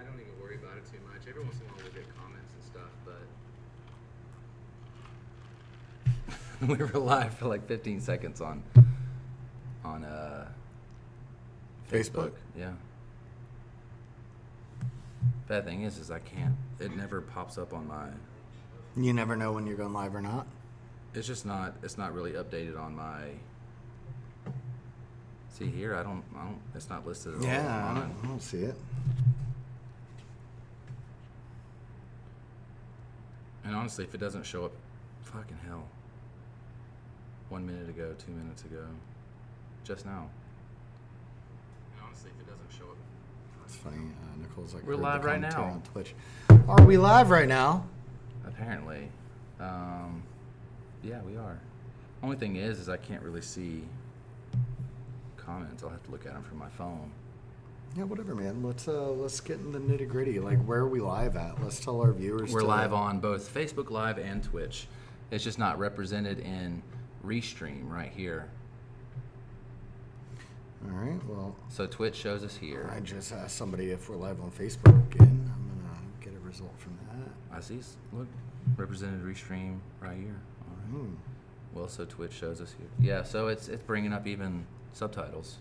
I don't even worry about it too much. Every once in a while we'll get comments and stuff, but we were live for like 15 seconds on Facebook. Yeah. Bad thing is I can't. It never pops up on my. You never know when you're going live or not. It's just not. It's not really updated on my. See here, I don't. It's not listed at all. Yeah, I don't see it. And honestly, if it doesn't show up, fucking hell. 1 minute ago, 2 minutes ago, just now. And honestly, if it doesn't show up. It's funny. Nicole's like, we're live right now on Twitch. Are we live right now? Apparently. Yeah, we are. Only thing is I can't really see comments. I'll have to look at them from my phone. Yeah, whatever, man. Let's get in the nitty gritty. Like, where are we live at? Let's tell our viewers. We're live on both Facebook Live and Twitch. It's just not represented in Restream right here. All right. Well. So Twitch shows us here. I just asked somebody if we're live on Facebook again. I'm gonna get a result from that. I see. Look, represented Restream right here. All right. Well, so Twitch shows us here. Yeah. So it's bringing up even subtitles.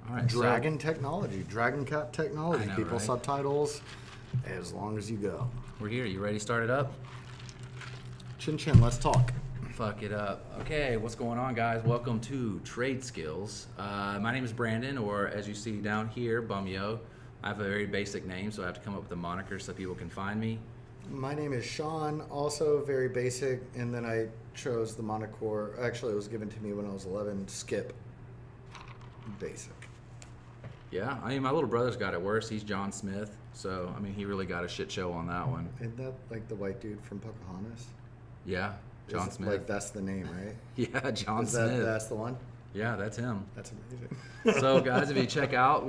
All right, Dragon technology, Dragon Cat technology. Know, People right? Subtitles as long as you go. We're here. You ready to start it up? Chin chin, let's talk. Fuck it up. Okay, what's going on, guys? Welcome to Trade Skills. My name is Brandon, or as you see down here, Bumyo. I have a very basic name, so I have to come up with a moniker so people can find me. My name is Sean, also very basic, and then I chose the moniker. Actually, it was given to me when I was 11. Skip. Basic. Yeah, I mean, my little brother's got it worse. He's John Smith, so, I mean, he really got a shit show on that one. Isn't that like the white dude from Pocahontas? Yeah, John Smith. Like, that's the name, right? Yeah, John Smith. That's the one? Yeah, that's him. That's amazing. So, guys, if you check out,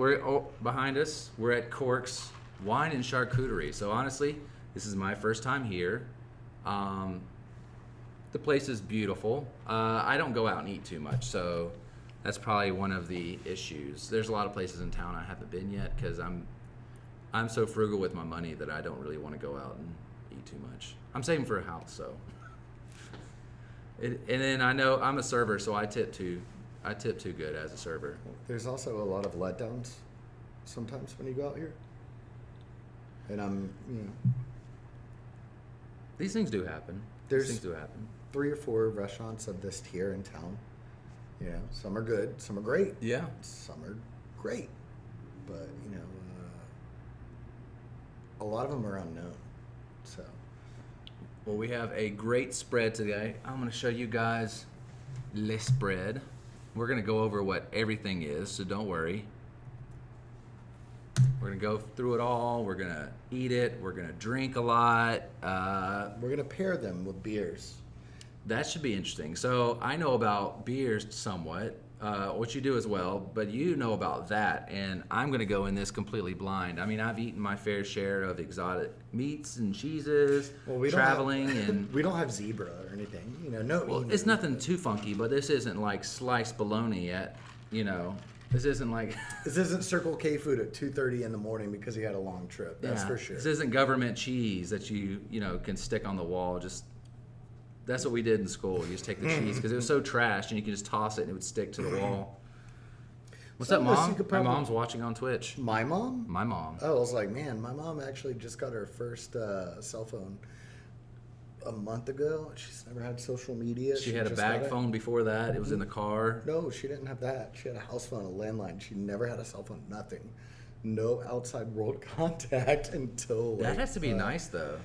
behind us, we're at Corks Wine and Charcuterie. So, honestly, this is my first time here. The place is beautiful. I don't go out and eat too much, so that's probably one of the issues. There's a lot of places in town I haven't been yet because I'm so frugal with my money that I don't really want to go out and eat too much. I'm saving for a house, so. And then I know I'm a server, so I tip too good as a server. There's also a lot of letdowns sometimes when you go out here. And These things do happen. There's These things do happen. 3 or 4 restaurants of this tier in town. You know, some are good, some are great. Yeah. Some are great. But, a lot of them are unknown. So. Well, we have a great spread today. I'm going to show you guys le spread. We're going to go over what everything is, so don't worry. We're going to go through it all. We're going to eat it. We're going to drink a lot. We're going to pair them with beers. That should be interesting. So I know about beers somewhat, what you do as well, but you know about that, and I'm going to go in this completely blind. I mean, I've eaten my fair share of exotic meats and cheeses, traveling, and we don't have zebra or anything. Well, it's nothing too funky, but this isn't like sliced bologna at, This isn't like this isn't Circle K food at 2:30 in the morning because he had a long trip. That's for sure. This isn't government cheese that you can stick on the wall. That's what we did in school. You just take the cheese because it was so trashed, and you could just toss it and it would stick to the wall. What's up, Mom? My mom's watching on Twitch. My mom? My mom. Oh, I was like, man, my mom actually just got her first cell phone a month ago. She's never had social media. She had a bag phone before that. It was in the car. No, she didn't have that. She had a house phone, a landline. She never had a cell phone, nothing. No outside world contact until... That has to be nice, though.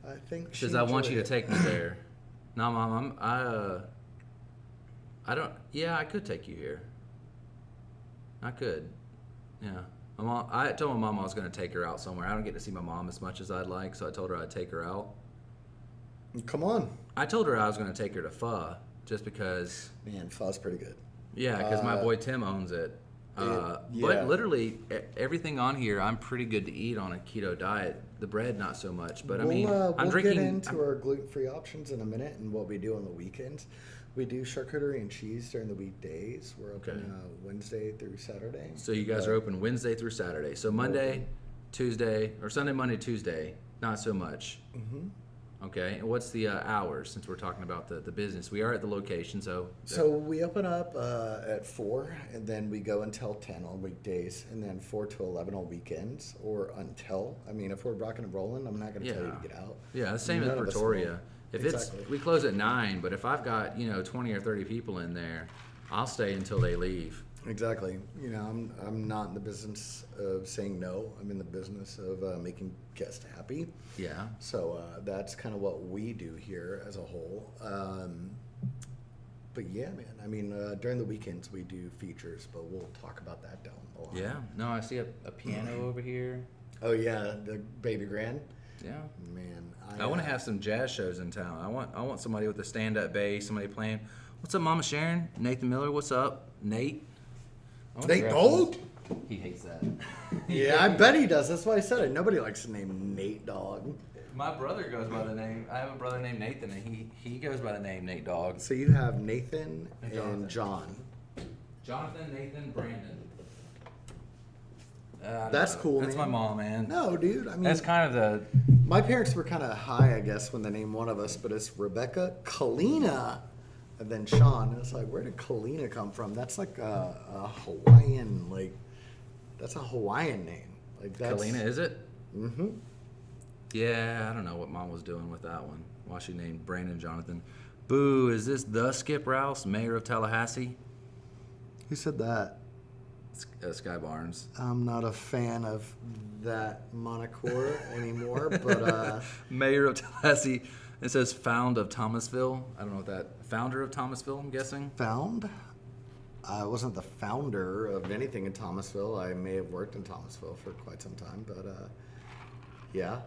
I think she says, I want you to take me there. No, Mom, I don't... Yeah, I could take you here. I could. Yeah. I told my mom I was going to take her out somewhere. I don't get to see my mom as much as I'd like, so I told her I'd take her out. Come on. I told her I was going to take her to Pho, just because... Man, Pho's pretty good. Yeah, because my boy Tim owns it. But literally, everything on here, I'm pretty good to eat on a keto diet. The bread, not so much. But I'm drinking... We'll get into our gluten-free options in a minute and what we do on the weekends. We do charcuterie and cheese during the weekdays. We're open Okay. Wednesday through Saturday. So you guys are open Wednesday through Saturday. So Monday, Open. Tuesday, or Sunday, Monday, Tuesday, not so much. Mm-hmm. Okay. And what's the hours, since we're talking about the business? We are at the location, so. So we open up at 4, and then we go until 10 on weekdays, and then 4 to 11 on weekends, or until. I mean, if we're rocking and rolling, I'm not going to tell you to get out. Yeah, the same None as of us Pretoria. will. If Exactly. we close at 9, but if I've got 20 or 30 people in there, I'll stay until they leave. Exactly. I'm not in the business of saying no. I'm in the business of making guests happy. Yeah. So that's kind of what we do here as a whole. But yeah, man. I mean, during the weekends we do features, but we'll talk about that down the line. Yeah. No, I see a piano over here. Oh yeah, the baby grand. Yeah. Man, I want to have some jazz shows in town. I want somebody with a stand-up bass, somebody playing. What's up, Mama Sharon? Nathan Miller. What's up, Nate? I wanna Nate grab Dogg? some- He hates that. Yeah, I bet he does. That's why I said it. Nobody likes the name Nate Dogg. My brother goes by the name. I have a brother named Nathan, and he goes by the name Nate Dogg. So you have Nathan And Jonathan. and John. Jonathan, Nathan, Brandon. I don't That's know. cool, That's man. my mom, man. No, dude. I mean, That's kind of the. my parents were kind of high, I guess, when they named one of us, but it's Rebecca, Kalina, and then Sean. And it's like, where did Kalina come from? That's like a Hawaiian, that's a Hawaiian name. Like that's Kalina, is it? Mm-hmm. Yeah, I don't know what mom was doing with that one. Why she named Brandon Jonathan. Boo, is this the Skip Rouse, mayor of Tallahassee? Who said that? Sky Barnes. I'm not a fan of that moniker anymore, but Mayor of Tallahassee. It says found of Thomasville. I don't know what that. Founder of Thomasville, I'm guessing. found. I wasn't the founder of anything in Thomasville. I may have worked in Thomasville for quite some time, but yeah,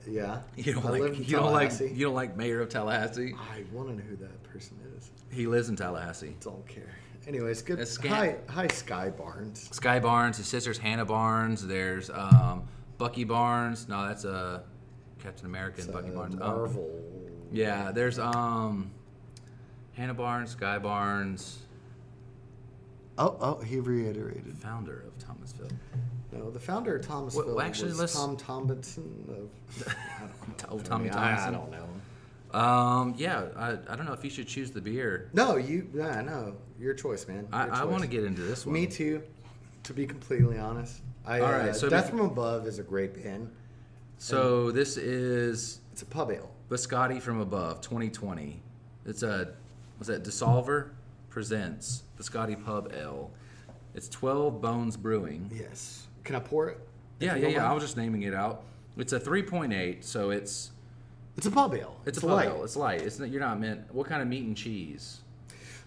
yeah. You don't I like lived in you don't like Tallahassee. you don't like Mayor of Tallahassee. I want to know who that person is. He lives in Tallahassee. Don't care. Anyways, good. It's scam- Hi, Sky Barnes. Sky Barnes. His sister's Hannah Barnes. There's Bucky Barnes. No, that's Captain America and Bucky Barnes. Marvel. Yeah, there's Hannah Barnes, Sky Barnes, Oh, he reiterated. founder of Thomasville. No, the founder of Thomasville Well, actually, was let's- Tom Tomlinson of. Oh, Tommy I Thompson. don't know. Yeah, I don't know if you should choose the beer. No, no, your choice, man. Your I want to choice. get into this one. Me too. To be completely honest, All right, so Death from Above is a great band. So this is It's a pub ale. Biscotti from Above 2020. It's was that Dissolver presents Biscotti Pub Ale. It's 12 Bones Brewing. Yes. Can I pour it? If Yeah. you don't I mind? was just naming it out. It's a 3.8, so it's It's a pub ale. a pub light. ale. It's light. You're not meant. What kind of meat and cheese?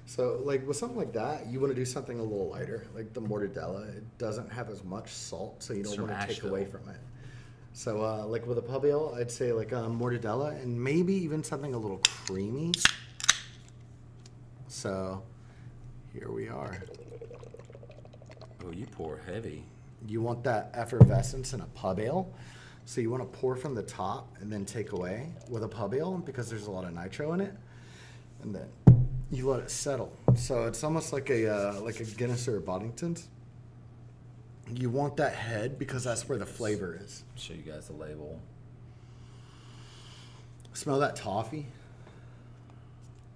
So, like with something like that, you want to do something a little lighter, like the mortadella. It doesn't have as much salt, so you It's don't from want to take Asheville. away from it. So, like with a pub ale, I'd say like a mortadella and maybe even something a little creamy. So, here we are. Oh, you pour heavy. You want that effervescence in a pub ale. So you want to pour from the top and then take away with a pub ale because there's a lot of nitro in it. And then you let it settle. So it's almost like a Guinness or a Boddington's. You want that head because that's where the flavor is. I'll show you guys the label. Smell that toffee?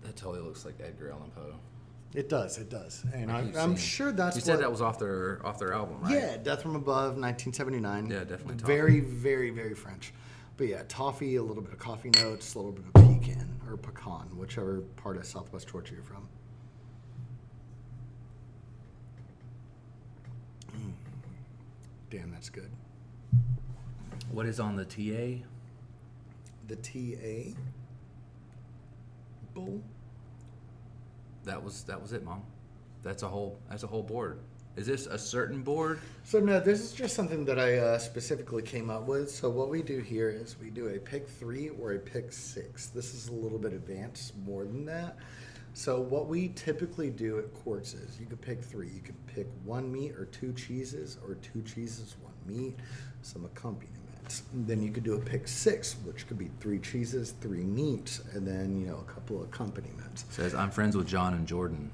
That totally looks like Edgar Allan Poe. It does. And I keep I'm seeing- sure that's You what... said that was off their album, right? Yeah, Death from Above, 1979. Yeah, definitely toffee. Very, very, very French. But yeah, toffee, a little bit of coffee notes, a little bit of pecan or pecan, whichever part of Southwest Georgia you're from. Damn, that's good. What is on the TA? The TA bowl. That was it, Mom. That's a whole board. Is this a certain board? So no, this is just something that I specifically came up with. So what we do here is we do a pick 3 or a pick 6. This is a little bit advanced, more than that. So what we typically do at Corks is you could pick 3. You could pick 1 meat or 2 cheeses, or 2 cheeses, 1 meat, some accompaniment. meats. And then you could do a pick 6, which could be 3 cheeses, 3 meats, and then, you know, a couple of accompaniments. Says, I'm friends with John and Jordan.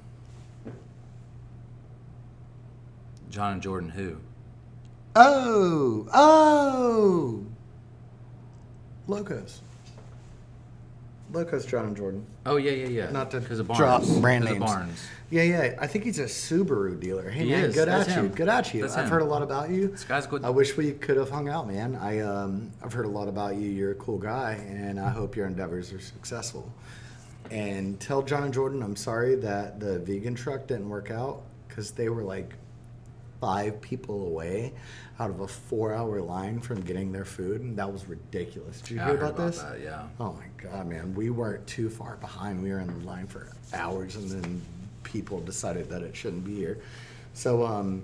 John and Jordan who? Oh! Locos, John and Jordan. Oh, yeah. Not to because of Barnes. drop brand 'Cause of names. Barnes. Yeah. I think he's a Subaru dealer. Hey, He man, is. good That's at you. him. Good at you. That's I've him. heard a lot about you. This guy's good. I wish we could have hung out, man. I've heard a lot about you. You're a cool guy, and I hope your endeavors are successful. And tell John and Jordan I'm sorry that the vegan truck didn't work out, because they were like 5 people away out of a 4-hour line from getting their food, and that was ridiculous. Did you Yeah, hear I heard about this? That, yeah. Oh my God, man. We weren't too far behind. We were in line for hours, and then people decided that it shouldn't be here. So,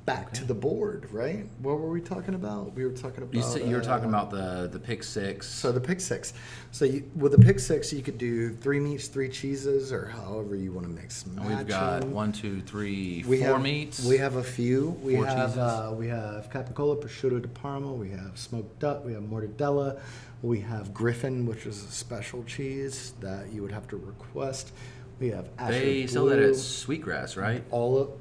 back to the board, right? What were we talking about? We were talking about... You were talking about the pick 6. So the pick 6. So with the pick 6, you could do 3 meats, 3 cheeses, or however you want to mix and match. And we've got them. 1, 2, 3, We 4 have, meats. We have a few. We 4 have cheeses. we have capicola, prosciutto di Parma. We have smoked duck. We have mortadella. We have Griffin, which is a special cheese that you would have to request. We have Asher They sell Blue. that at Sweetgrass, right?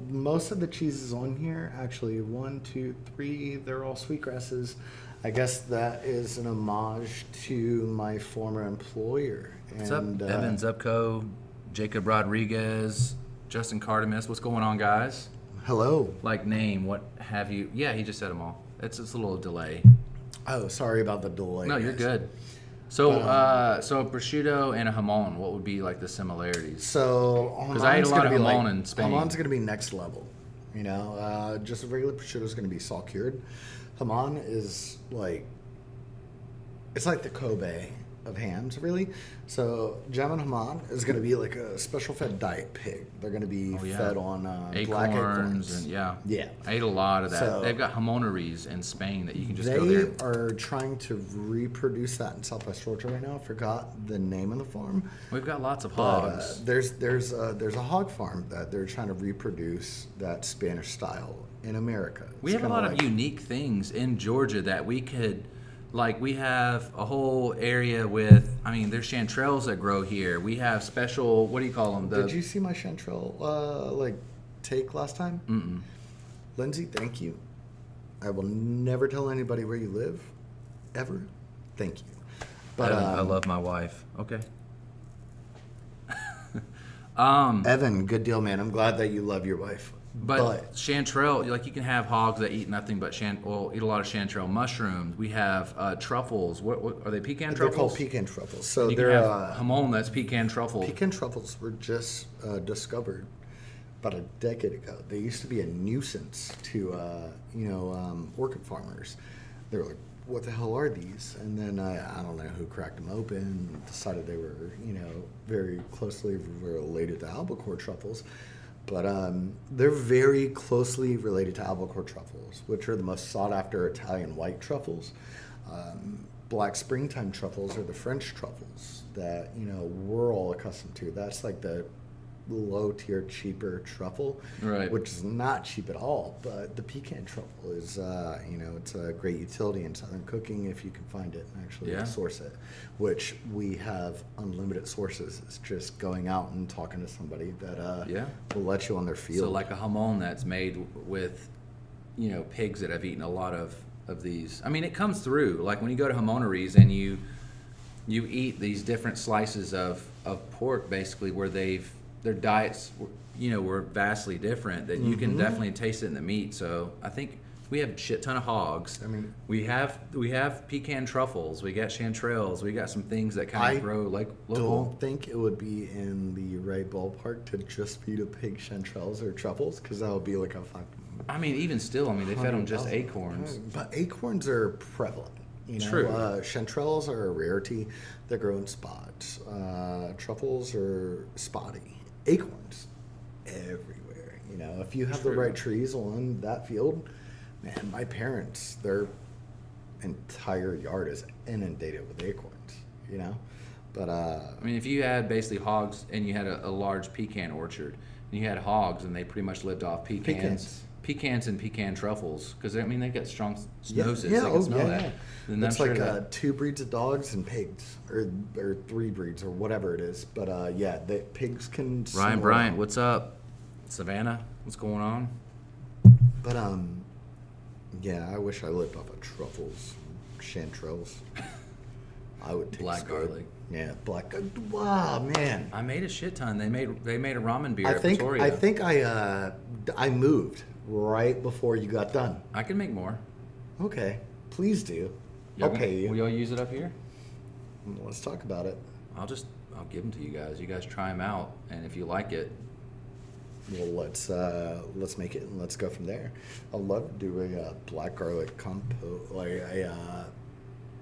Most of the cheeses on here, actually 1, 2, 3, they're all sweetgrasses. I guess that is an homage to my former employer. What's up? Evan Zupko, Jacob Rodriguez, Justin Cardemus. What's going on, guys? Hello. Like name, what have you? Yeah, he just said them all. It's a little delay. Oh, sorry about the delay. No, you're guys. good. So, so a prosciutto and a jamon, what would be like the similarities? So, Because I ate a lot of jamon in Spain. Jamon's going to be next level. You know, just a regular prosciutto is going to be salt cured. Jamon is like, it's like the Kobe of hams, really. So, jam and jamon is going to be like a special fed diet pig. They're going to be fed on black acorns. And yeah. I ate a lot of that. So- They've got jamoneries in Spain that you can just go They there. are trying to reproduce that in Southwest Georgia right now. I forgot the name of the farm. We've got lots of But, hogs. there's a hog farm that they're trying to reproduce that Spanish style in America. We have a lot of unique things in Georgia that we could, like we have a whole area with, I mean, there's chanterelles that grow here. We have special, what do you call them? Did you see my chanterelle take last time? Mm-mm. Lindsay, thank you. I will never tell anybody where you live, ever. Thank you. But I love my wife. Okay. Evan, good deal, man. I'm glad that you love your wife. But chanterelle, like you can have hogs that eat nothing but eat a lot of chanterelle mushrooms. We have truffles. What are they? Pecan they're truffles. called pecan truffles. So You they're can have jamon that's pecan truffle. pecan truffles were just discovered about a decade ago. They used to be a nuisance to orchid farmers. They were like, "What the hell are these?" And then I don't know who cracked them open and decided they were very closely related to albacore truffles. But they're very closely related to albacore truffles, which are the most sought after Italian white truffles. Black springtime truffles are the French truffles that we're all accustomed to. That's like the low tier, cheaper truffle, Right. which is not cheap at all. But the pecan truffle is, it's a great utility in Southern cooking if you can find it and actually source it, which we have unlimited sources. It's just going out and talking to somebody that will let you on their field. So like a jamon that's made with, pigs that have eaten a lot of these. I mean, it comes through. Like when you go to jamoneries and you eat these different slices of pork, basically where their diets, were vastly different. That you can definitely taste it in the meat. So I think we have a shit ton of hogs. I mean, we have pecan truffles. We got chanterelles. We got some things that kind of grow like local. Don't think it would be in the right ballpark to just feed a pig chanterelles or truffles, because that would be like a fucking. I mean, even still, they fed them just acorns. But acorns are prevalent. True. Chanterelles are a rarity. They grow in spots. Truffles are spotty. Acorns everywhere. If you have the right trees on that field, man, my parents, their entire yard is inundated with acorns. But I mean, if you had basically hogs and you had a large pecan orchard, and you had hogs and they pretty much lived off pecans, pecans and pecan truffles, because I mean they get strong noses. Yeah, They can smell that. yeah. And It's I'm like sure that- 2 breeds of dogs and pigs, or 3 breeds, or whatever it is. But yeah, the pigs can. Ryan smell Bryant, them. what's up? Savannah, what's going on? But yeah, I wish I lived off of truffles, chanterelles. I would taste Black good. garlic. Yeah, black. Wow, man. I made a shit ton. They made a ramen beer I at think Pretoria. I think I moved right before you got done. I can make more. Okay, please do. Y'all I'll pay you. Will y'all use it up here? Let's talk about it. I'll give them to you guys. You guys try them out, and if you like it, Well, let's make it and let's go from there. I'd love to do a black garlic like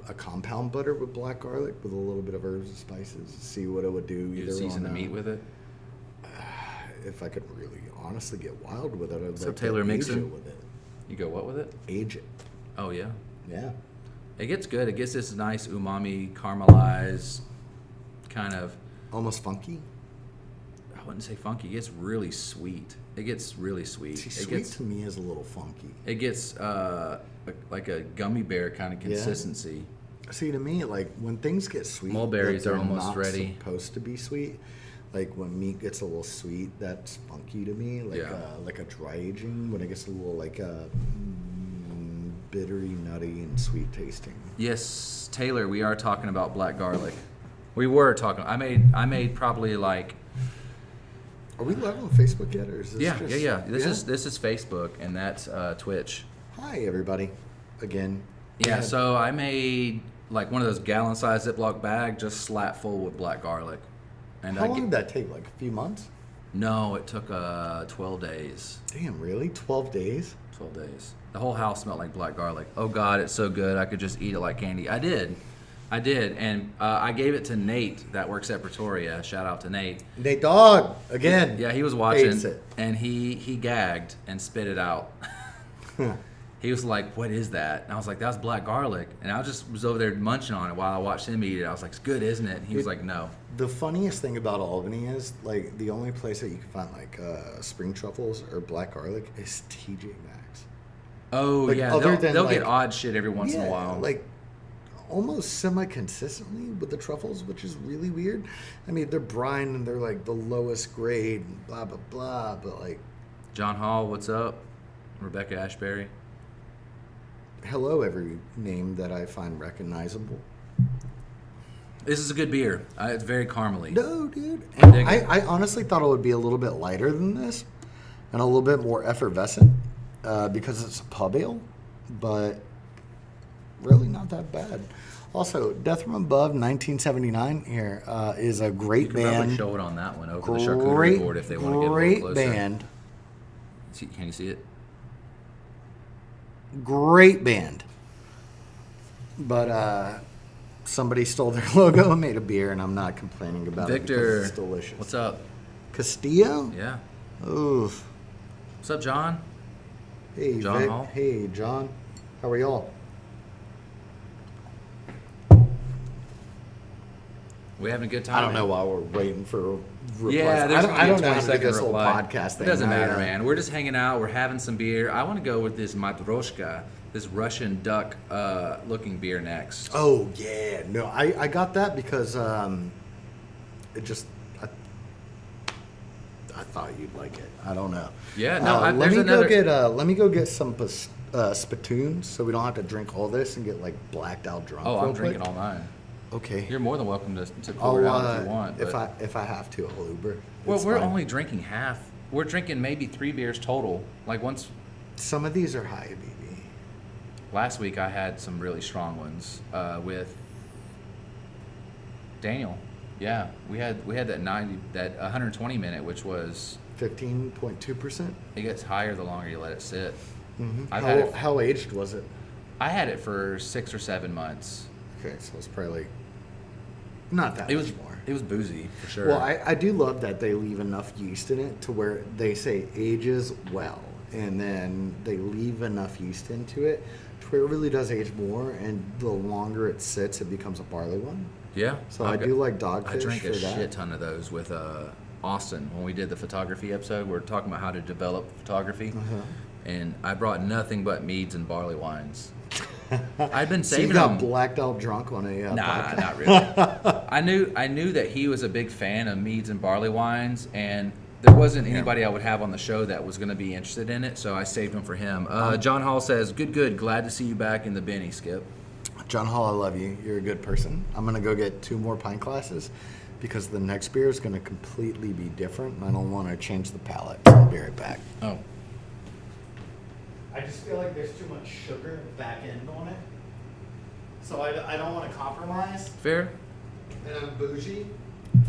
a compound butter with black garlic with a little bit of herbs and spices. See what it would do. you Either season the on, meat with it. If I could really honestly get wild with it, I'd So like Taylor to age Mixon? it with it. You go what with it? Age it. Oh yeah, Yeah. it gets good. It gets this nice umami caramelized kind of. Almost funky. I wouldn't say funky. It gets really sweet. It gets really sweet. See, It sweet gets to me is a little funky. it gets like a gummy bear kind of Yeah. consistency. See, to me, like when things get sweet, Mulberries that are they're almost not ready. Supposed to be sweet. Like when meat gets a little sweet, that's funky to me. Like a dry aging when it gets a little like bittery, nutty, and sweet tasting. Yes, Taylor, we are talking about black garlic. We were talking. I made probably like Are we live on Facebook yet, or is this yeah. just This is Facebook and that's Twitch. Hi, everybody. Again. Yeah, so I made like one of those gallon-sized Ziploc bag just slap full with black garlic. And How long did that take? Like a few months? No, it took 12 days. Damn, really? 12 days? 12 days. The whole house smelled like black garlic. Oh God, it's so good. I could just eat it like candy. I did, and I gave it to Nate that works at Pretoria. Shout out to Nate. Nate Dog again. Yeah, he was watching, Hates it. and he gagged and spit it out. He was like, "What is that?" And I was like, "That was black garlic." And I just was over there munching on it while I watched him eat it. I was like, "It's good, isn't it?" And he was like, "No." The funniest thing about Albany is, like, the only place that you can find, like, spring truffles or black garlic is TJ Maxx. Oh Like, yeah, other they'll than, get like- odd shit every once in a while. like, almost semi-consistently with the truffles, which is really weird. I mean, they're brine and they're, like, the lowest grade, and blah, blah, blah, but, like, John Hall, what's up? Rebecca Ashbury. hello, every name that I find recognizable. This is a good beer. It's very caramely. No, dude. Dig And it. I honestly thought it would be a little bit lighter than this and a little bit more effervescent because it's a pub ale, but really not that bad. Also, Death from Above 1979 here is a You great can probably band. show it on that one over the charcuterie board if they want to get a little Great closer. band. Can you see it? Great band. But somebody stole their logo and made a beer, and I'm not complaining about it Victor, because it's delicious. what's up? Castillo? Yeah. Oof. What's up, John? Hey, John Vic. Hall? Hey, John. How are y'all? We having a good time? I don't know why we're waiting for replies. Yeah, there's I don't know how to do 20-second this little reply. podcast thing. It doesn't I, matter, man. We're just hanging out. We're having some beer. I want to go with this matroshka, this Russian duck looking beer next. Oh, yeah. No, I got that because it just... I thought you'd like it. I don't know. Yeah, no, let there's me another- let me go get some spittoons so we don't have to drink all this and get like blacked out drunk. Oh, real I'm drinking quick. all mine. Okay. You're more than welcome to pour it out if you want. But, if I have to, I'll Uber. well, It's we're fine. only drinking half. We're drinking maybe 3 beers total. Like once Some of these are high, baby. last week, I had some really strong ones with Daniel. Yeah, we had that 120 minute, which was 15.2%. it gets higher the longer you let it sit. Mm-hmm. I've had it. How aged was it? I had it for 6 or 7 months. Okay, so it's probably like not that It much was more. It was boozy for sure. Well, I do love that they leave enough yeast in it to where they say ages well, and then they leave enough yeast into it to where it really does age more, and the longer it sits, it becomes a barley one. yeah. So I've I got- do like I Dogfish drank for a that. shit ton of those with Austin when we did the photography episode. We're talking about how to develop photography. Uh-huh. and I brought nothing but meads and barley wines. I'd been So you saving got them. blacked out drunk on a Nah, podcast. not really. I knew that he was a big fan of meads and barley wines, and there wasn't anybody I would have on the show that was going to be interested in it, so I saved them for him. John Hall says, good. Glad to see you back in the Benny, Skip. John Hall, I love you. You're a good person. I'm going to go get 2 more pint glasses because the next beer is going to completely be different, and I don't want to change the palate. So I'll be right back. Oh. I just feel like there's too much sugar back end on it. So I don't want to compromise. Fair. And I'm bougie.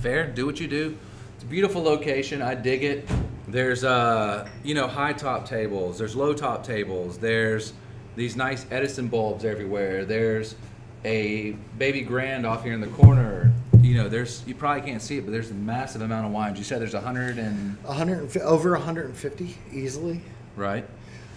Fair. Do what you do. It's a beautiful location. I dig it. There's high top tables. There's low top tables. There's these nice Edison bulbs everywhere. There's a baby grand off here in the corner. You probably can't see it, but there's a massive amount of wines. You said there's 150, over 150 easily. Right.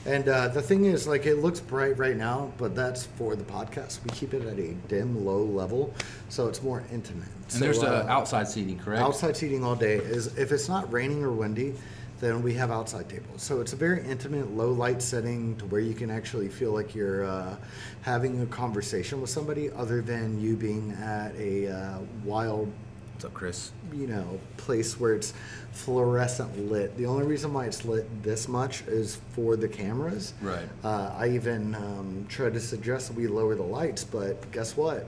And the thing is, like, it looks bright right now, but that's for the podcast. We keep it at a dim, low level, so it's more intimate. And there's outside seating, correct? Outside seating all day. If it's not raining or windy, then we have outside tables. So it's a very intimate, low light setting to where you can actually feel like you're having a conversation with somebody other than you being at a wild, What's up, Chris? place where it's fluorescent lit. The only reason why it's lit this much is for the cameras. Right. I even tried to suggest that we lower the lights, but guess what?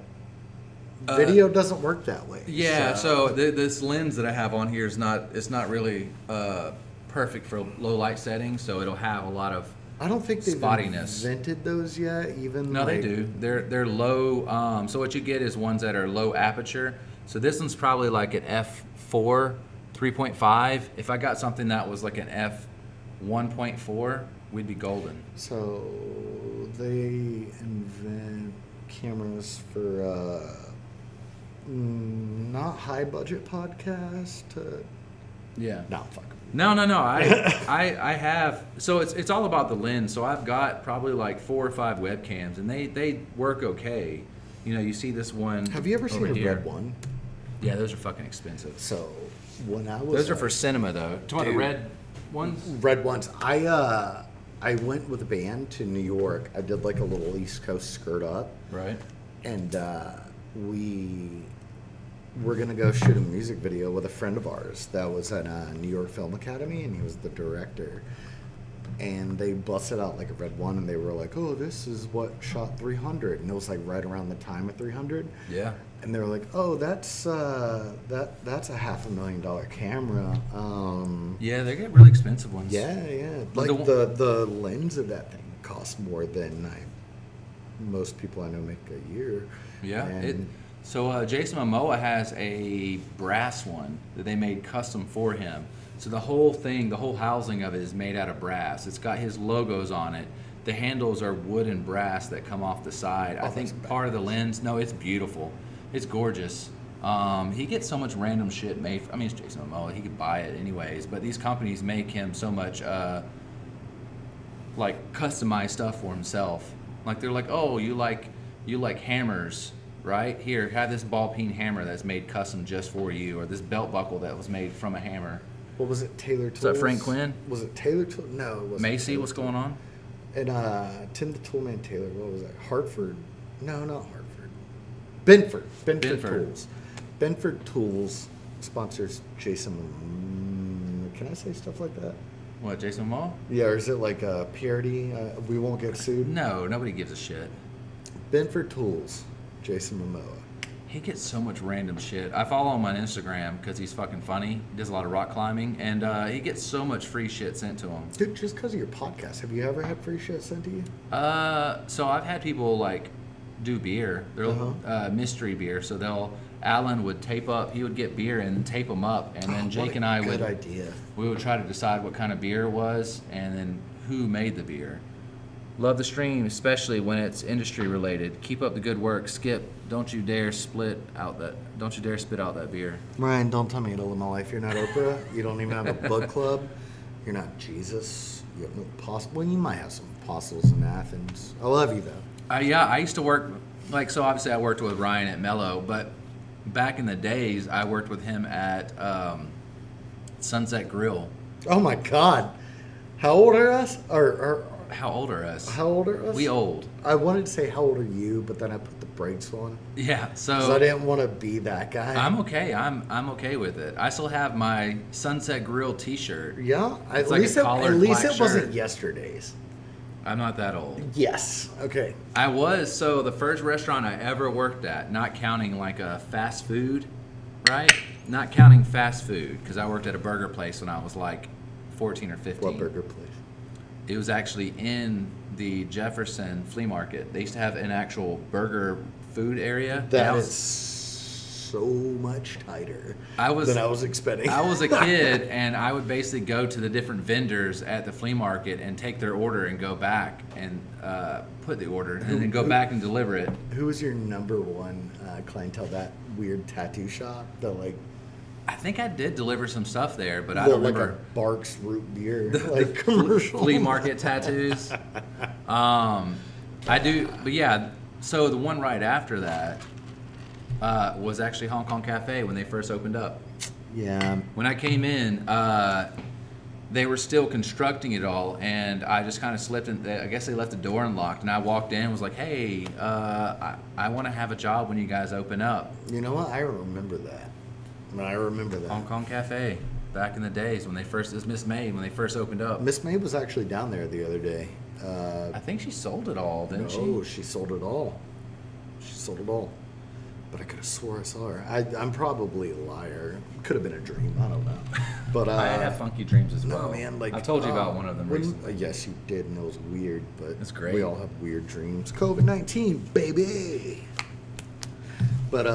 Video doesn't work that way. Yeah. So this lens that I have on here is not really perfect for low light settings. So it'll have a lot of I don't think they've spottiness. invented those yet. Even No, they do. They're low. So what you get is ones that are low aperture. So this one's probably like an f4, 3.5. If I got something that was like an f1.4, we'd be golden. So they invent cameras for not high budget podcast. Yeah. No, fuck. No. I have. So it's all about the lens. So I've got probably like 4 or 5 webcams, and they work okay. You see this one. Have you ever seen a here. red one? Yeah, those are fucking expensive. So when I was Those are for cinema, though. Do you want the Dude. red ones? red ones. I went with a band to New York. I did like a little East Coast skirt up, Right. and we were gonna go shoot a music video with a friend of ours that was at New York Film Academy, and he was the director. And they busted out like a red one, and they were like, "Oh, this is what shot 300," and it was like right around the time of 300. Yeah. And they were like, "Oh, that's a $500,000 camera." Yeah, they get really expensive ones. Yeah. Like the lens of that thing costs more than most people I know make a year. Yeah. And So Jason Momoa has a brass one that they made custom for him. So the whole thing, the whole housing of it is made out of brass. It's got his logos on it. The handles are wood and brass that come off the side. I think that's part of the lens, no, it's beautiful. It's gorgeous. He gets so much random shit made. It's Jason Momoa. He could buy it anyways. But these companies make him so much like customized stuff for himself. Like they're like, oh, you like hammers, right? Here, have this ball peen hammer that's made custom just for you, or this belt buckle that was made from a hammer. what was it, Taylor Tools? Is that Frank Quinn? Was it Taylor Tools? No, it wasn't. Macy, Taylor what's Tools. going on? And Tim the Toolman Taylor, what was that? Hartford? No, not Hartford. Benford. Benford. Tools. Benford Tools sponsors Jason. Can I say stuff like that? What, Jason Momoa? Yeah, or is it like a parody? We won't get sued. No, nobody gives a shit. Benford Tools, Jason Momoa. He gets so much random shit. I follow him on Instagram because he's fucking funny. He does a lot of rock climbing, and he gets so much free shit sent to him. Dude, just because of your podcast, have you ever had free shit sent to you? So I've had people like do beer. They're mystery beer. So Alan would tape up. He would get beer and tape them up, and then Jake and I would. Good idea. We would try to decide what kind of beer it was, and then who made the beer. Love the stream, especially when it's industry related. Keep up the good work. Skip, don't you dare spit out that beer. Ryan, don't tell me to live my life. You're not Oprah. You don't even have a book club. You're not Jesus. You have no apostle. Well, you might have some apostles in Athens. I love you though. Yeah, I used to work, so obviously I worked with Ryan at Mello, but back in the days, I worked with him at Sunset Grill. Oh my God. How old are us? Or How old are us? how old are us? We old. I wanted to say how old are you, but then I put the brakes on Yeah. because So I didn't want to be that guy. I'm okay. I'm okay with it. I still have my Sunset Grill T-shirt. Yeah, at It's like a least at collared least black it wasn't shirt. yesterday's. I'm not that old. Yes. Okay. I was. So the first restaurant I ever worked at, not counting like a fast food, right? Not counting fast food, because I worked at a burger place when I was like 14 or 15. What burger place? It was actually in the Jefferson flea market. They used to have an actual burger food area. That is so much tighter than I was expecting. I was a kid, and I would basically go to the different vendors at the flea market and take their order and go back and put the order and then go back and deliver it. Who was your number one clientele? That weird tattoo shop that like I think I did deliver some stuff there, but I the, don't like remember. a Barks root beer like commercial. Flea market tattoos. I do, but yeah. So the one right after that was actually Hong Kong Cafe when they first opened up. Yeah. When I came in, they were still constructing it all, and I just kind of slipped in. I guess they left the door unlocked, and I walked in and was like, hey, I want to have a job when you guys open up. You know what? I remember that. I remember that. Hong Kong Cafe, back in the days when they first, it was Miss May when they first opened up. Miss May was actually down there the other day. I think she sold it all, didn't she? Oh, she sold it all. She sold it all. But I could have swore I saw her. I'm probably a liar. Could have been a dream. I don't know. But I have funky dreams as well. no, man. Like I've told you about one of them recently. Yes, you did, and it was weird. But It's great. We all have weird dreams. COVID-19, baby. But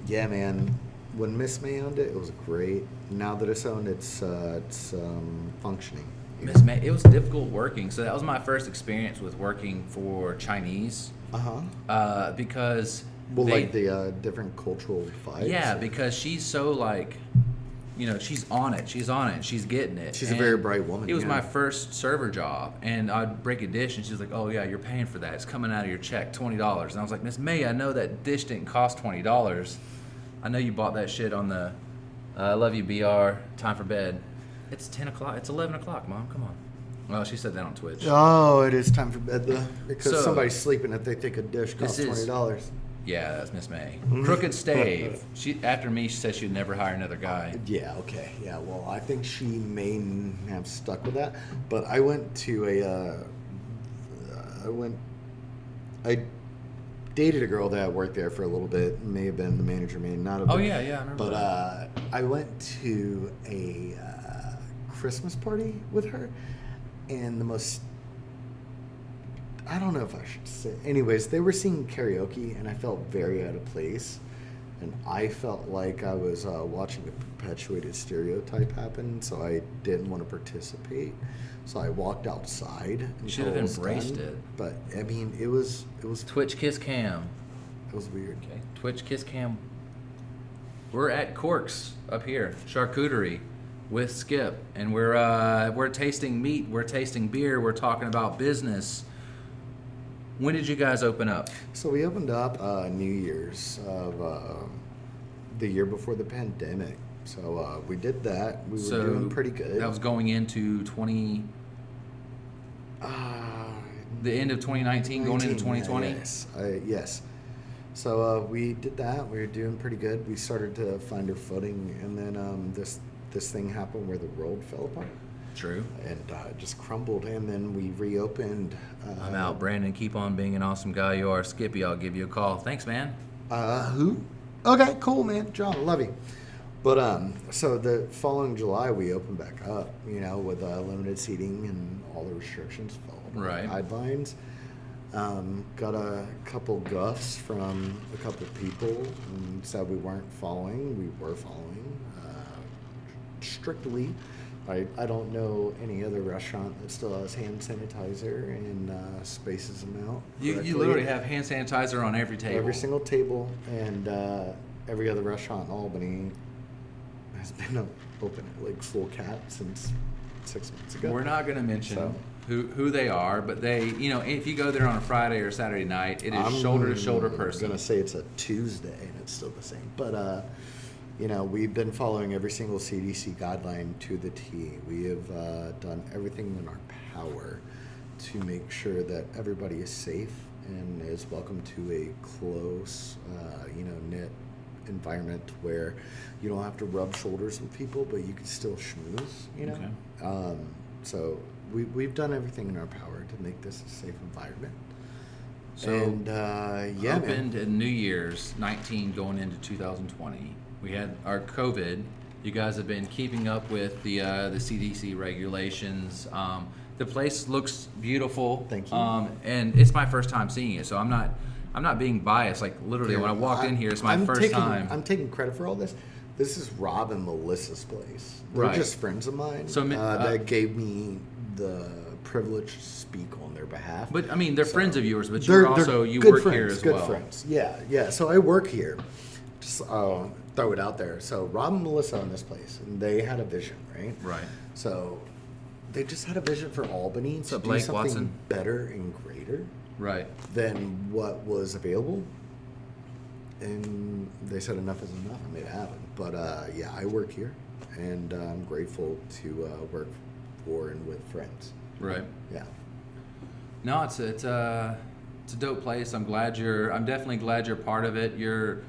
yeah, man. When Miss May owned it, it was great. Now that it's owned, it's functioning. Miss May, it was difficult working. So that was my first experience with working for Chinese. Because Well, they, like the different cultural vibes. yeah, because she's so like, you know, she's on it. She's on it. She's getting it. She's a And very bright woman, It was yeah. my first server job, and I'd break a dish, and she's like, "Oh yeah, you're paying for that. It's coming out of your check, $20." And I was like, "Miss May, I know that dish didn't cost $20. I know you bought that shit on the I love you, BR. Time for bed. It's 10 o'clock. It's 11 o'clock, Mom. Come on." Well, she said that on Twitch. Oh, it is time for bed though, because So- somebody's sleeping if they think a dish costs This is- $20. Yeah, that's Miss May. Crooked Stave. She after me, she said she'd never hire another guy. Yeah. Okay. Yeah. Well, I think she may have stuck with that, but I went to I dated a girl that worked there for a little bit. May have been the manager, may not have been. Oh yeah, I remember. But that. I went to a Christmas party with her, and the most, I don't know if I should say. Anyways, they were singing karaoke, and I felt very out of place. And I felt like I was watching a perpetuated stereotype happen, so I didn't want to participate. So I walked outside. You should have until it was embraced done. it. But I mean, it was Twitch Kiss Cam. weird. Okay. Twitch Kiss Cam. We're at Corks up here, Charcuterie, with Skip, and we're tasting meat, we're tasting beer, we're talking about business. When did you guys open up? So we opened up New Year's of the year before the pandemic. So we did that. We were doing pretty good. That was going into the end of 2019, going into 2020. Yes. Yes. So we did that. We were doing pretty good. We started to find our footing, and then this thing happened where the world fell apart. True. And it just crumbled, and then we reopened. I'm out, Brandon. Keep on being an awesome guy you are. Skippy, I'll give you a call. Thanks, man. Who? Okay, cool, man. John, love you. But so the following July we opened back up, you know, with limited seating and all the restrictions followed. Right. Guidelines. Got a couple guffs from a couple people and said we weren't following. We were following strictly. I don't know any other restaurant that still has hand sanitizer and spaces them out. You correctly. literally have hand sanitizer on every table. Every single table, and every other restaurant in Albany has been open at like full cap since 6 months ago. We're not going to mention So- who they are, but they, you know, if you go there on a Friday or Saturday night, it is shoulder to shoulder I'm person. gonna say it's a Tuesday and it's still the same, but You know, we've been following every single CDC guideline to the T. We have done everything in our power to make sure that everybody is safe and is welcome to a close, knit environment where you don't have to rub shoulders with people, but you can still schmooze, Okay. So we've done everything in our power to make this a safe environment. So, and opened in New Year's 19 going into 2020. We had our COVID. You guys have been keeping up with the CDC regulations. The place looks beautiful. Thank you. And it's my first time seeing it, so I'm not being biased. Like literally, when I walked in here, it's my first time. I'm taking credit for all this. This is Rob and Melissa's place. They're Right. just friends of mine. So, that gave me the privilege to speak on their behalf. But I mean, they're friends of yours, but They're you good work friends, here as good well. friends. Yeah. So I work here. Just throw it out there. So Rob and Melissa own this place, and they had a vision, right? Right. So they just had a vision for Albany to up, do Blake something Watson? better and greater Right. than what was available. And they said enough is enough and made it happen. But I work here, and I'm grateful to work for and with friends. Right. Yeah. No, it's a dope place. I'm definitely glad you're part of it. Your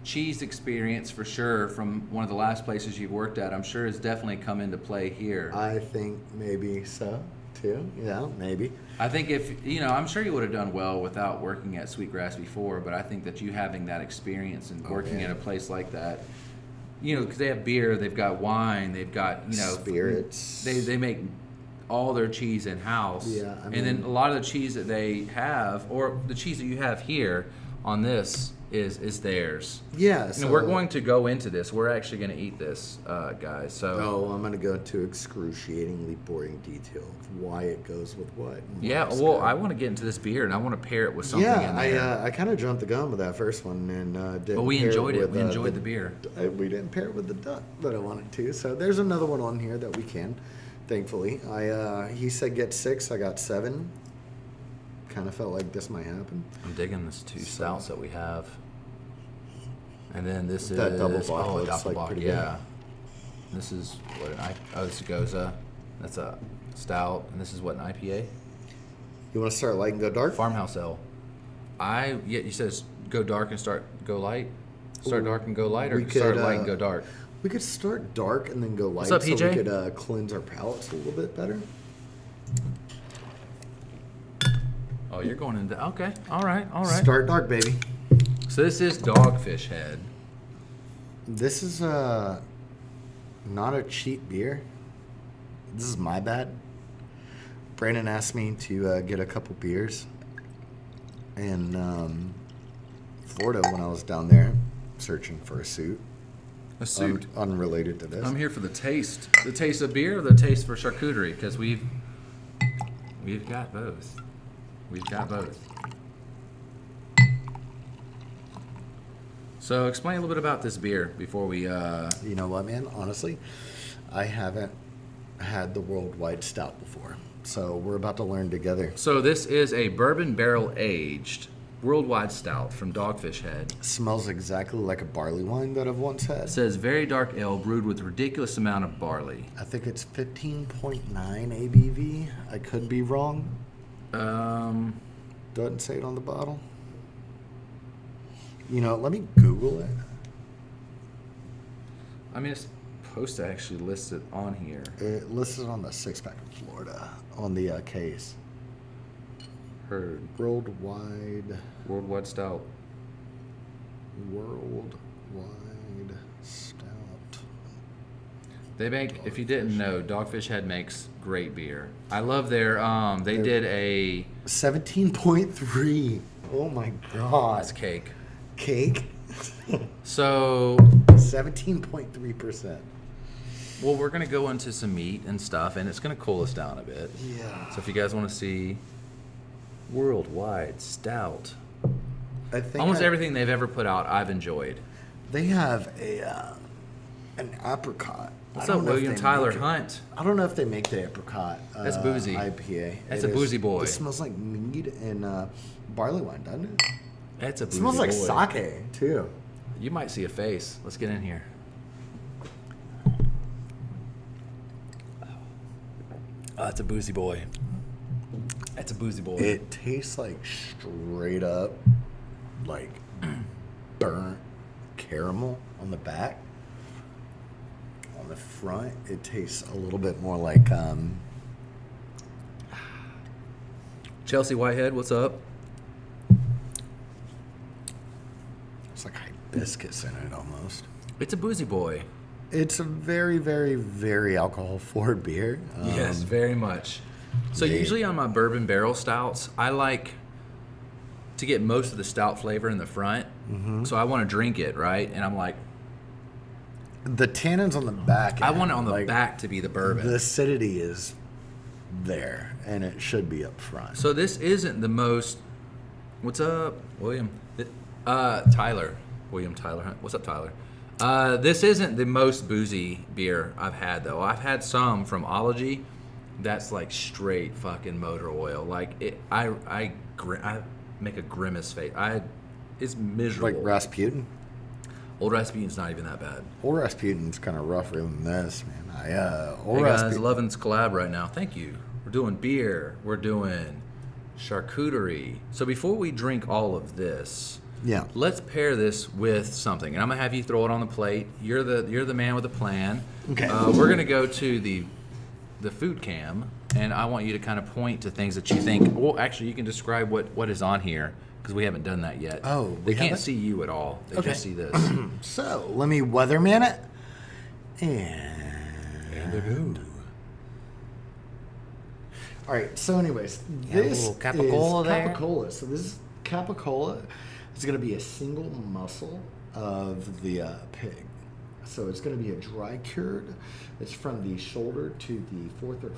cheese experience, for sure, from one of the last places you've worked at, I'm sure has definitely come into play here. I think maybe so too. Yeah, maybe. I think I'm sure you would have done well without working at Sweetgrass before, but I think that you having that experience and working at a place like that, because they have beer, they've got wine, they've got spirits. They make all their cheese in house. Yeah, and then a lot of the cheese that they have, or the cheese that you have here on this, is theirs. Yeah. So we're going to go into this. We're actually going to eat this, guys. So. I'm going to go to excruciatingly boring detail of why it goes with what. And Yeah. why it's Well, good. I want to get into this beer, and I want to pair it with something in there. Yeah, I kind of jumped the gun with that first one and didn't. But we pair enjoyed it. with, We enjoyed the beer. We didn't pair it with the duck that I wanted to. So there's another one on here that we can. Thankfully, he said get 6. I got 7. Kind of felt like this might happen. I'm digging this 2 stouts that we have. And then this That is double block looks double like block, pretty yeah. This is what this is a Goza. That's a stout, and this is what, an IPA? You want to start light and go dark? Farmhouse Ale. You said go dark and go light. Start dark and go light, or We start could, light and go dark. We could start dark and then go light, What's up, so PJ? we could cleanse our palates a little bit better. Oh, you're going into okay. All right. Start dark, baby. So this is Dogfish Head. This is not a cheap beer. This is my bad. Brandon asked me to get a couple beers in Florida when I was down there searching for a suit. A suit. Unrelated to this. I'm here for the taste of beer, or the taste for charcuterie, because we've got both. We've got both. So explain a little bit about this beer before we. You know what, man? Honestly, I haven't had the worldwide stout before, so we're about to learn together. So this is a bourbon barrel aged worldwide stout from Dogfish Head. Smells exactly like a barley wine that I've once had. It says very dark ale brewed with ridiculous amount of barley. I think it's 15.9 ABV. I could be wrong. Doesn't say it on the bottle. Let me Google it. I mean, it's supposed to actually list it on here. It listed on the 6-pack in Florida on the case. Heard. Worldwide stout. stout. They make, if you didn't know, Dogfish Head makes great beer. I love their, they did a... 17.3. Oh my God. That's cake. Cake? So... 17.3%. Well, we're going to go into some meat and stuff, and it's going to cool us down a bit. Yeah. So if you guys want to see worldwide stout, I think almost everything they've ever put out, I've enjoyed. They have an apricot. What's I don't up, know if William they Tyler make it. Hunt? I don't know if they make the apricot. That's boozy. IPA. That's a boozy boy. It smells like mead and barley wine, doesn't it? That's a It boozy smells like boy. sake too. You might see a face. Let's get in here. Oh, that's a boozy boy. That's a boozy boy. It tastes like straight up, like burnt caramel on the back. On the front, it tastes a little bit more like Chelsea Whitehead, what's up? it's like hibiscus in it almost. It's a boozy boy. It's a very, very, very alcohol-forward beer. Yes, very much. So usually on my bourbon barrel stouts, I like to get most of the stout flavor in the front. Mm-hmm. So I want to drink it, right? And I'm like, the tannins on the back. I want it on the back to be the bourbon. The acidity is there, and it should be up front. So this isn't the most. What's up, William? Tyler. William Tyler. What's up, Tyler? This isn't the most boozy beer I've had, though. I've had some from Ology that's like straight fucking motor oil. Like it, I make a grimace face. It's miserable. Like Rasputin. Old Rasputin's not even that bad. Old Rasputin's kind of rougher than this, man. Hey guys, loving this collab right now. Thank you. We're doing beer. We're doing charcuterie. So before we drink all of this, yeah, let's pair this with something. And I'm gonna have you throw it on the plate. You're the man with the plan. Okay. We're gonna go to the food cam, and I want you to kind of point to things that you think. Well, actually, you can describe what is on here because we haven't done that yet. Oh, they can't see you at all. They just see this. So let me weatherman it, and all right. So, anyways, this is capicola there. Capicola. So this is capicola. It's going to be a single muscle of the pig. So it's going to be a dry cured. It's from the shoulder to the fourth or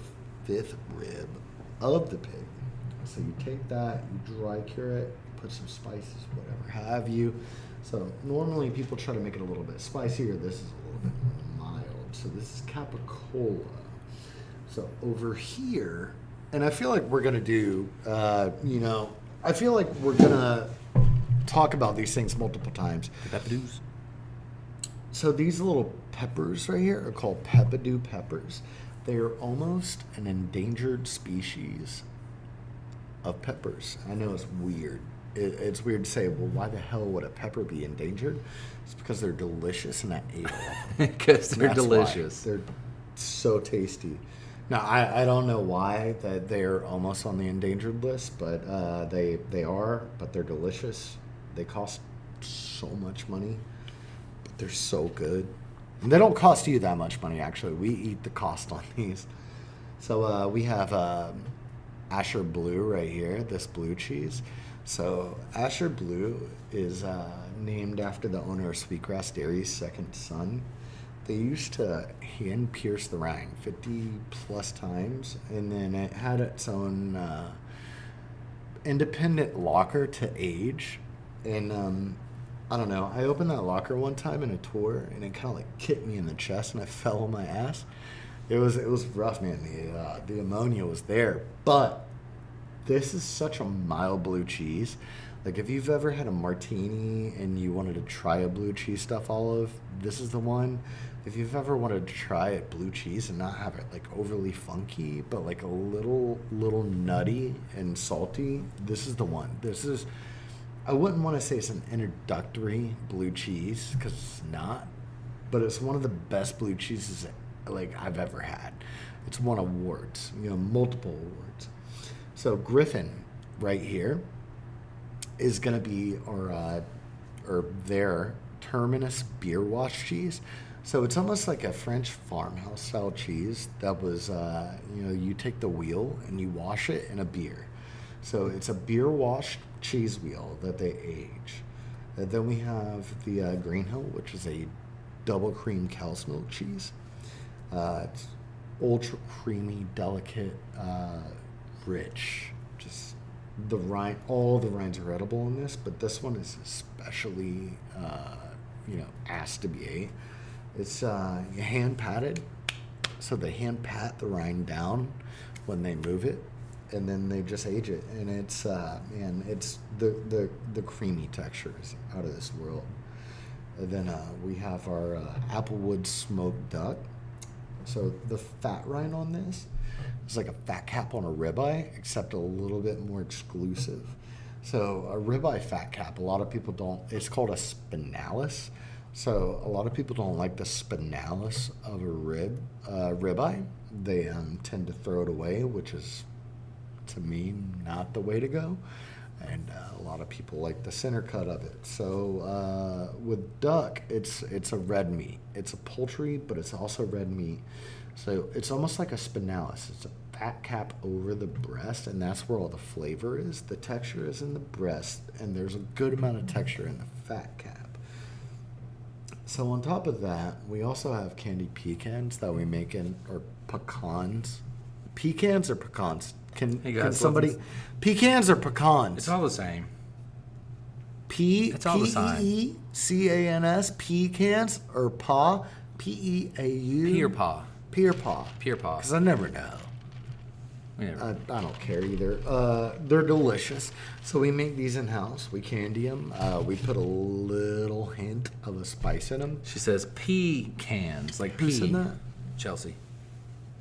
fifth rib of the pig. So you take that, you dry cure it, put some spices, whatever have you. So normally people try to make it a little bit spicier. This is a little bit more mild. So this is capicola. So over here, and I feel like we're going to do, I feel like we're going to talk about these things multiple times. Peppadoos. So these little peppers right here are called peppadew peppers. They are almost an endangered species of peppers. I know it's weird. It's weird to say, well, why the hell would a pepper be endangered? It's because they're delicious and I ate all of them. Because they're delicious. They're so tasty. Now, I don't know why that they're almost on the endangered list, but they are, but they're delicious. They cost so much money, but they're so good. And they don't cost you that much money, actually. We eat the cost on these. So we have Asher Blue right here, this blue cheese. So Asher Blue is named after the owner of Sweetgrass Dairy's second son. They used to hand pierce the rind 50 plus times, and then it had its own independent locker to age. And I don't know, I opened that locker one time in a tour, and it kind of like kicked me in the chest, and I fell on my ass. It was rough, man. The ammonia was there, but this is such a mild blue cheese. Like if you've ever had a martini and you wanted to try a blue cheese stuffed olive, this is the one. If you've ever wanted to try it blue cheese and not have it like overly funky, but like a little nutty and salty, this is the one. This is, I wouldn't want to say it's an introductory blue cheese because it's not, but it's one of the best blue cheeses like I've ever had. It's won awards, multiple awards. So Griffin right here is going to be their Terminus beer wash cheese. So it's almost like a French farmhouse style cheese that was, you take the wheel and you wash it in a beer. So it's a beer washed cheese wheel that they age. And then we have the Green Hill, which is a double cream cow's milk cheese. It's ultra creamy, delicate, rich. Just the rind, all the rinds are edible in this, but this one is especially, asked to be ate. It's hand patted, so they hand pat the rind down when they move it, and then they just age it, and it's it's the creamy texture is out of this world. And then we have our Applewood smoked duck. So the fat rind on this, It's like a fat cap on a ribeye, except a little bit more exclusive. So a ribeye fat cap, a lot of people don't. It's called a spinalis. So a lot of people don't like the spinalis of a ribeye. They tend to throw it away, which is, to me, not the way to go. And a lot of people like the center cut of it. So with duck, it's a red meat. It's a poultry, but it's also red meat. So it's almost like a spinalis. It's a fat cap over the breast, and that's where all the flavor is. The texture is in the breast, and there's a good amount of texture in the fat cap. So on top of that, we also have candied pecans that we make or pecans. Pecans or pecans? Can somebody... Pecans or pecans? It's all the same. It's all the same. P-E-C-A-N-S, pecans, or paw, P-E-A-U? Pea or paw. Pea or paw. Pea or paw. Because I never know. I don't care either. They're delicious. So we make these in-house. We candy them. We put a little hint of a spice in them. She says pecans, like pea. Who said that? Chelsea.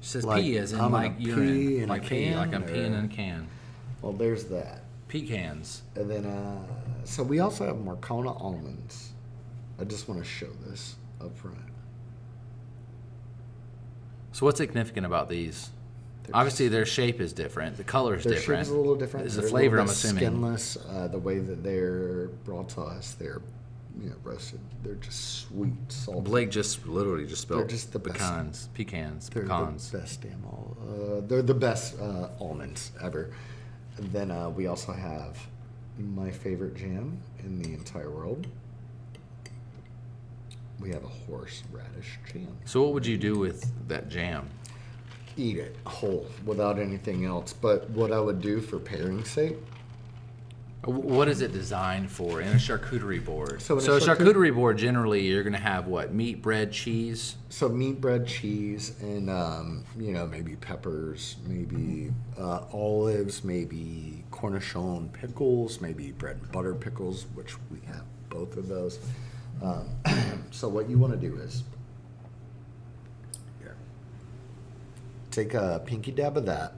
She says Like, pea as in I'm like gonna pee urine. in Like a pea, can, like I'm or- peeing in a can. Well, there's that. Pecans. And then, so we also have Marcona almonds. I just want to show this up front. So what's significant about these? Obviously, their shape is different. The color is Their different. shape is a little different. Is the They're a flavor, little I'm bit assuming. Skinless. The way that they're brought to us, they're roasted. They're just sweet, salty. Blake just literally just spelled They're just the best. pecans, They're pecans. the best they're the best almonds ever. And then we also have my favorite jam in the entire world. We have a horseradish jam. So what would you do with that jam? Eat it whole without anything else. But what I would do for pairing's sake, What is it designed for in a charcuterie board? So So, in a a charcuterie board, generally, you're going to have what? Meat, bread, cheese? so meat, bread, cheese, and maybe peppers, maybe olives, maybe cornichon pickles, maybe bread and butter pickles, which we have both of those. So what you want to do is take a pinky dab of that.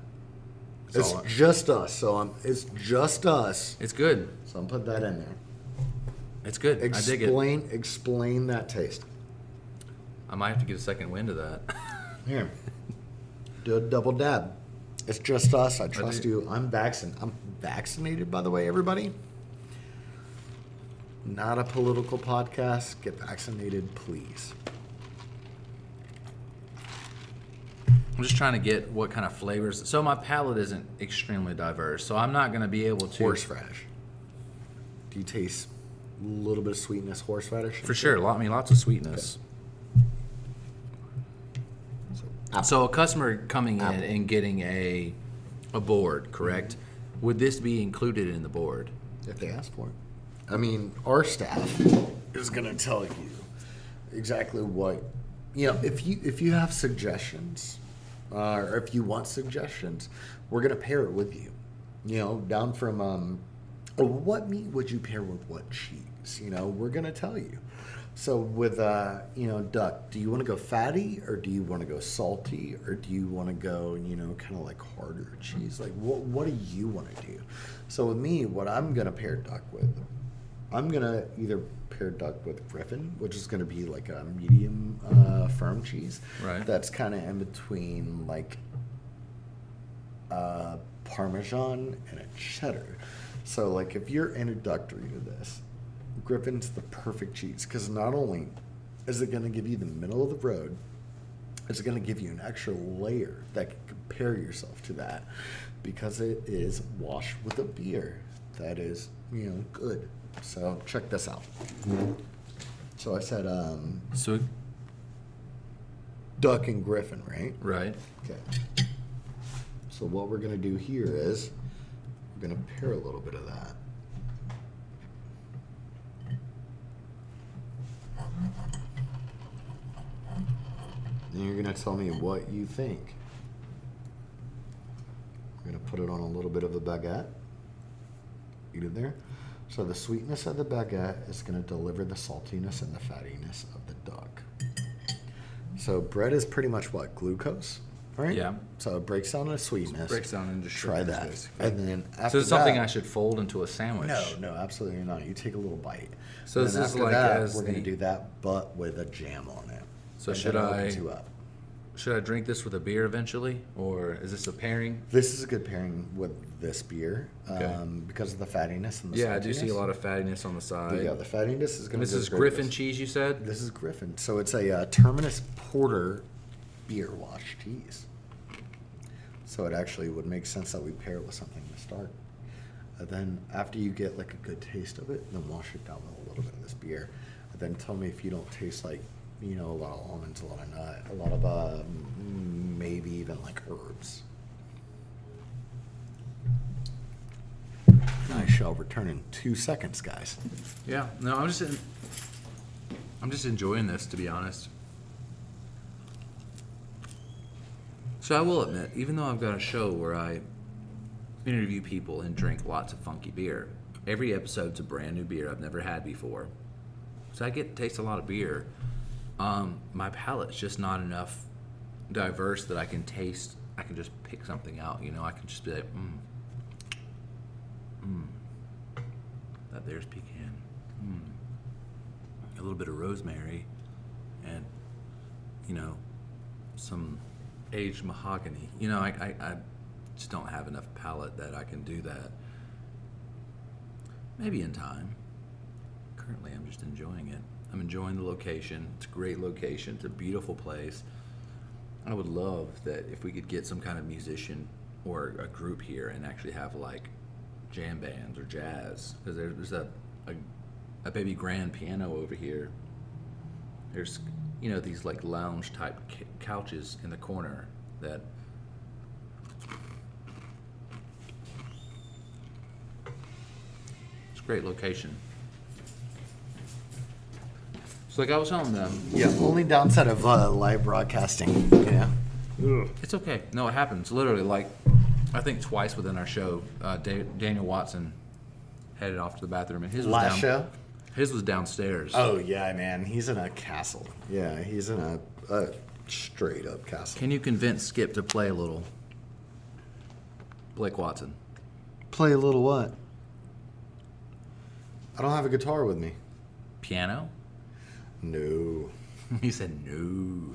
It's Solid. just us, so it's just us. It's good. So I'm putting that in there. It's good. I dig it. Explain that taste. I might have to get a second wind of that. Here, do a double dab. It's just us. I trust do. you. I'm vaccinated, by the way, everybody. Not a political podcast. Get vaccinated, please. I'm just trying to get what kind of flavors. So my palate isn't extremely diverse, so I'm not going to be able to. Horseradish. Do you taste a little bit of sweetness, horseradish? For sure. Lots of sweetness. So a customer coming in Apple. and getting a board, correct? Would this be included in the board? If they ask for it. I mean, our staff is going to tell you exactly what, if you have suggestions, or if you want suggestions, we're going to pair it with you. Down from, what meat would you pair with what cheese? We're going to tell you. So with, duck, do you want to go fatty, or do you want to go salty, or do you want to go, kind of like harder cheese? Like, what do you want to do? So with me, what I'm going to pair duck with, I'm going to either pair duck with Griffin, which is going to be like a medium firm cheese. Right. That's kind of in between like Parmesan and a cheddar. So like if you're introductory to this, Griffin's the perfect cheese, because not only is it going to give you the middle of the road, it's going to give you an extra layer that can compare yourself to that, because it is washed with a beer that is, good. So check this out. So I said So, duck and Griffin, right? right. Okay. So what we're going to do here is we're going to pair a little bit of that. And you're going to tell me what you think. We're going to put it on a little bit of a baguette. Eat it there. So the sweetness of the baguette is going to deliver the saltiness and the fattiness of the duck. So bread is pretty much what? Glucose? right? Yeah. So it breaks down into sweetness. Breaks down into Try sugars, that. basically. And then after So it's something that, I should fold into a sandwich. No, absolutely not. You take a little bite. So And this then is after like that, as we're going to the- do that, but with a jam on it. So And should then it I- opens you up. Should I drink this with a beer eventually, or is this a pairing? This is a good pairing with this beer Okay. because of the fattiness and the Yeah, I do see a saltiness. lot of fattiness on the side. But yeah, the fattiness is going And to. this is Griffin cheese, you said? This is Griffin. So it's a Terminus Porter beer wash cheese. So it actually would make sense that we pair it with something to start. And then after you get like a good taste of it, then wash it down with a little bit of this beer. And then tell me if you don't taste like, you know, a lot of almonds, a lot of nut, a lot of maybe even like herbs. I shall return in 2 seconds, guys. Yeah. No, I'm just enjoying this, to be honest. So I will admit, even though I've got a show where I interview people and drink lots of funky beer, every episode's a brand new beer I've never had before. So I get to taste a lot of beer. My palate's just not enough diverse that I can taste. I can just pick something out, you know. I can just be like, that there's pecan. A little bit of rosemary, and you know, some aged mahogany. You know, I just don't have enough palate that I can do that. Maybe in time. Currently, I'm just enjoying it. I'm enjoying the location. It's a great location. It's a beautiful place. I would love that if we could get some kind of musician or a group here and actually have like jam bands or jazz. Because there's a baby grand piano over here. There's, you know, these like lounge type couches in the corner that it's a great location. So like I was telling them, Yeah, only downside of live broadcasting, you know. it's okay. No, it happens. Literally, like, I think twice within our show, Daniel Watson headed off to the bathroom, and his was Last show? His was downstairs. Oh yeah, man, he's in a castle. Yeah, he's in a straight up castle. Can you convince Skip to play a little? Blake Watson. Play a little what? I don't have a guitar with me. Piano? No. He said no.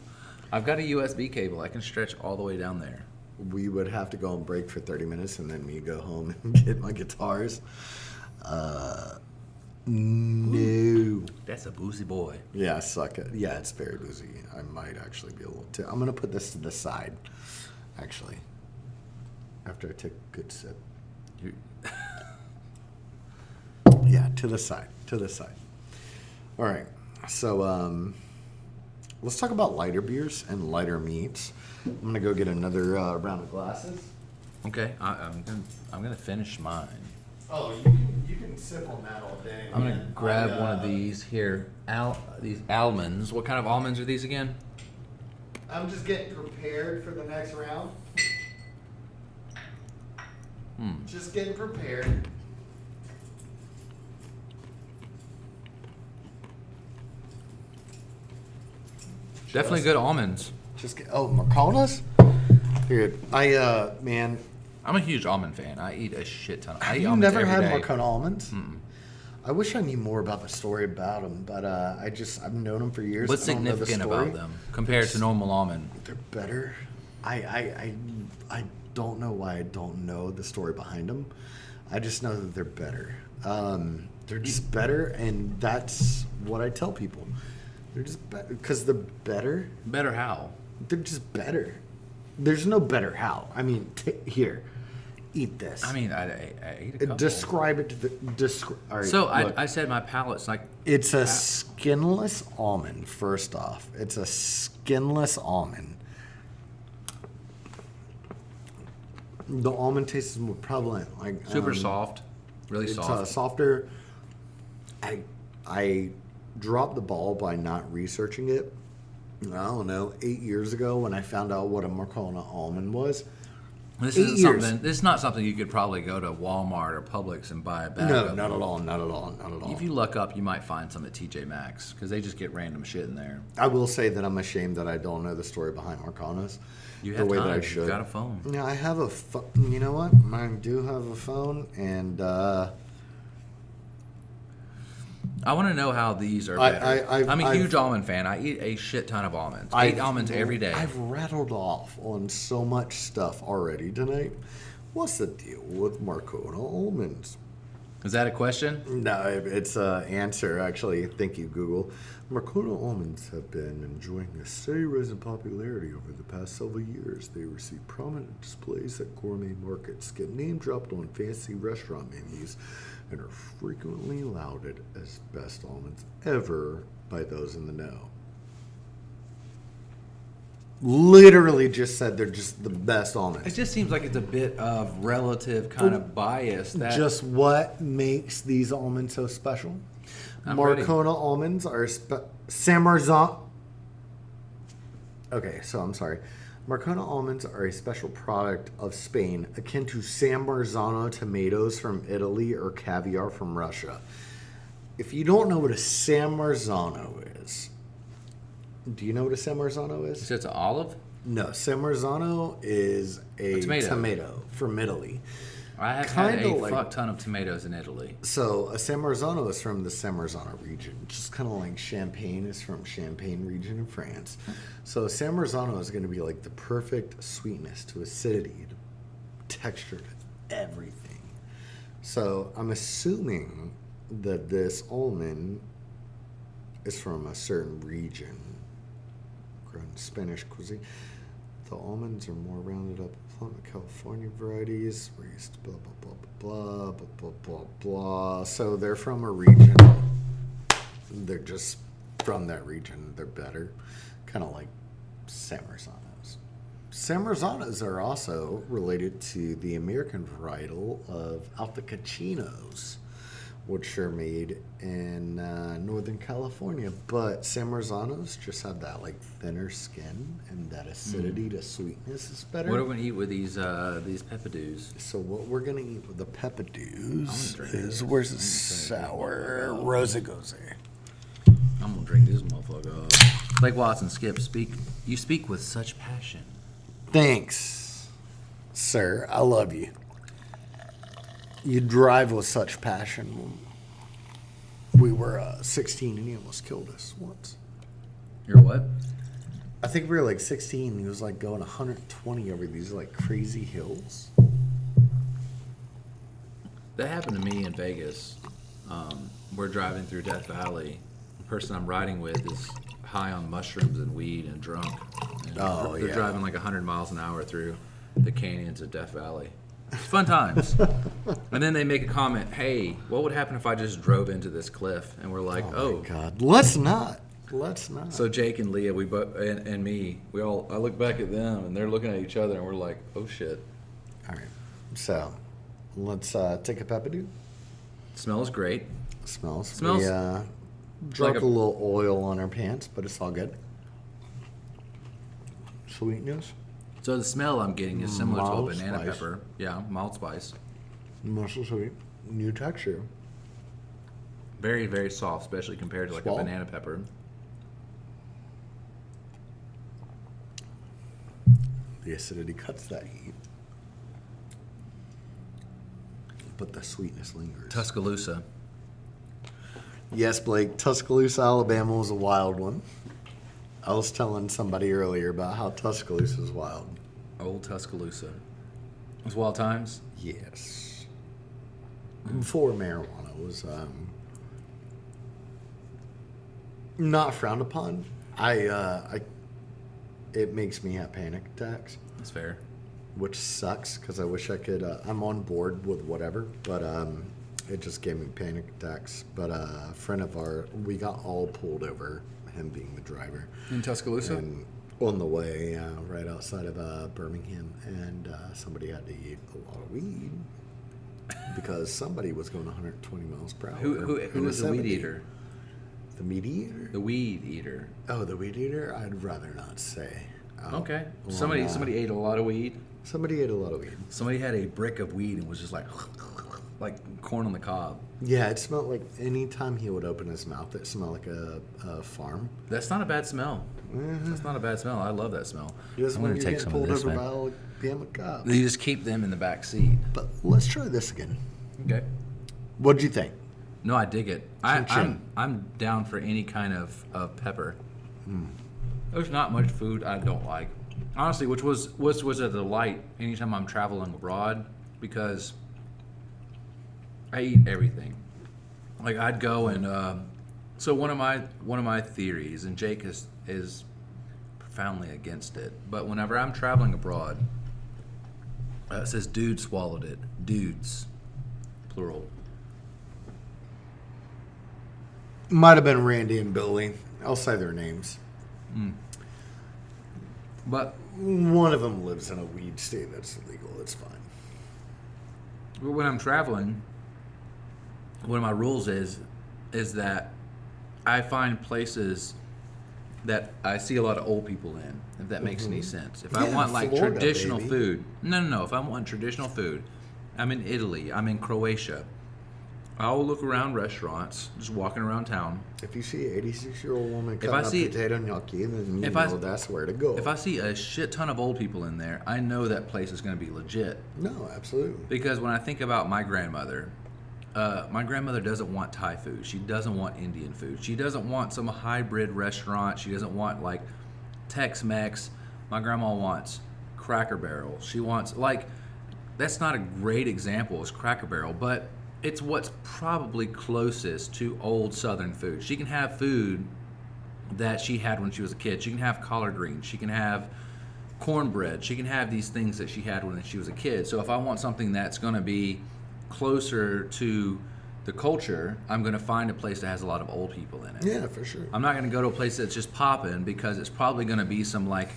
I've got a USB cable. I can stretch all the way down there. We would have to go on break for 30 minutes and then me go home and get my guitars. No. That's a boozy boy. Yeah, I suck at. Yeah, it's very boozy. I might actually be a little too. I'm gonna put this to the side, actually. After I take a good sip. You- Yeah, to the side. To the side. All right. So let's talk about lighter beers and lighter meats. I'm gonna go get another round of glasses. Okay, I'm gonna finish mine. Oh, you can sip on that all day. I'm gonna grab one of these here. These almonds. What kind of almonds are these again? I'm just getting prepared for the next round. Just getting prepared. Definitely good almonds. Just get. Oh, Mercados? Dude, man. I'm a huge almond fan. I eat a shit ton. I eat You almonds never every had day. Marcona almonds? I wish I knew more about the story about them, but I've known them for years. What's I don't know the significant story. about them compared to normal almond? They're better. I don't know why I don't know the story behind them. I just know that they're better. They're just better, and that's what I tell people. They're just better because they're better. Better how? They're just better. There's no better how. I mean, here, eat this. I mean, I eat a couple. Describe it to the. All right, So look. I said my palate's like It's a skinless almond, first off. It's a skinless almond. The almond taste is more prevalent. Like super soft, really It's soft. softer. I dropped the ball by not researching it. I don't know, 8 years ago when I found out what a Marcona almond was. This 8 isn't years. something. This is not something you could probably go to Walmart or Publix and buy a bag No, of. not at all, not at all, not at all. If you luck up, you might find some at TJ Maxx because they just get random shit in there. I will say that I'm ashamed that I don't know the story behind Marconas You the have way time. that I should. You got a phone. Yeah, I have a phone. You know what? I do have a phone, and I want to know how these are better. I'm a I've- huge almond fan. I eat a shit ton of almonds. I eat almonds every day. I've rattled off on so much stuff already tonight. What's the deal with Marcona almonds? Is that a question? No, it's an answer, actually. Thank you, Google. Marcona almonds have been enjoying a steady rise in popularity over the past several years. They receive prominent displays at gourmet markets, get name dropped on fancy restaurant menus, and are frequently lauded as best almonds ever by those in the know. Literally just said they're just the best It almonds. just seems like it's a bit of relative kind of bias. That Just what makes these almonds so special? I'm ready. Marcona almonds are San Marzano. Okay, so I'm sorry. Marcona almonds are a special product of Spain, akin to San Marzano tomatoes from Italy or caviar from Russia. If you don't know what a San Marzano is, do you know what a San Marzano is? So it's an olive. No, San Marzano is a tomato from Italy. I have had Kinda a like- fuck ton of tomatoes in Italy. So a San Marzano is from the San Marzano region, just kind of like Champagne is from Champagne region in France. So a San Marzano is going to be like the perfect sweetness to acidity, to texture to everything. So I'm assuming that this almond is from a certain region, grown in Spanish cuisine. The almonds are more rounded up plump California varieties, raised blah blah blah blah blah blah blah blah. So they're from a region. They're just from that region. They're better, kind of like San Marzanos. San Marzanos are also related to the American varietal of Altacachinos, which are made in Northern California. But San Marzanos just have that like thinner skin, and that acidity to sweetness is better. What are we gonna eat with these peppadews? So what we're gonna eat with the peppadews drink is this. where's the sour Rosa Gose? I'm gonna drink this motherfucker. Blake Watson, Skip, you speak with such passion. Thanks, sir. I love you. You drive with such passion. We were 16 and he almost killed us once. You're what? I think we were like 16 and he was like going 120 over these like crazy hills. That happened to me in Vegas. We're driving through Death Valley. The person I'm riding with is high on mushrooms and weed and drunk. And they're driving like 100 miles an hour through the canyons of Death Valley. It's fun times. And then they make a comment, hey, what would happen if I just drove into this cliff? And we're like, oh. My God, let's not. So Jake and Leah, and me, I look back at them and they're looking at each other and we're like, oh shit. All right. So let's take a peppadew. Smells great. Smells. Smells We dropped like a little oil on our pants, but it's all good. Sweetness. So the smell I'm getting is similar to a Mild banana spice. pepper. Yeah, mild spice. Muscle sweet. New texture. Very, very soft, especially compared to like Swallow. a banana pepper. The acidity cuts that heat. But the sweetness lingers. Tuscaloosa. Yes, Blake. Tuscaloosa, Alabama was a wild one. I was telling somebody earlier about how Tuscaloosa is wild. Old Tuscaloosa. It was wild times. Yes. Before marijuana was not frowned upon. It makes me have panic attacks, That's fair. which sucks because I wish I could. I'm on board with whatever, but it just gave me panic attacks. But a friend of ours, we got all pulled over, him being the driver. In Tuscaloosa? And on the way, right outside of Birmingham, and somebody had to eat a lot of weed because somebody was going 120 miles per hour. Who in was a the weed 70. eater? The meat eater? The weed eater. Oh, the weed eater? I'd rather not say. Okay. Well, Somebody ate a lot of weed. Somebody ate a lot of weed. Somebody had a brick of weed and was just like, like corn on the cob. Yeah, it smelled like anytime he would open his mouth, it smelled like a farm. That's not a bad smell. Mm-hmm. That's not a bad smell. I love that smell. Just I'm when gonna you're take getting some of pulled this, over man. by all damn cops. You just keep them in the back seat. But let's try this again. Okay. What'd you think? No, I dig it. I'm down for any kind of pepper. There's not much food I don't like, honestly, which was a delight anytime I'm traveling abroad because I eat everything. Like I'd go and so one of my theories, and Jake is profoundly against it, but whenever I'm traveling abroad, it says dude swallowed it. Dudes, plural. Might have been Randy and Billy. I'll say their names. But One of them lives in a weed state that's illegal. It's fine. when I'm traveling, one of my rules is that I find places that I see a lot of old people in, if that makes any sense. If I Yeah, want like Florida, traditional baby. food, no. If I want traditional food, I'm in Italy, I'm in Croatia. I'll look around restaurants, just walking around town. If you see an 86-year-old woman If cutting I up see- potato gnocchi, then you if know I- that's where to go. If I see a shit ton of old people in there, I know that place is going to be legit. No, absolutely. Because when I think about my grandmother doesn't want Thai food. She doesn't want Indian food. She doesn't want some hybrid restaurant. She doesn't want like Tex-Mex. My grandma wants Cracker Barrel. She wants that's not a great example as Cracker Barrel, but it's what's probably closest to old Southern food. She can have food that she had when she was a kid. She can have collard greens. She can have cornbread. She can have these things that she had when she was a kid. So if I want something that's going to be closer to the culture, I'm going to find a place that has a lot of old people in it. Yeah, for sure. I'm not going to go to a place that's just popping because it's probably going to be some like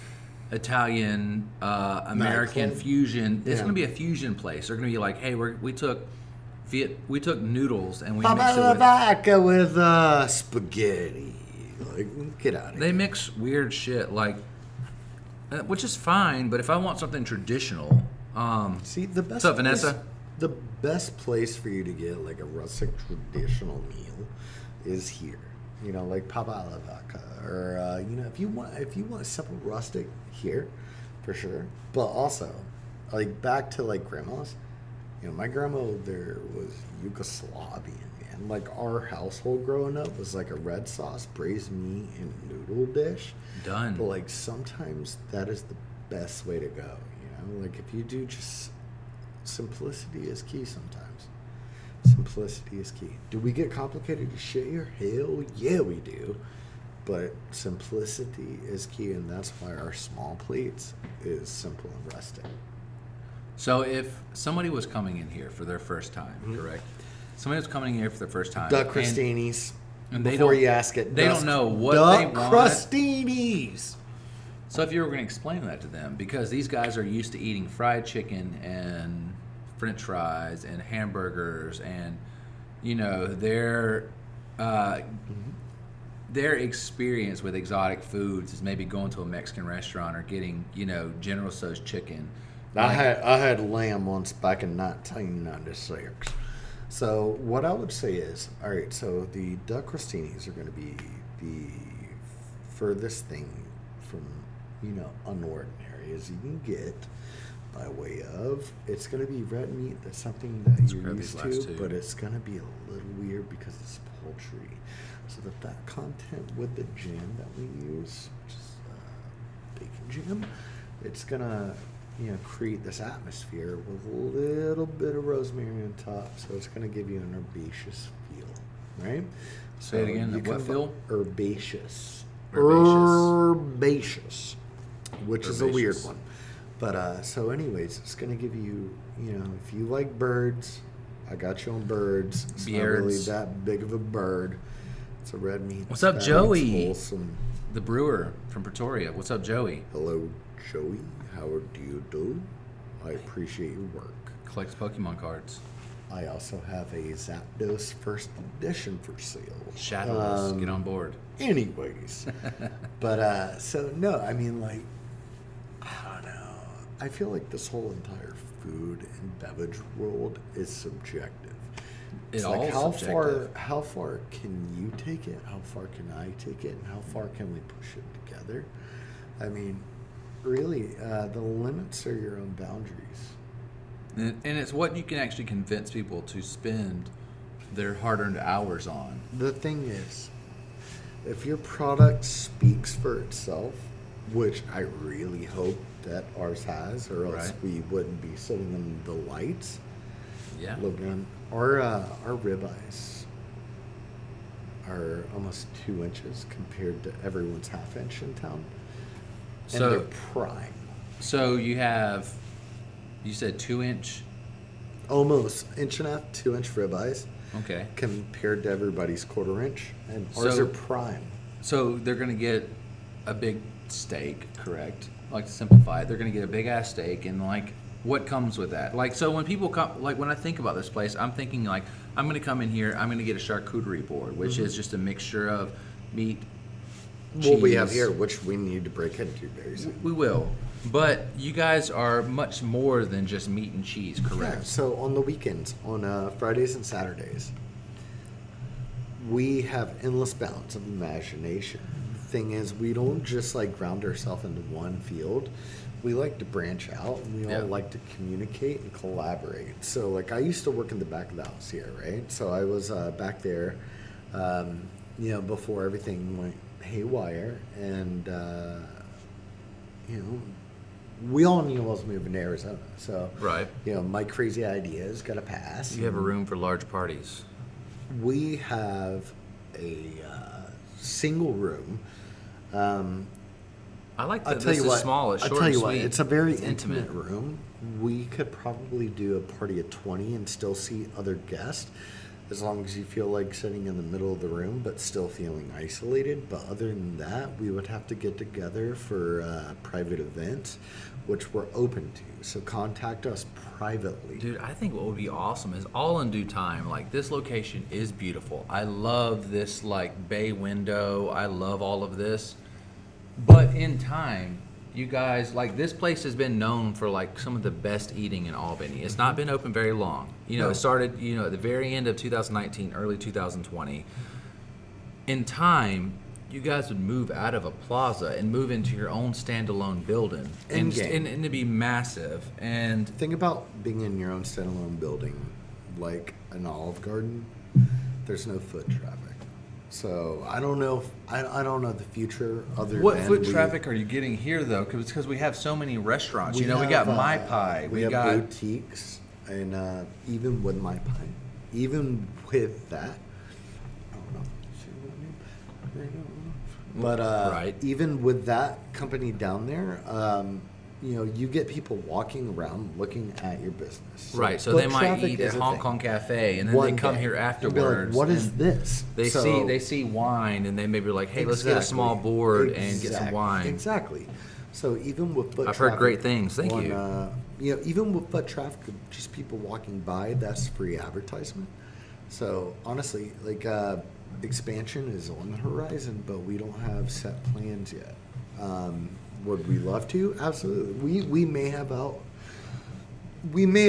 Italian, American Nightclub. fusion. It's Yeah. going to be a fusion place. They're going to be like, hey, we took noodles and we mixed it with. Vodka with spaghetti. Like, get out of They here. mix weird shit like, which is fine. But if I want something traditional, See, the best. What's up, Vanessa? place- The best place for you to get like a rustic traditional meal is here. You know, like Papa alla Vodka, or you know, if you want simple rustic here, for sure. But also, like back to like grandma's. You know, my grandma there was Yugoslavian, man. Like our household growing up was like a red sauce, braised meat, and noodle dish. done. But like sometimes that is the best way to go. You know, like if you do just simplicity is key sometimes. Simplicity is key. Do we get complicated as shit here? Hell yeah, we do. But simplicity is key, and that's why our small plates is simple and rustic. So if somebody was coming in here for their first time, correct? Somebody was coming in here for their first time. Duck and- crostinis. and they Before don't- you ask it, they don't know what they duck want. crostinis. So if you were going to explain that to them, because these guys are used to eating fried chicken and French fries and hamburgers, and you know their experience with exotic foods is maybe going to a Mexican restaurant or getting General Tso's chicken. I had lamb once back in 1996. So what I would say is, all right, so the duck crostinis are going to be the furthest thing from unordinary as you can get by way of it's going to be red meat. That's something that Let's you're grab used these last to, two. but it's going to be a little weird because it's poultry. So the fat content with the jam that we use, which is bacon jam, it's gonna create this atmosphere with a little bit of rosemary on top. So it's gonna give you an herbaceous feel, right? Say it again, you what can- feel? Herbaceous. Herbaceous. Herbaceous, which is a weird Herbaceous. one. But so anyways, it's gonna give you, if you like birds, I got you on birds. It's not really Beards. that big of a bird. It's a red meat. What's up, It's Joey? wholesome. The brewer from Pretoria. What's up, Joey? Hello, Joey. How do you do? I appreciate your work. Collects Pokemon cards. I also have a Zapdos first edition for sale. Shadowless. Get on board. Anyways, but so no, I mean, like, I don't know. I feel like this whole entire food and beverage world is subjective. It's like all subjective. how far can you take it? How far can I take it? And how far can we push it together? I mean, really, the limits are your own boundaries. And it's what you can actually convince people to spend their hard-earned hours on. The thing is, if your product speaks for itself, which I really hope that ours has, or else Right. we wouldn't be sitting in the lights. Yeah. Looking, our ribeyes are almost 2 inches compared to everyone's half inch in town, and So- they're prime. So you said 2-inch. Almost inch and a half, 2 inch ribeyes Okay. compared to everybody's 1/4 inch, and ours So- are prime. So they're gonna get a big steak, correct? Like to simplify it, they're gonna get a big ass steak, and like, what comes with that? Like, so when people come, like when I think about this place, I'm thinking like, I'm gonna come in here, I'm gonna get a charcuterie board, which is just a mixture of meat. What we have cheese. here, which we need to break into very soon. We will, but you guys are much more than just meat and cheese, Yeah, correct? so on the weekends, on Fridays and Saturdays, we have endless bounds of imagination. Thing is, we don't just like ground ourselves into one field. We like to branch out, and we Yeah. all like to communicate and collaborate. So, like, I used to work in the back of the house here, right? So I was back there, before everything went haywire, and we all knew I was moving to Arizona. So, Right. my crazy ideas got to pass. You have a room for large parties. We have a single room. I like I'll that tell this you is what. small. It's I'll short tell and you what. sweet. It's a very It's intimate room. We could probably do a party of 20 and still see other guests, as long as you feel like sitting in the middle of the room, but still feeling isolated. But other than that, we would have to get together for private events, which we're open to. So contact us privately. Dude, I think what would be awesome is all in due time. Like, this location is beautiful. I love this like bay window. I love all of this. But in time, you guys, like, this place has been known for like some of the best eating in Albany. It's not been open very long. No. It started, at the very end of 2019, early 2020. In time, you guys would move out of a plaza and move into your own standalone building, and Endgame. it'd be massive. And Think about being in your own standalone building, like an Olive Garden. There's no foot traffic, so I don't know. I don't know the future other what than foot traffic are you getting here, though? Because we have so many restaurants. We got have, My Pie. We have boutiques, and even with My Pie, even with that, I don't know. But Right. even with that company down there, you get people walking around looking at your business. So Right, so foot they might traffic eat is at a Hong thing. Kong Cafe, and then One they come day. here They'll be like, afterwards. what is and this? They So- they see wine, and they may be like, hey, let's get a Exactly. small board and get some Exact- wine. Exactly. So even with foot I've heard traffic great things. Thank you. Even with foot traffic, of just people walking by, that's free advertisement. So honestly, like expansion is on the horizon, but we don't have set plans yet. Would we love to? Absolutely. We may have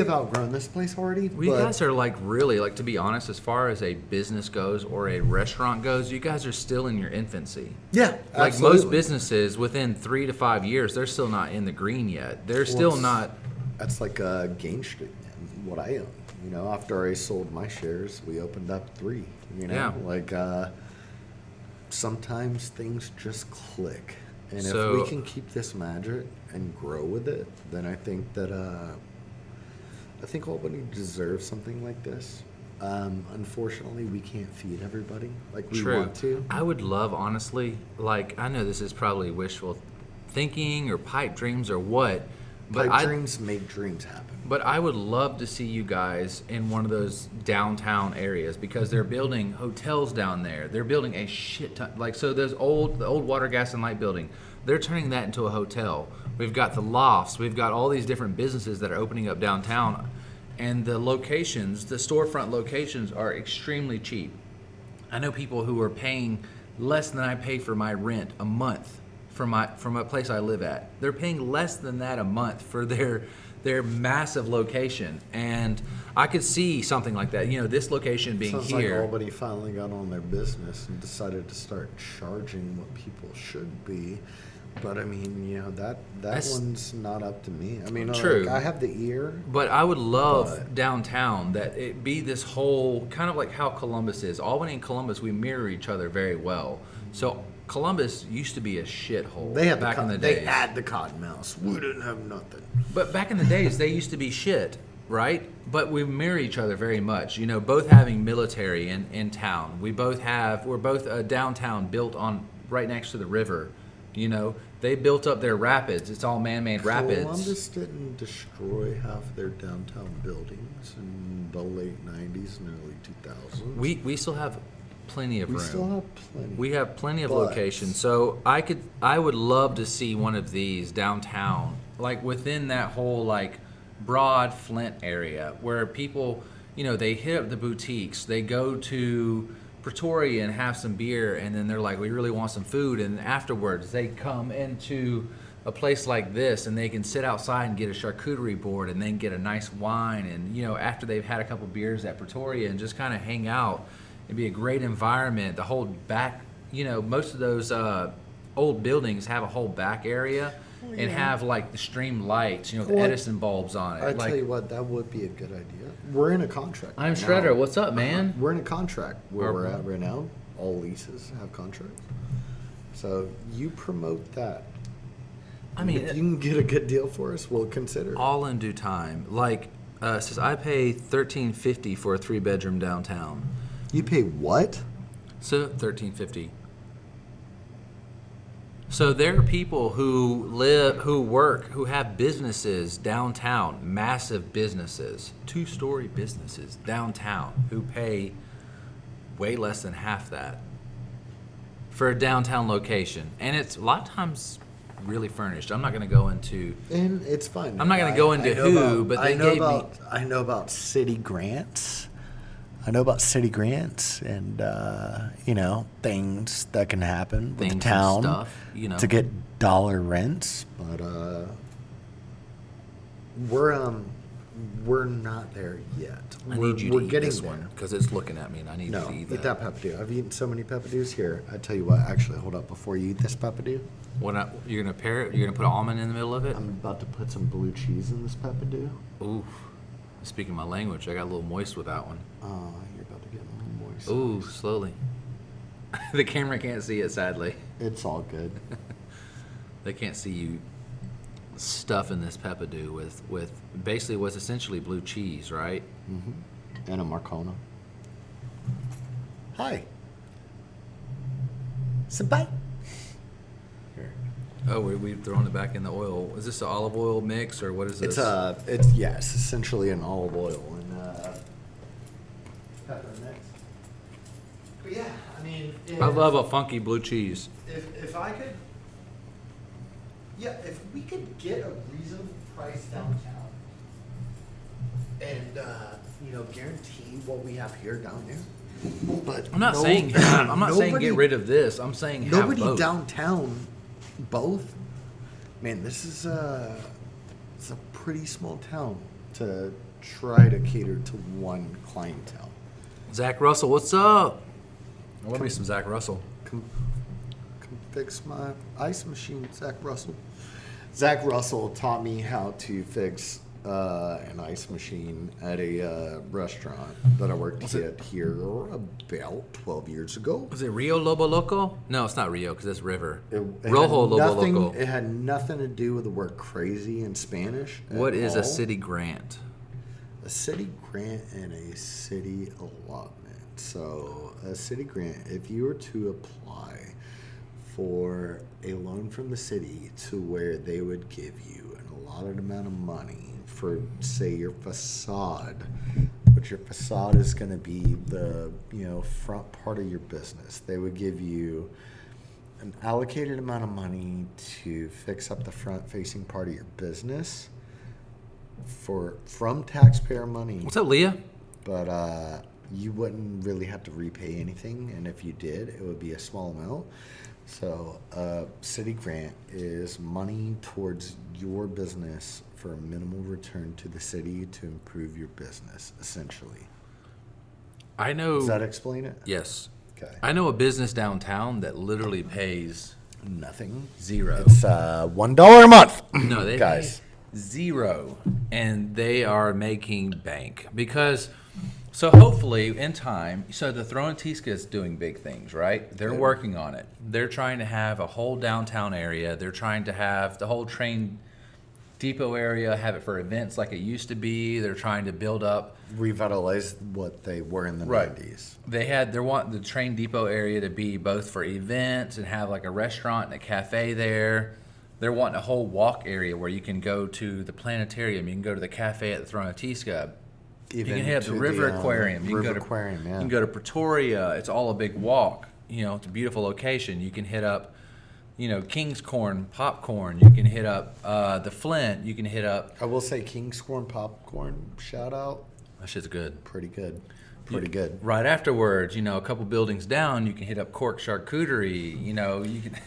outgrown this place already. Well, you but guys are like really, like, to be honest, as far as a business goes or a restaurant goes, you guys are still in your infancy. yeah, Like absolutely. most businesses, within 3 to 5 years, they're still not in the green yet. They're still it's- not. That's like Gain Street, man, what I own. After I sold my shares, we opened up 3. Yeah. Like sometimes things just click, and So- if we can keep this magic and grow with it, then I think that Albany deserves something like this. Unfortunately, we can't feed everybody like we True. want to. I would love, honestly, like, I know this is probably wishful thinking or pipe dreams or what, but Pipe I dreams make dreams happen. But I would love to see you guys in one of those downtown areas, because they're building hotels down there. They're building a shit ton. Like, so the old Water, Gas, and Light building, they're turning that into a hotel. We've got the lofts. We've got all these different businesses that are opening up downtown. And the locations, the storefront locations, are extremely cheap. I know people who are paying less than I pay for my rent a month from a place I live at. They're paying less than that a month for their their massive location. And I could see something like that. You know, this location being Sounds here. like Albany finally got on their business and decided to start charging what people should be. But I mean, you know, that one's not up to me. I mean, True. like, I have the ear. But I would love But- downtown that it be this whole kind of like how Columbus is. Albany and Columbus, we mirror each other very well. So Columbus used to be a shithole They had back in the they days. had the Cottonmouth. We didn't have nothing. But back in the days, they used to be shit, right? But we mirror each other very much. You know, both having military in town. We're both downtown built on right next to the river. You know, they built up their rapids. It's all man-made rapids. Columbus didn't destroy half their downtown buildings in the late 90s and early 2000s. We still have plenty of We room. still have plenty. We have plenty of But- locations. So I would love to see one of these downtown, like within that whole like broad Flint area where people, you know, they hit up the boutiques, they go to Pretoria and have some beer, and then they're like, we really want some food, and afterwards they come into a place like this and they can sit outside and get a charcuterie board and then get a nice wine, and you know, after they've had a couple beers at Pretoria and just kind of hang out. It'd be a great environment. The whole back, you know, most of those old buildings have a whole back area and have like the stream lights, you know, the Well, Edison bulbs on it. I like, tell you what, that would be a good idea. We're in a contract. I'm right Shredder. now. What's up, man? We're in a contract where Or- we're at right now. All leases have contracts. So you promote that. I mean, if you can get a good deal for us, we'll consider it. all in due time. Like, says I pay $13.50 for a 3-bedroom downtown. You pay what? So $13.50. So there are people who live, who work, who have businesses downtown, massive businesses, 2-story businesses downtown, who pay way less than half that for a downtown location, and it's a lot of times really furnished. I'm not going to go into. And it's fine. I'm not gonna go into who, but they gave me- I know about city grants. I know about city grants and you know, things that can happen with Things the and town stuff, you know. to get dollar rents, but we're not there yet. I we're, need you we're to eat getting this there. one because it's looking at me, and I need No, you to eat that peppadew. I've eaten so many peppadews here. I tell you what, actually, hold up before you eat this peppadew. You're gonna pair it? You're gonna put almond in the middle of it? I'm about to put some blue cheese in this peppadew. Ooh, speaking my language, I got a little moist with that one. Oh, you're about to get a little moist. Ooh, slowly. The camera can't see it, sadly. It's all good. They can't see you stuffing this peppadew with basically what's essentially blue cheese, right? Mm-hmm. And a Marcona. Hi. Senpai. Here. Oh, we've thrown it back in the oil. Is this an olive oil mix or what is this? It's yes, essentially an olive oil and pepper mix. But yeah, I mean, I love a funky blue cheese. if I could, yeah, if we could get a reasonable price downtown, and you know, guarantee what we have here down there. But I'm not saying I'm not saying nobody- get rid of this. I'm saying have Nobody both. downtown, both. Man, this is it's a pretty small town to try to cater to one clientele. Zach Russell, what's up? I want me some Zach Russell. Come fix my ice machine, Zach Russell. Zach Russell taught me how to fix an ice machine at a restaurant that I worked at here about 12 years ago. Was it Rio Lobo Loco? No, it's not Rio because it's River. It Rojo had Lobo nothing, Loco. It had nothing to do with the word crazy in Spanish. What at is a all. city grant? A city grant and a city allotment. So a city grant, if you were to apply for a loan from the city to where they would give you an allotted amount of money for, say, your facade, but your facade is going to be the, you know, front part of your business. They would give you an allocated amount of money to fix up the front-facing part of your business from taxpayer money. What's up, Leah? But you wouldn't really have to repay anything, and if you did, it would be a small amount. So city grant is money towards your business for a minimal return to the city to improve your business, essentially. I know. Does that explain it? Yes. Okay. I know a business downtown that literally pays Nothing. zero. It's $1 a month. No, they guys. pay zero, and they are making bank because. So hopefully in time, so the Thronatisca is doing big things, right? They're working on it. They're trying to have a whole downtown area. They're trying to have the whole train depot area, have it for events like it used to be. They're trying to build up. Revitalize what they were in the 90s. They want the train depot area to be both for events and have like a restaurant and a cafe there. They're wanting a whole walk area where you can go to the planetarium. You can go to the cafe at the Thronatisca. You can hit up the River Aquarium. You can go to Pretoria. It's all a big walk. You know, it's a beautiful location. You can hit up, King's Corn popcorn. You can hit up the Flint. You can hit up. I will say King's Corn popcorn, shout out. That shit's good. Pretty good. Pretty good. Right afterwards, a couple buildings down, you can hit up Corks Charcuterie. You can.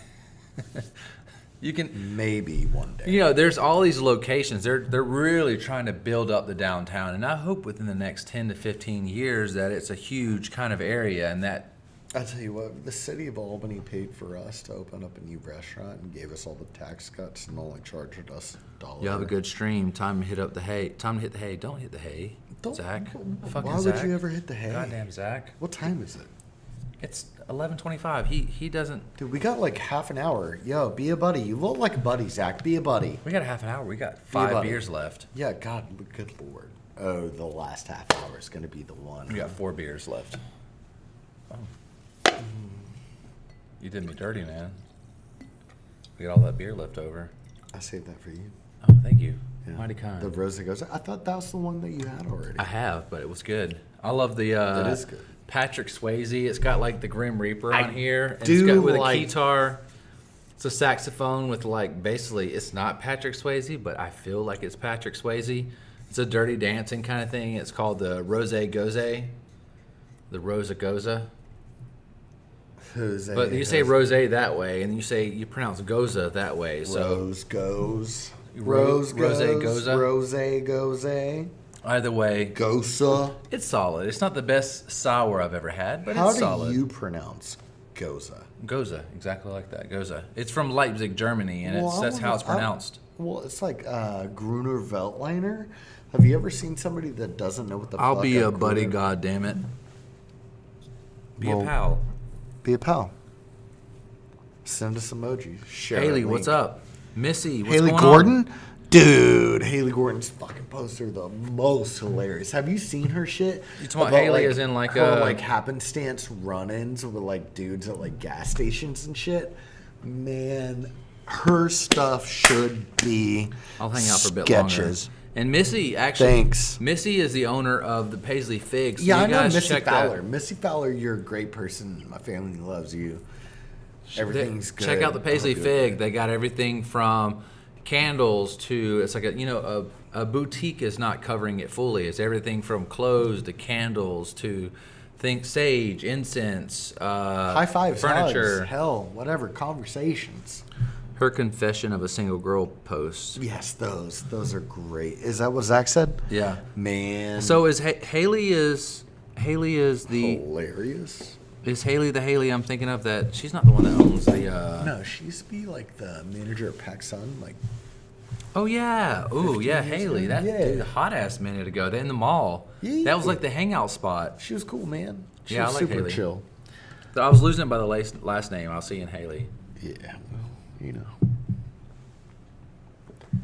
You can maybe one day. There's all these locations. They're really trying to build up the downtown, and I hope within the next 10 to 15 years that it's a huge kind of area, and that. I'll tell you what, the city of Albany paid for us to open up a new restaurant and gave us all the tax cuts and only charged us $1. You have a good stream. Time to hit up the hay. Time to hit the hay. Don't hit the hay, Zach. Fucking why Zach. would you ever hit the hay? Goddamn Zach. What time is it? It's 11:25. He doesn't. Dude, we got like half an hour. Yo, be a buddy. You look like a buddy, Zach. Be a buddy. We got a half an hour. We got 5 beers left. Yeah, God, good Lord. Oh, the last half hour is going to be the one. We got 4 beers left. Oh. You did me dirty, man. We got all that beer left over. I saved that for you. Oh, thank you. Yeah. Mighty kind. The rose that goes. I thought that was the one that you had already. I have, but it was good. I love the. It is good. Patrick Swayze. It's got like the Grim Reaper on here. And do it's got with like- a guitar. It's a saxophone with basically it's not Patrick Swayze, but I feel like it's Patrick Swayze. It's a dirty dancing kind of thing. It's called the Rose Goze. The Rosa Goza. Jose, But you say rose that way, and you pronounce goza that way. So Rose goes. Rose goes. goza. Rose goes. either way, Goza. it's solid. It's not the best sour I've ever had, but How it's do solid. you pronounce goza? Goza, exactly like that. Goza. It's from Leipzig, Germany, and that's how it's pronounced. Well, it's like Gruner Veltliner. Have you ever seen somebody that doesn't know what the I'll fuck be a buddy, Gruner- goddammit. Be Well, a pal. Be a pal. Send us emojis. Share Haley, a what's link. up? Missy, what's Haley going Gordon? on? Dude, Haley Gordon's fucking posts are the most hilarious. Have you seen her shit? You talking about About, Haley as in like her, a- like happenstance run-ins with like dudes at like gas stations and shit? Man, her stuff should be I'll hang out for a bit sketches. longer. And Missy, actually, Thanks. Missy is the owner of the Paisley Figs. So Yeah, you I know guys Missy check Fowler. that. Missy Fowler, you're a great person. My family loves you. Everything's good. Check out the Paisley I'll do Fig. it. They got everything from candles to it's like a boutique is not covering it fully. It's everything from clothes to candles to sage, incense, High fives, furniture. hugs, hell, whatever, conversations. Her confession of a single girl post. Yes, those are great. Is that what Zach said? Yeah. Man. So is Haley is the hilarious. is Haley the Haley I'm thinking of? That she's not the one that owns the. No, she used to be like the manager at PacSun. Like, Oh yeah, ooh 15 yeah, years Haley. ago? That Yeah. dude, hot ass minute ago. They in the mall. Yeah. That was like the hangout spot. she was cool, man. She Yeah, was I like super Haley. chill. I was losing it by the last name. I was seeing Haley. Yeah, well, you know.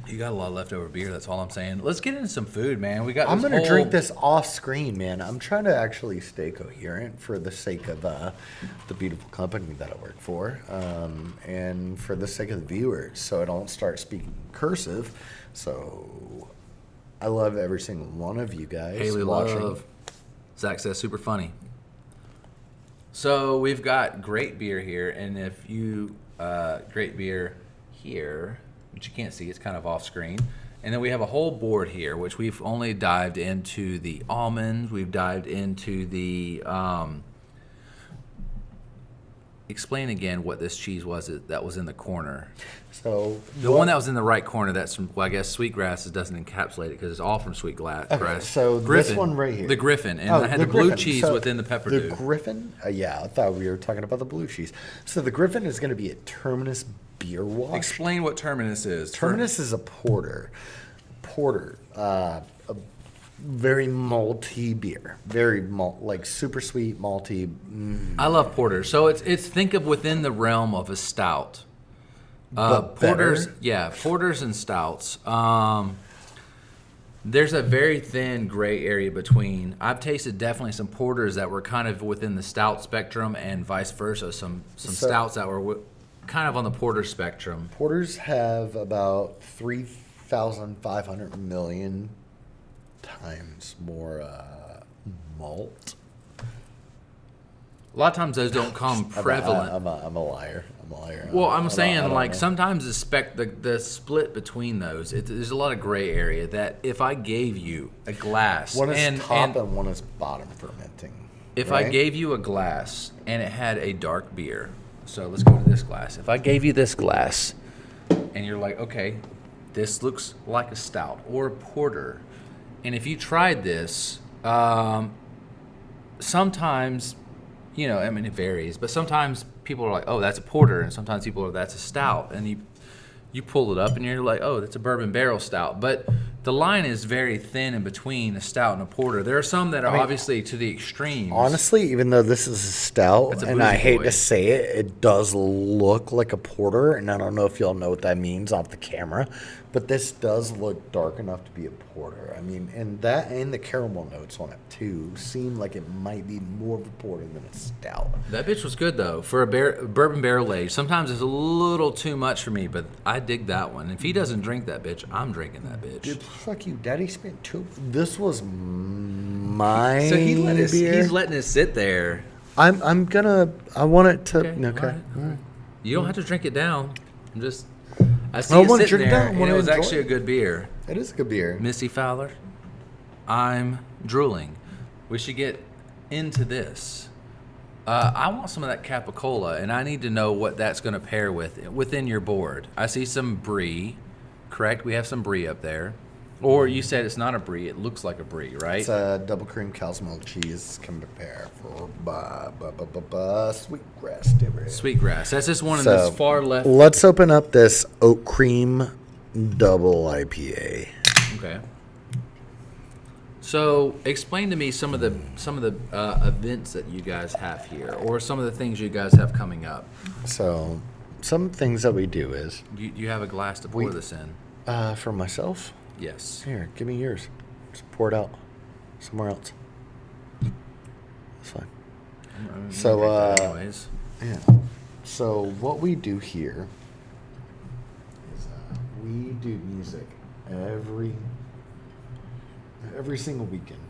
You got a lot of leftover beer. That's all I'm saying. Let's get into some food, man. We got. I'm this gonna whole- drink this off screen, man. I'm trying to actually stay coherent for the sake of the beautiful company that I work for, and for the sake of the viewers, so I don't start speaking cursive. So I love every single one of you guys Haley watching. love. Zach says super funny. So we've got great beer here, and if you great beer here, which you can't see, it's kind of off screen. And then we have a whole board here, which we've only dived into the almonds. We've dived into the explain again what this cheese was that was in the corner. So The one that was in the right corner, that's from, well, I guess Sweetgrass doesn't encapsulate it because it's all from Sweetgrass. Okay, so Griffin, this one right here. The Griffin. And Oh, I had the the blue Griffin. cheese So within the pepper The dew. Griffin? Yeah, I thought we were talking about the blue cheese. So the Griffin is going to be a Terminus beer wash. Explain what Terminus is. Terminus is a porter. A very malty beer. Very like super sweet, malty. I love porter. So it's think of within the realm of a stout. But Porters, better? yeah, porters and stouts. There's a very thin gray area between. I've tasted definitely some porters that were kind of within the stout spectrum, and vice versa. Some stouts that were kind of on the porter spectrum. Porters have about 3,500 million times more malt. A lot of times those don't come prevalent. I'm a liar. Well, I I'm don't saying like know. sometimes the split between those, there's a lot of gray area that if I gave you a glass One is and top and one is bottom fermenting. if right? I gave you a glass and it had a dark beer, so let's go to this glass. If I gave you this glass and you're like, okay, this looks like a stout or a porter, and if you tried this, sometimes, you know, I mean, it varies, but sometimes people are like, oh, that's a porter, and sometimes people are, that's a stout, and you pull it up and you're like, oh, that's a bourbon barrel stout. But the line is very thin in between a stout and a porter. There are some that are obviously to the extremes. Honestly, even though this is a stout, It's a and I boozy hate boy. to say it, it does look like a porter, and I don't know if y'all know what that means off the camera, but this does look dark enough to be a porter. I mean, and that and the caramel notes on it too seem like it might be more of a porter than a stout. That bitch was good though for a bourbon barrel aged. Sometimes it's a little too much for me, but I dig that one. If he doesn't drink that bitch, I'm drinking that bitch. Dude, fuck you, Daddy spent two. This was my So beer. he's letting it sit there. I want it to. Okay, Okay. all right. You don't have to drink it down. I'm just. I see I it wanna sitting drink it there, down. I and wanna it was enjoy actually it. a good beer. It is a good beer. Missy Fowler, I'm drooling. We should get into this. I want some of that Capicola, and I need to know what that's going to pair with within your board. I see some brie, correct? We have some brie up there. Or you said it's not a brie, it looks like a brie, right? It's a double cream cow's milk cheese can prepare for sweetgrass dairy. Sweetgrass. That's just one of So, those far left. Let's open up this oat cream double IPA. Okay. So explain to me some of the events that you guys have here, or some of the things you guys have coming up. So some things that we do is You have a glass to pour this in. for myself. Yes. Here, give me yours. Just pour it out somewhere else. That's fine. So, anyways. Yeah. So what we do here is we do music every single weekend.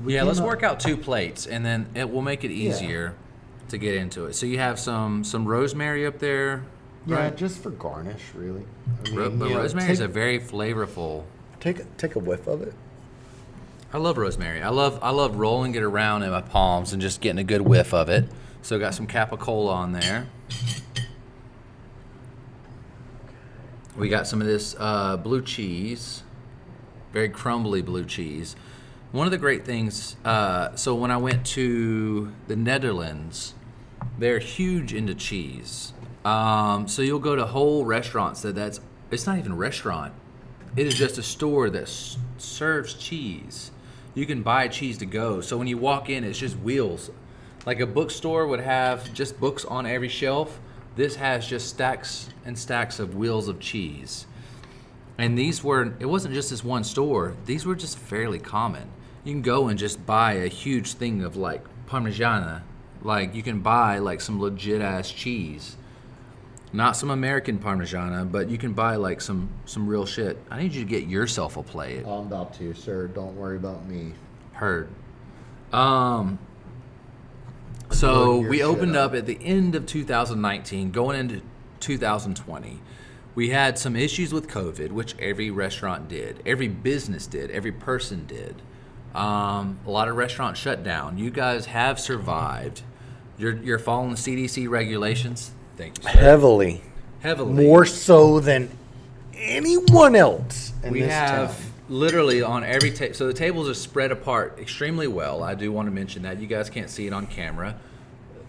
Yeah, came let's up- work out 2 plates, and then it will make it easier to get into it. So you have some rosemary up there. Yeah, right? just for garnish, really. I But you know, rosemary is a take- very flavorful. Take a whiff of it. I love rosemary. I love rolling it around in my palms and just getting a good whiff of it. So got some Capicola on there. We got some of this blue cheese, very crumbly blue cheese. One of the great things, so when I went to the Netherlands, they're huge into cheese. So you'll go to whole restaurants it's not even a restaurant. It is just a store that serves cheese. You can buy cheese to go. So when you walk in, it's just wheels. Like a bookstore would have just books on every shelf. This has just stacks and stacks of wheels of cheese. And it wasn't just this one store. These were just fairly common. You can go and just buy a huge thing of like Parmigiana. Like you can buy like some legit ass cheese. Not some American Parmigiana, but you can buy like some real shit. I need you to get yourself a plate. I'm about to, sir. Don't worry about me. Heard. So Load your we shit opened up. up at the end of 2019, going into 2020. We had some issues with COVID, which every restaurant did, every business did, every person did. A lot of restaurants shut down. You guys have survived. You're following the CDC regulations. Thank you, sir. Heavily. Heavily. More so than anyone else in We this have town. literally on every table. So the tables are spread apart extremely well. I do want to mention that. You guys can't see it on camera.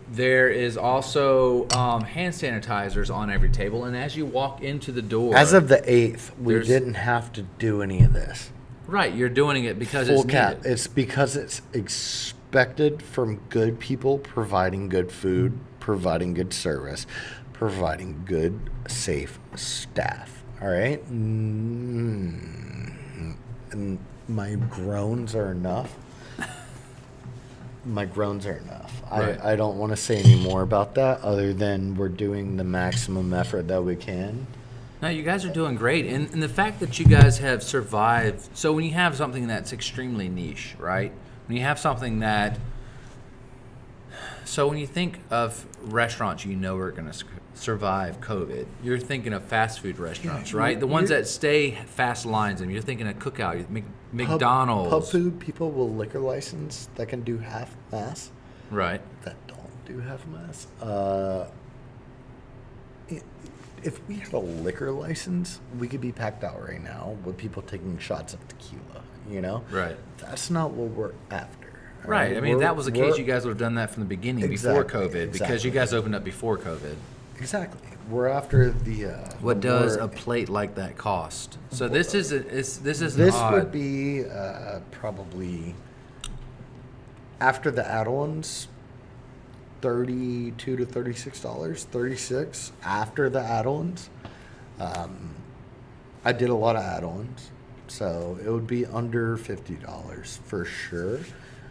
There is also hand sanitizers on every table, and as you walk into the door, As of the 8th, we There's- didn't have to do any of this. right, you're doing it because Full it's cap. needed. It's because it's expected from good people providing good food, providing good service, providing good, safe staff. All right? And my groans are enough. My groans are enough. Right. I don't want to say any more about that other than we're doing the maximum effort that we can. No, you guys are doing great. And the fact that you guys have survived. So when you have something that's extremely niche, right? When you have something that. So when you think of restaurants you know are going to survive COVID, you're thinking of fast food restaurants, right? The ones that stay fast lines, and you're thinking of Cookout, McDonald's. Pub food people with liquor license that can do half mass. Right. That don't do half mass. If we had a liquor license, we could be packed out right now with people taking shots of tequila, you know? Right. That's not what we're after. all Right. I mean, if that was the case, we're- you guys would have done that from the beginning, before Exactly, COVID, because exactly. you guys opened up before COVID. Exactly. We're after the. What the does more- a plate like that cost? So this is This odd. would be probably after the add-ons, $32 to $36. 36 after the add-ons. I did a lot of add-ons, so it would be under $50 for sure.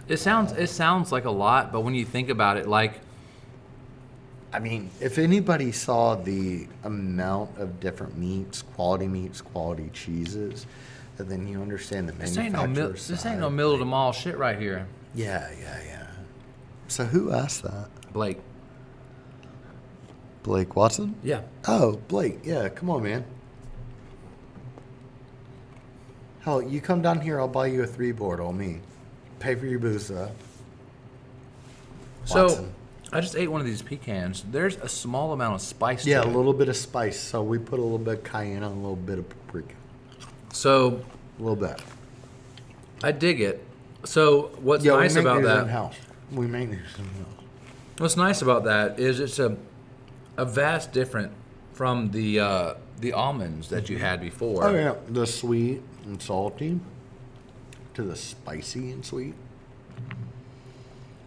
It sounds like a lot, but when you think about it, like I mean, if anybody saw the amount of different meats, quality cheeses, and then you understand the this ain't manufacturer this ain't no side. middle of the mall shit right here, Yeah. So who asked that? Blake. Blake Watson? Yeah. Oh, Blake. Yeah, come on, man. Hell, you come down here, I'll buy you a 3-board on me. Pay for your booze, though. So Watson. I just ate one of these pecans. There's a small amount of spice. Yeah, a to it. little bit of spice. So we put a little bit of cayenne on, a little bit of paprika. So A little bit. I dig it. So what's Yeah, nice we make about these that? in-house. We make these in-house. What's nice about that is it's a vast different from the almonds that you had before. Oh, yeah. The sweet and salty to the spicy and sweet.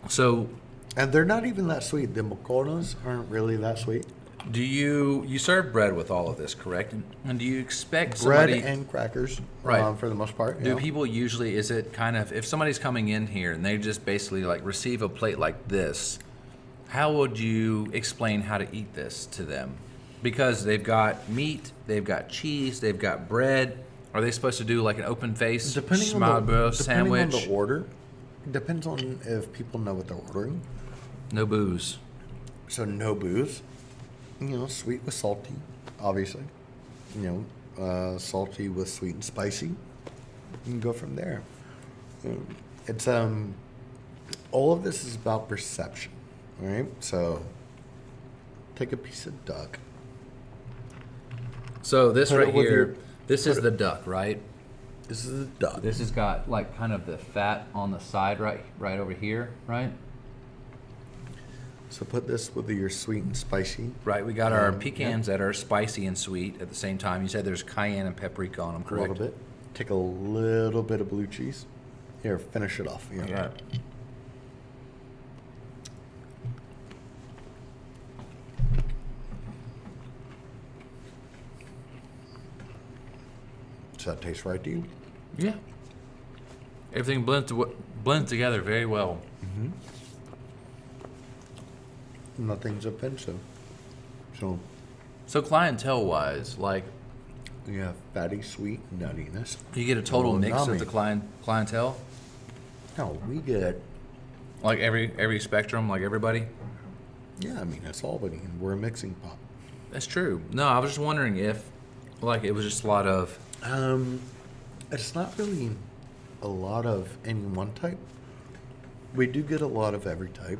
So And they're not even that sweet. The maconas aren't really that sweet. do you serve bread with all of this, correct? And do you expect Bread somebody? and crackers, Right. for the most part. Do yeah. people usually, is it kind of, if somebody's coming in here and they just basically like receive a plate like this, how would you explain how to eat this to them? Because they've got meat, they've got cheese, they've got bread. Are they supposed to do like an open face Depending on smørrebrød the sandwich? order, depends on if people know what they're ordering. No booze. So no booze, sweet with salty, obviously. Salty with sweet and spicy. You can go from there. It's all of this is about perception, all right? So take a piece of duck. So this Put it right with here, your- this is the duck, right? This is a duck. This has got like kind of the fat on the side right over here, right? So put this with your sweet and spicy. Right, we got our pecans that are spicy and sweet at the same time. You said there's cayenne and paprika on them, A correct? little bit. Take a little bit of blue cheese. Here, finish it off. Yeah. Yeah. Does that taste right to you? Yeah. Everything blends together very well. Nothing's offensive. So So clientele-wise, like you have fatty, sweet nuttiness. you get a total mix of Umami. the clientele, No, we get. like every spectrum, like everybody. Yeah, I mean it's Albany, and we're a mixing pot. That's true. No, I was just wondering if, like, it was just a lot of. It's not really a lot of any one type. We do get a lot of every type.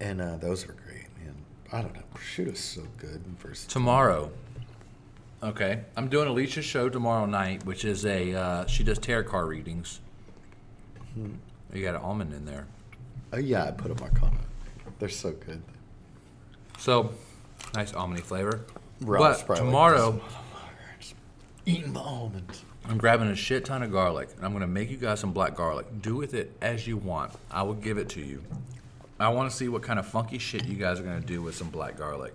And those were great, man. I don't know. Prosciutto's so good. Tomorrow. Okay. I'm doing Alicia's show tomorrow night, which is she does tarot card readings. You got an almond in there. Oh, yeah, I put them on. They're so good. So, nice almondy flavor. Ralph's But probably tomorrow, like, "This motherfucker, eating the almonds." I'm grabbing a shit ton of garlic, and I'm going to make you guys some black garlic. Do with it as you want. I will give it to you. I want to see what kind of funky shit you guys are going to do with some black garlic.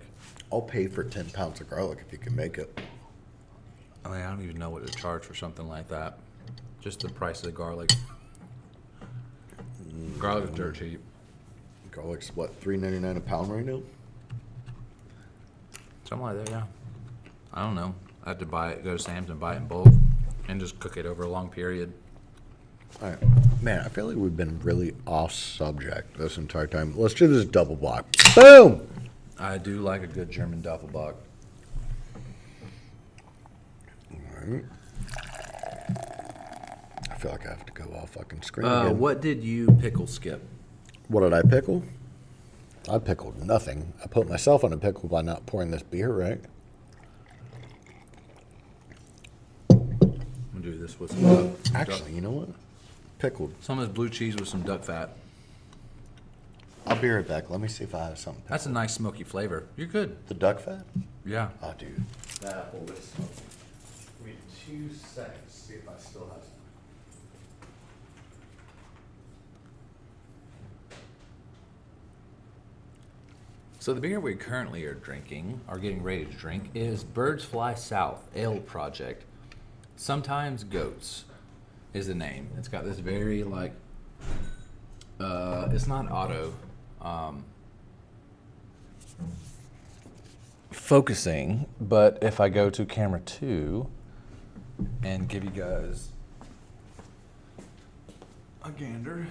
I'll pay for 10 pounds of garlic if you can make it. I mean, I don't even know what to charge for something like that. Just the price of the garlic. Garlic is dirt cheap. Garlic's what, $3.99 a pound right now? Something like that, yeah. I don't know. I have to buy it, go to Sam's and buy it in bulk, and just cook it over a long period. All right. Man, I feel like we've been really off subject this entire time. Let's do this double block. Boom! I do like a good German Doppelbock. All right. I feel like I have to go off fucking screen again. What did you pickle, Skip? What did I pickle? I pickled nothing. I put myself on a pickle by not pouring this beer, right? I'm gonna do this with some Actually, you know what? Pickled. some of this blue cheese with some duck fat. I'll be right back. Let me see if I have something. That's a nice smoky flavor. You're good. The duck fat? Yeah. Oh, dude. That whole is smoky. Wait 2 seconds. See if I still have some. So the beer we currently are drinking, are getting ready to drink, is Birds Fly South Ale Project. Sometimes Goats is the name. It's got this very it's not auto focusing, but if I go to camera 2 and give you guys a gander.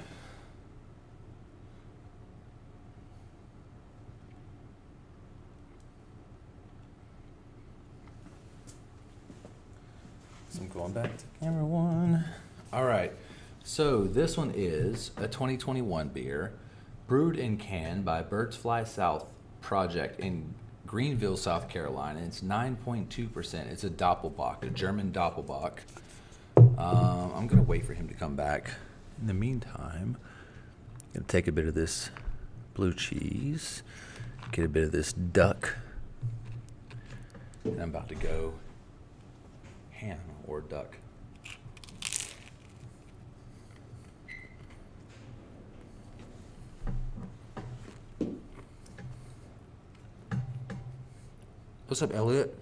So I'm going back to camera 1. All right. So this one is a 2021 beer, brewed in can by Birds Fly South Project in Greenville, South Carolina. It's 9.2%. It's a Doppelbock, a German Doppelbock. I'm going to wait for him to come back. In the meantime, I'm going to take a bit of this blue cheese, get a bit of this duck, and I'm about to go ham or duck. What's up, Elliot?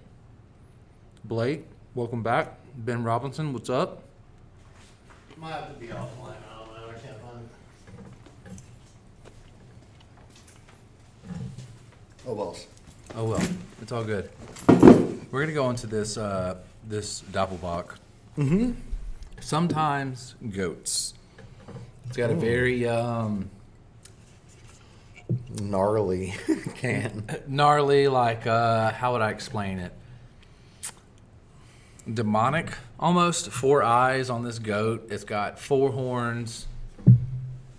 Blake, welcome back. Ben Robinson, what's up? Might have to be offline. I don't know. I can't find it. Oh, well. Oh well, it's all good. We're gonna go into this this Doppelbock. Mm-hmm. Sometimes Goats. It's got a very Gnarly can. gnarly, like how would I explain it? Demonic, almost. 4 eyes on this goat. It's got 4 horns.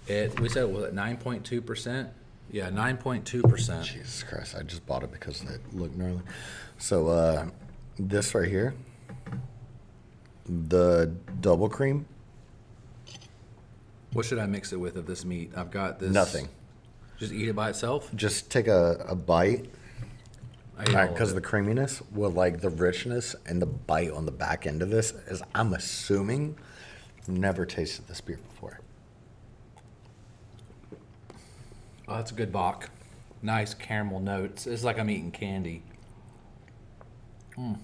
We said, was it 9.2%? Yeah, 9.2%. Jesus Christ, I just bought it because it looked gnarly. So, this right here, the double cream. What should I mix it with of this meat? I've got this. Nothing. Just eat it by itself? Just take a bite. I ate all of Because of it. the creaminess, with like the richness and the bite on the back end of this, is I'm assuming never tasted this beer before. Oh, that's a good bock. Nice caramel notes. It's like I'm eating candy. That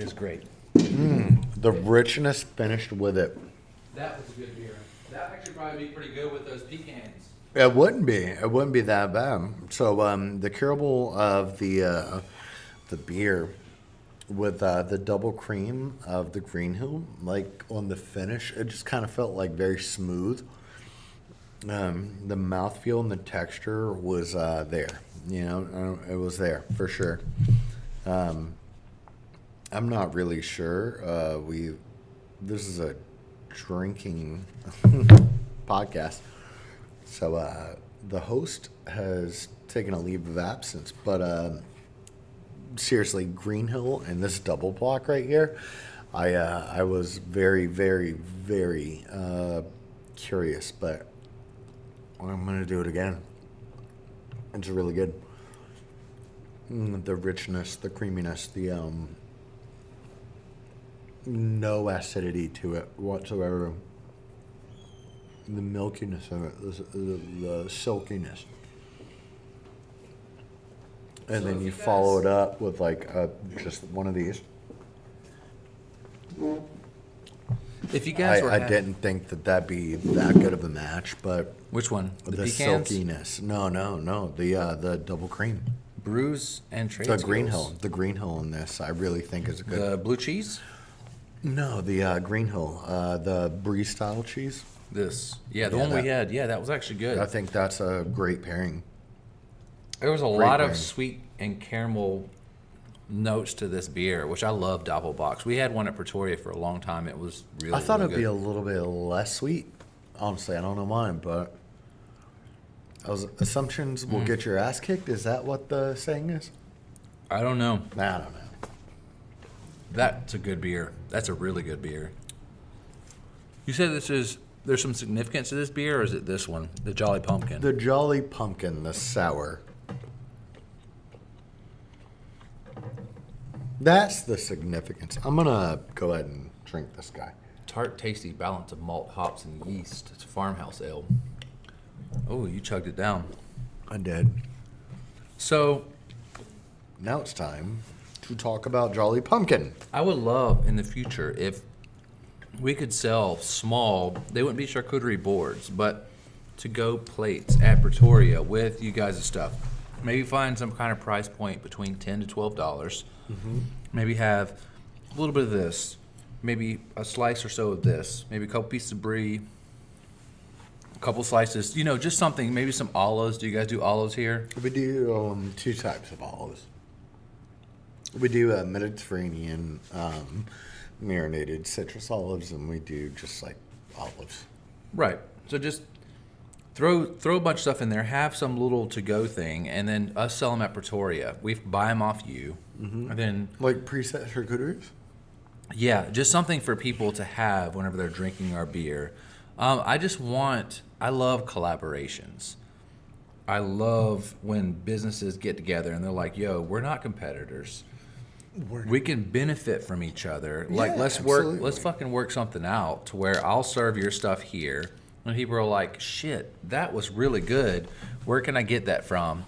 is great. The richness finished with it. That was a good beer. That actually probably be pretty good with those pecans. It wouldn't be. It wouldn't be that bad. So the curable of the beer with the double cream of the Green Hill, like on the finish, it just kind of felt like very smooth. The mouthfeel and the texture was there. You know, it was there for sure. I'm not really sure. This is a drinking podcast. So the host has taken a leave of absence, but seriously, Green Hill and this double block right here, I was very, very, very curious, but I'm gonna do it again. It's really good. The richness, the creaminess, the no acidity to it whatsoever. The milkiness of it, the silkiness. And then you follow it up with like just one of these. If you guys I didn't think that'd be that good of a match, but which one? the pecans? silkiness. No. The double cream. Brews and trade The skills. Green Hill in this, I really think is a good. The blue cheese. No, the Green Hill, the brie style cheese. This, the Yeah, one we that- had, that was actually good. I think that's a great pairing. There was a Great lot of pairing. sweet and caramel notes to this beer, which I love. Doppelbock. We had one at Pretoria for a long time. It was really. I thought really it'd be a good. little bit less sweet. Honestly, I don't know why, but assumptions will get your ass kicked. Is that what the saying is? I don't know. I don't know. That's a good beer. That's a really good beer. You said there's some significance to this beer, or is it this one, the Jolly Pumpkin? The Jolly Pumpkin, the sour. That's the significance. I'm gonna go ahead and drink this guy. Tart, tasty balance of malt, hops, and yeast. It's a farmhouse ale. Oh, you chugged it down. I did. So Now it's time to talk about Jolly Pumpkin. I would love in the future if we could sell small, they wouldn't be charcuterie boards, but to-go plates at Pretoria with you guys' stuff. Maybe find some kind of price point between $10 to $12. Maybe have a little bit of this, maybe a slice or so of this, maybe a couple pieces of brie, a couple slices, just something, maybe some olives. Do you guys do olives here? We do two types of olives. We do Mediterranean marinated citrus olives, and we do just like olives. Right. So just throw a bunch of stuff in there, have some little to-go thing, and then us sell them at Pretoria. We buy them off you, and then Like preset charcuteries? just something for people to have whenever they're drinking our beer. I love collaborations. I love when businesses get together and they're like, "Yo, we're not competitors. We can benefit from each other. Like, Yeah, let's absolutely. fucking work something out to where I'll serve your stuff here." And people are like, "Shit, that was really good. Where can I get that from?"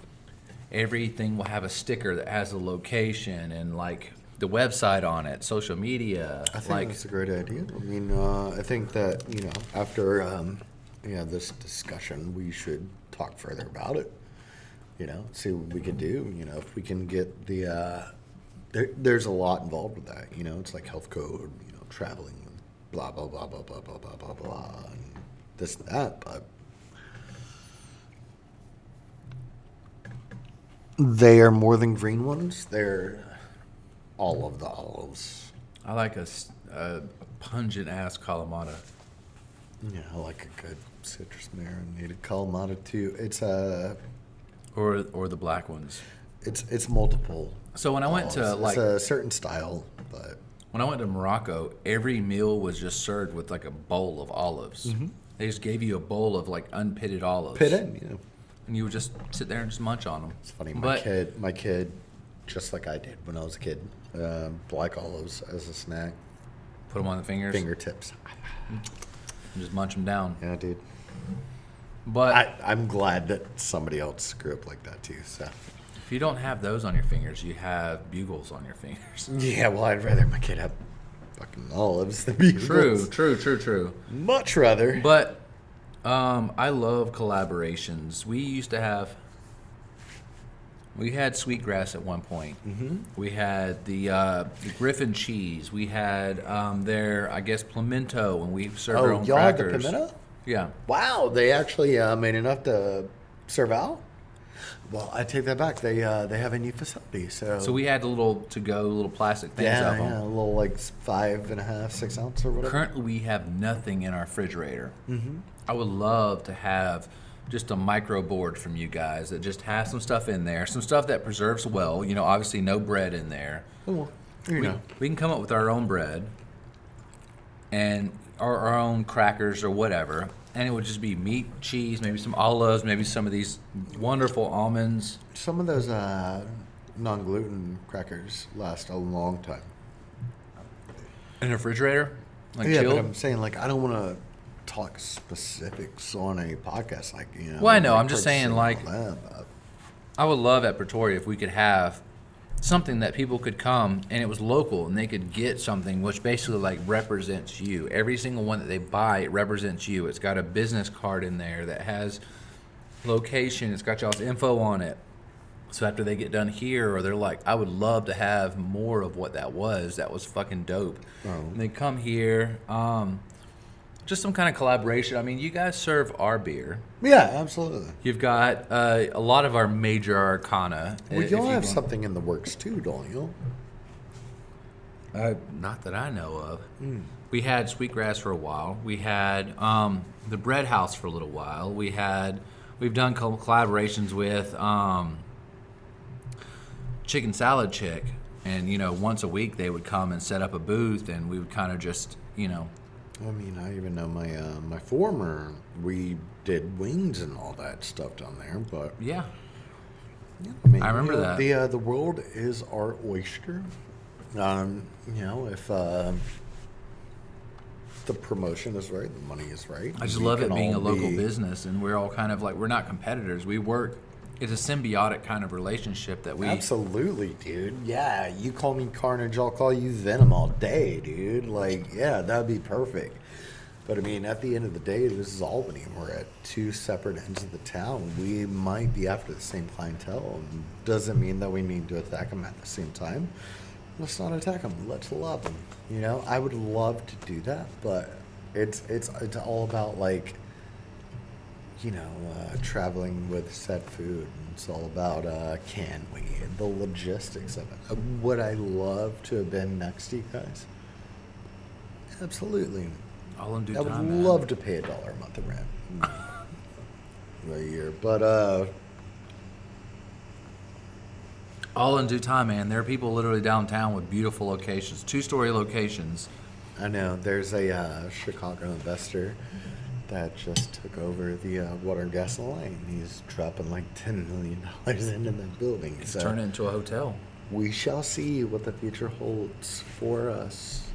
Everything will have a sticker that has a location and like the website on it, social media. I think that's a great idea. I mean, I think that, after this discussion, we should talk further about it. See what we can do. If we can get the, there's a lot involved with that. It's like health code, traveling, blah, blah, blah, blah, blah, blah, blah, blah, blah, and this and that. But they are more than green ones. They're all of the olives. I like a pungent ass Kalamata. Yeah, I like a good citrus marinated Kalamata too. It's Or the black ones. it's multiple. So when I went to olives. It's a certain style, but when I went to Morocco, every meal was just served with like a bowl of olives. They just gave you a bowl of like unpitted olives. pit in. And you would just sit there and just munch on them. It's funny. But My kid, just like I did when I was a kid, black olives as a snack, put them on the fingers. fingertips. And just munch them down. Yeah, dude. But I'm glad that somebody else grew up like that too. So. if you don't have those on your fingers, you have bugles on your fingers. Yeah, well, I'd rather my kid have fucking olives than bugles. True. Much rather. But I love collaborations. We had sweetgrass at one point. We had the Griffin cheese. We had their, I guess, pimento, and we served our own y'all had the crackers. pimento? Yeah. Wow, they actually made enough to serve out? Well, I take that back. They have a new facility, so. So we had the little little plastic things of them. a little like 5.5, 6 ounce or whatever. Currently, we have nothing in our refrigerator. I would love to have just a micro board from you guys that just has some stuff in there, some stuff that preserves well. You know, obviously no bread in there. Well, you know. We can come up with our own bread and our own crackers or whatever, and it would just be meat, cheese, maybe some olives, maybe some of these wonderful almonds. Some of those non-gluten crackers last a long time. In a refrigerator? Like Yeah, chilled? but I'm saying, like, I don't want to talk specifics on a podcast, like, you know. Well, I know. like I'm just saying, purchasing like, all that, but- I would love at Pretoria if we could have something that people could come and it was local and they could get something which basically like represents you. Every single one that they buy, it represents you. It's got a business card in there that has location. It's got y'all's info on it. So after they get done here, or they're like, I would love to have more of what that was. That was fucking dope. Oh. And they come here. Just some kind of collaboration. I mean, you guys serve our beer. Yeah, absolutely. You've got a lot of our major arcana. Well, if y'all you have want- something in the works too, don't you? Not that I know of. We had Sweetgrass for a while. We had the Bread House for a little while. We've done collaborations with Chicken Salad Chick, and you know, once a week they would come and set up a booth, and we would kind of just, you know. I mean, I even know my former. We did wings and all that stuff down there, but Yeah. I mean, I remember you know, that. the world is our oyster. You know, if the promotion is right, the money is right. I just we love it can being a all local be- business, and we're all kind of like, we're not competitors. We work. It's a symbiotic kind of relationship that we. Absolutely, dude. Yeah, you call me Carnage, I'll call you Venom all day, dude. Like, yeah, that'd be perfect. But I mean, at the end of the day, this is Albany. We're at two separate ends of the town. We might be after the same clientele. Doesn't mean that we need to attack them at the same time. Let's not attack them. Let's love them. You know, I would love to do that, but it's all about, like, you know, traveling with said food. It's all about can we, the logistics of it. Would I love to have been next to you guys? Absolutely. all in due I would time, man. love to pay $1 a month of rent a year, but All in due time, man. There are people literally downtown with beautiful locations, 2-story locations. I know there's a Chicago investor that just took over the water and gas line. He's dropping like $10 million into that building. It's turned into a hotel. We shall see what the future holds for us.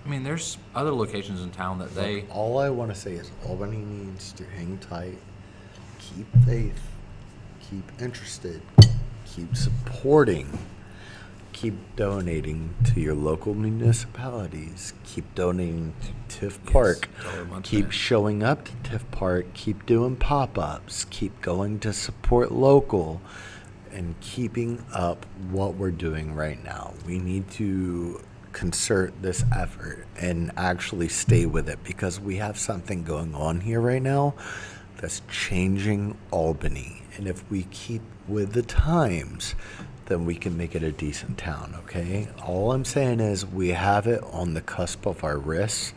I mean, there's other locations in town that they. Look, all I want to say is Albany needs to hang tight, keep faith, keep interested, keep supporting, keep donating to your local municipalities, keep donating to Tiff Park, $1 a month, keep man. showing up to Tiff Park, keep doing pop-ups, keep going to support local, and keeping up what we're doing right now. We need to concert this effort and actually stay with it, because we have something going on here right now that's changing Albany. And if we keep with the times, then we can make it a decent town, okay? All I'm saying is we have it on the cusp of our wrists.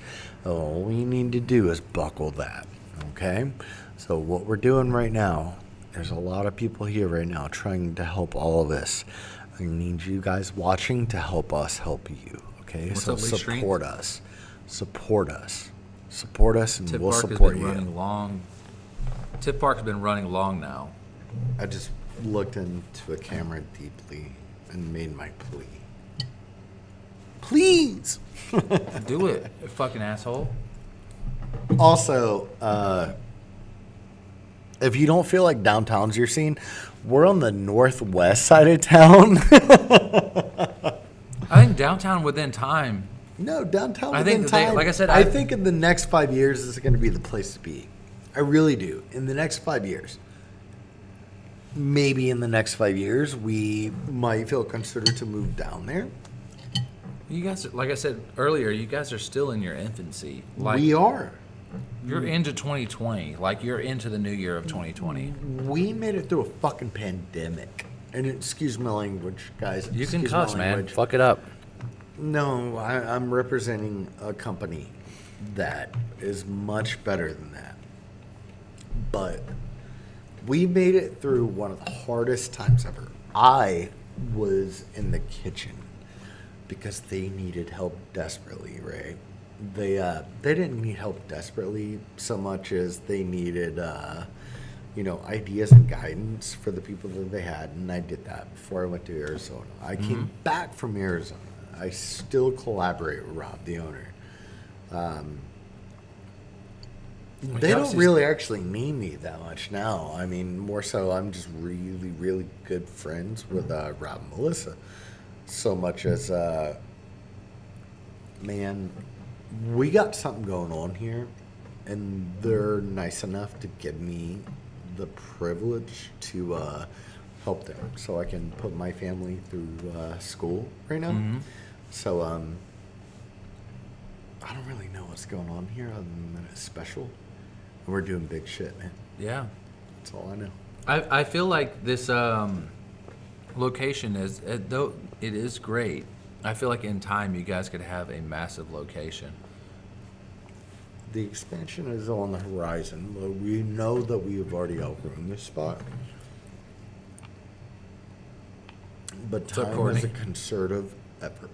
All we need to do is buckle that, okay? So what we're doing right now, there's a lot of people here right now trying to help all of this. I need you guys watching to help us help you, okay? What's So up, Lee Street? support us. Support us. Support us, and Tip we'll Park has support been you. running long. Tip Park has been running long now. I just looked into a camera deeply and made my plea. Please! Do it, you fucking asshole. Also, if you don't feel like downtown's your scene, we're on the northwest side of town. I think downtown within time. No, downtown I within think that they- time. like I said, I I- think in the next 5 years, this is going to be the place to be. I really do. In the next 5 years. Maybe in the next 5 years, we might feel considered to move down there. You guys, like I said earlier, you guys are still in your infancy. Like We are. you're into 2020. Like you're into the new year of 2020. We made it through a fucking pandemic. And excuse my language, guys. You can Excuse my cuss, man. language. Fuck it up. No, I'm representing a company that is much better than that. But We made it through one of the hardest times ever. I was in the kitchen because they needed help desperately, right? They didn't need help desperately so much as they needed ideas and guidance for the people that they had, and I did that before I went to Arizona. I came back from Arizona. I still collaborate with Rob, the owner. They don't really actually need me that much now. I mean, more so I'm just really, really good friends with Rob and Melissa. So much as, man, we got something going on here, and they're nice enough to give me the privilege to help them so I can put my family through school right now. So I don't really know what's going on here other than it's special. We're doing big shit, man. Yeah. That's all I know. I feel like this location is, though it is great, I feel like in time you guys could have a massive location. The expansion is on the horizon, but we know that we have already outgrown this spot. But time is a concerted effort.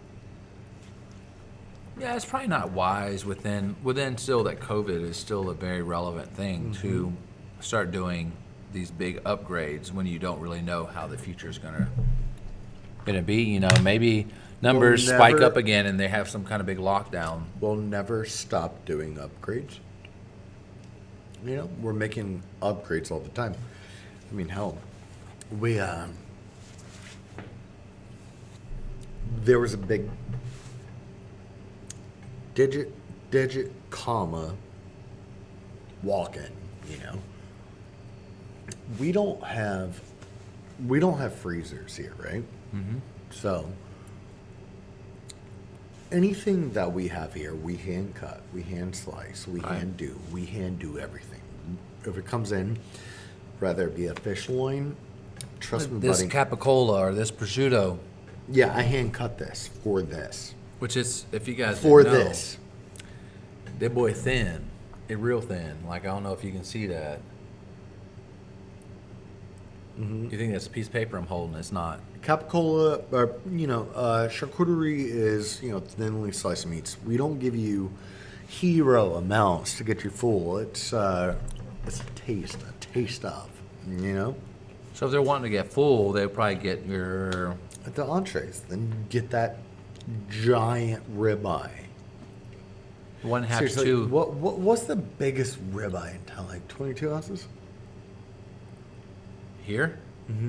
Yeah, it's probably not wise within still that COVID is still a very relevant thing to start doing these big upgrades when you don't really know how the future is gonna be. You know, maybe numbers spike up again and they have some kind of big lockdown. We'll never stop doing upgrades. You know, we're making upgrades all the time. I mean, hell, there was a big digit, comma, walk-in, you know. We don't have freezers here, right? So anything that we have here, we hand cut, we hand slice, we hand do everything. If it comes in, whether it be a fish loin, trust me, This buddy. capicola or this prosciutto, Yeah, I hand cut this for this. which is, if you guys For didn't know, this. that boy thin, it real thin. Like I don't know if you can see that. You think that's a piece of paper I'm holding? It's not. Capicola, charcuterie is, thinly sliced meats. We don't give you hero amounts to get you full. It's a taste of, you know? So if they're wanting to get full, they'll probably get your... At the entrees, then get that giant ribeye. 1/2 Seriously, to 2. what's the biggest ribeye in town? Like 22 ounces? Here?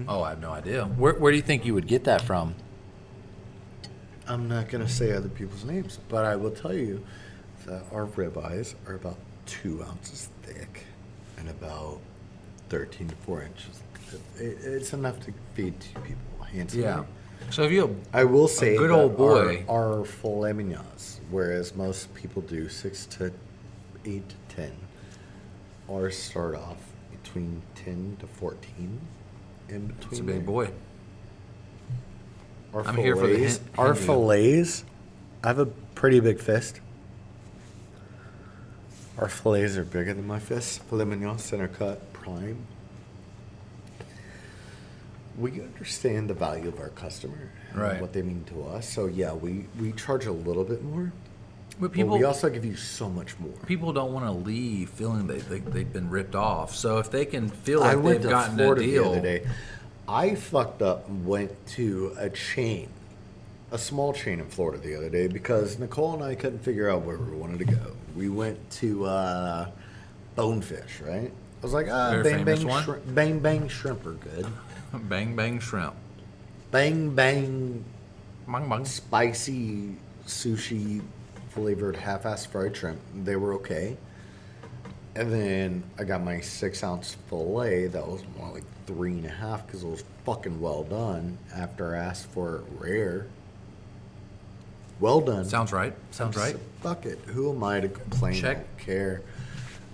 Oh, I have no idea. Where do you think you would get that from? I'm not going to say other people's names, but I will tell you that our ribeyes are about 2 ounces thick and about 13 to 4 inches. It's enough to feed 2 people handsomely. Yeah. So if you I will say good that old boy. our filet mignons, whereas most people do 6 to 8 to 10, ours start off between 10 to 14. In between, it's a big there. boy. Our I'm here for the fillets, hand our view. fillets, I have a pretty big fist. Our fillets are bigger than my fist. Filet mignon, center cut, prime. We understand the value of our customer and Right. what they mean to us. So yeah, we charge a little bit more, But but we also give you so much more. people don't want to leave feeling they've been ripped off. So if they can feel I like went they've to gotten Florida a the deal, other day. I fucked up and went to a small chain in Florida the other day because Nicole and I couldn't figure out where we wanted to go. We went to Bonefish, right? I was like, Very bang famous bang, one? bang bang shrimp are good. bang bang shrimp, Bang bang bang bang. spicy sushi flavored half-ass fried shrimp. They were okay. And then I got my 6 ounce fillet that was more like 3.5 because it was fucking well done after I asked for it rare. Well done. Sounds right. Sounds right. Fuck it. Who am I to complain? Check. I don't care.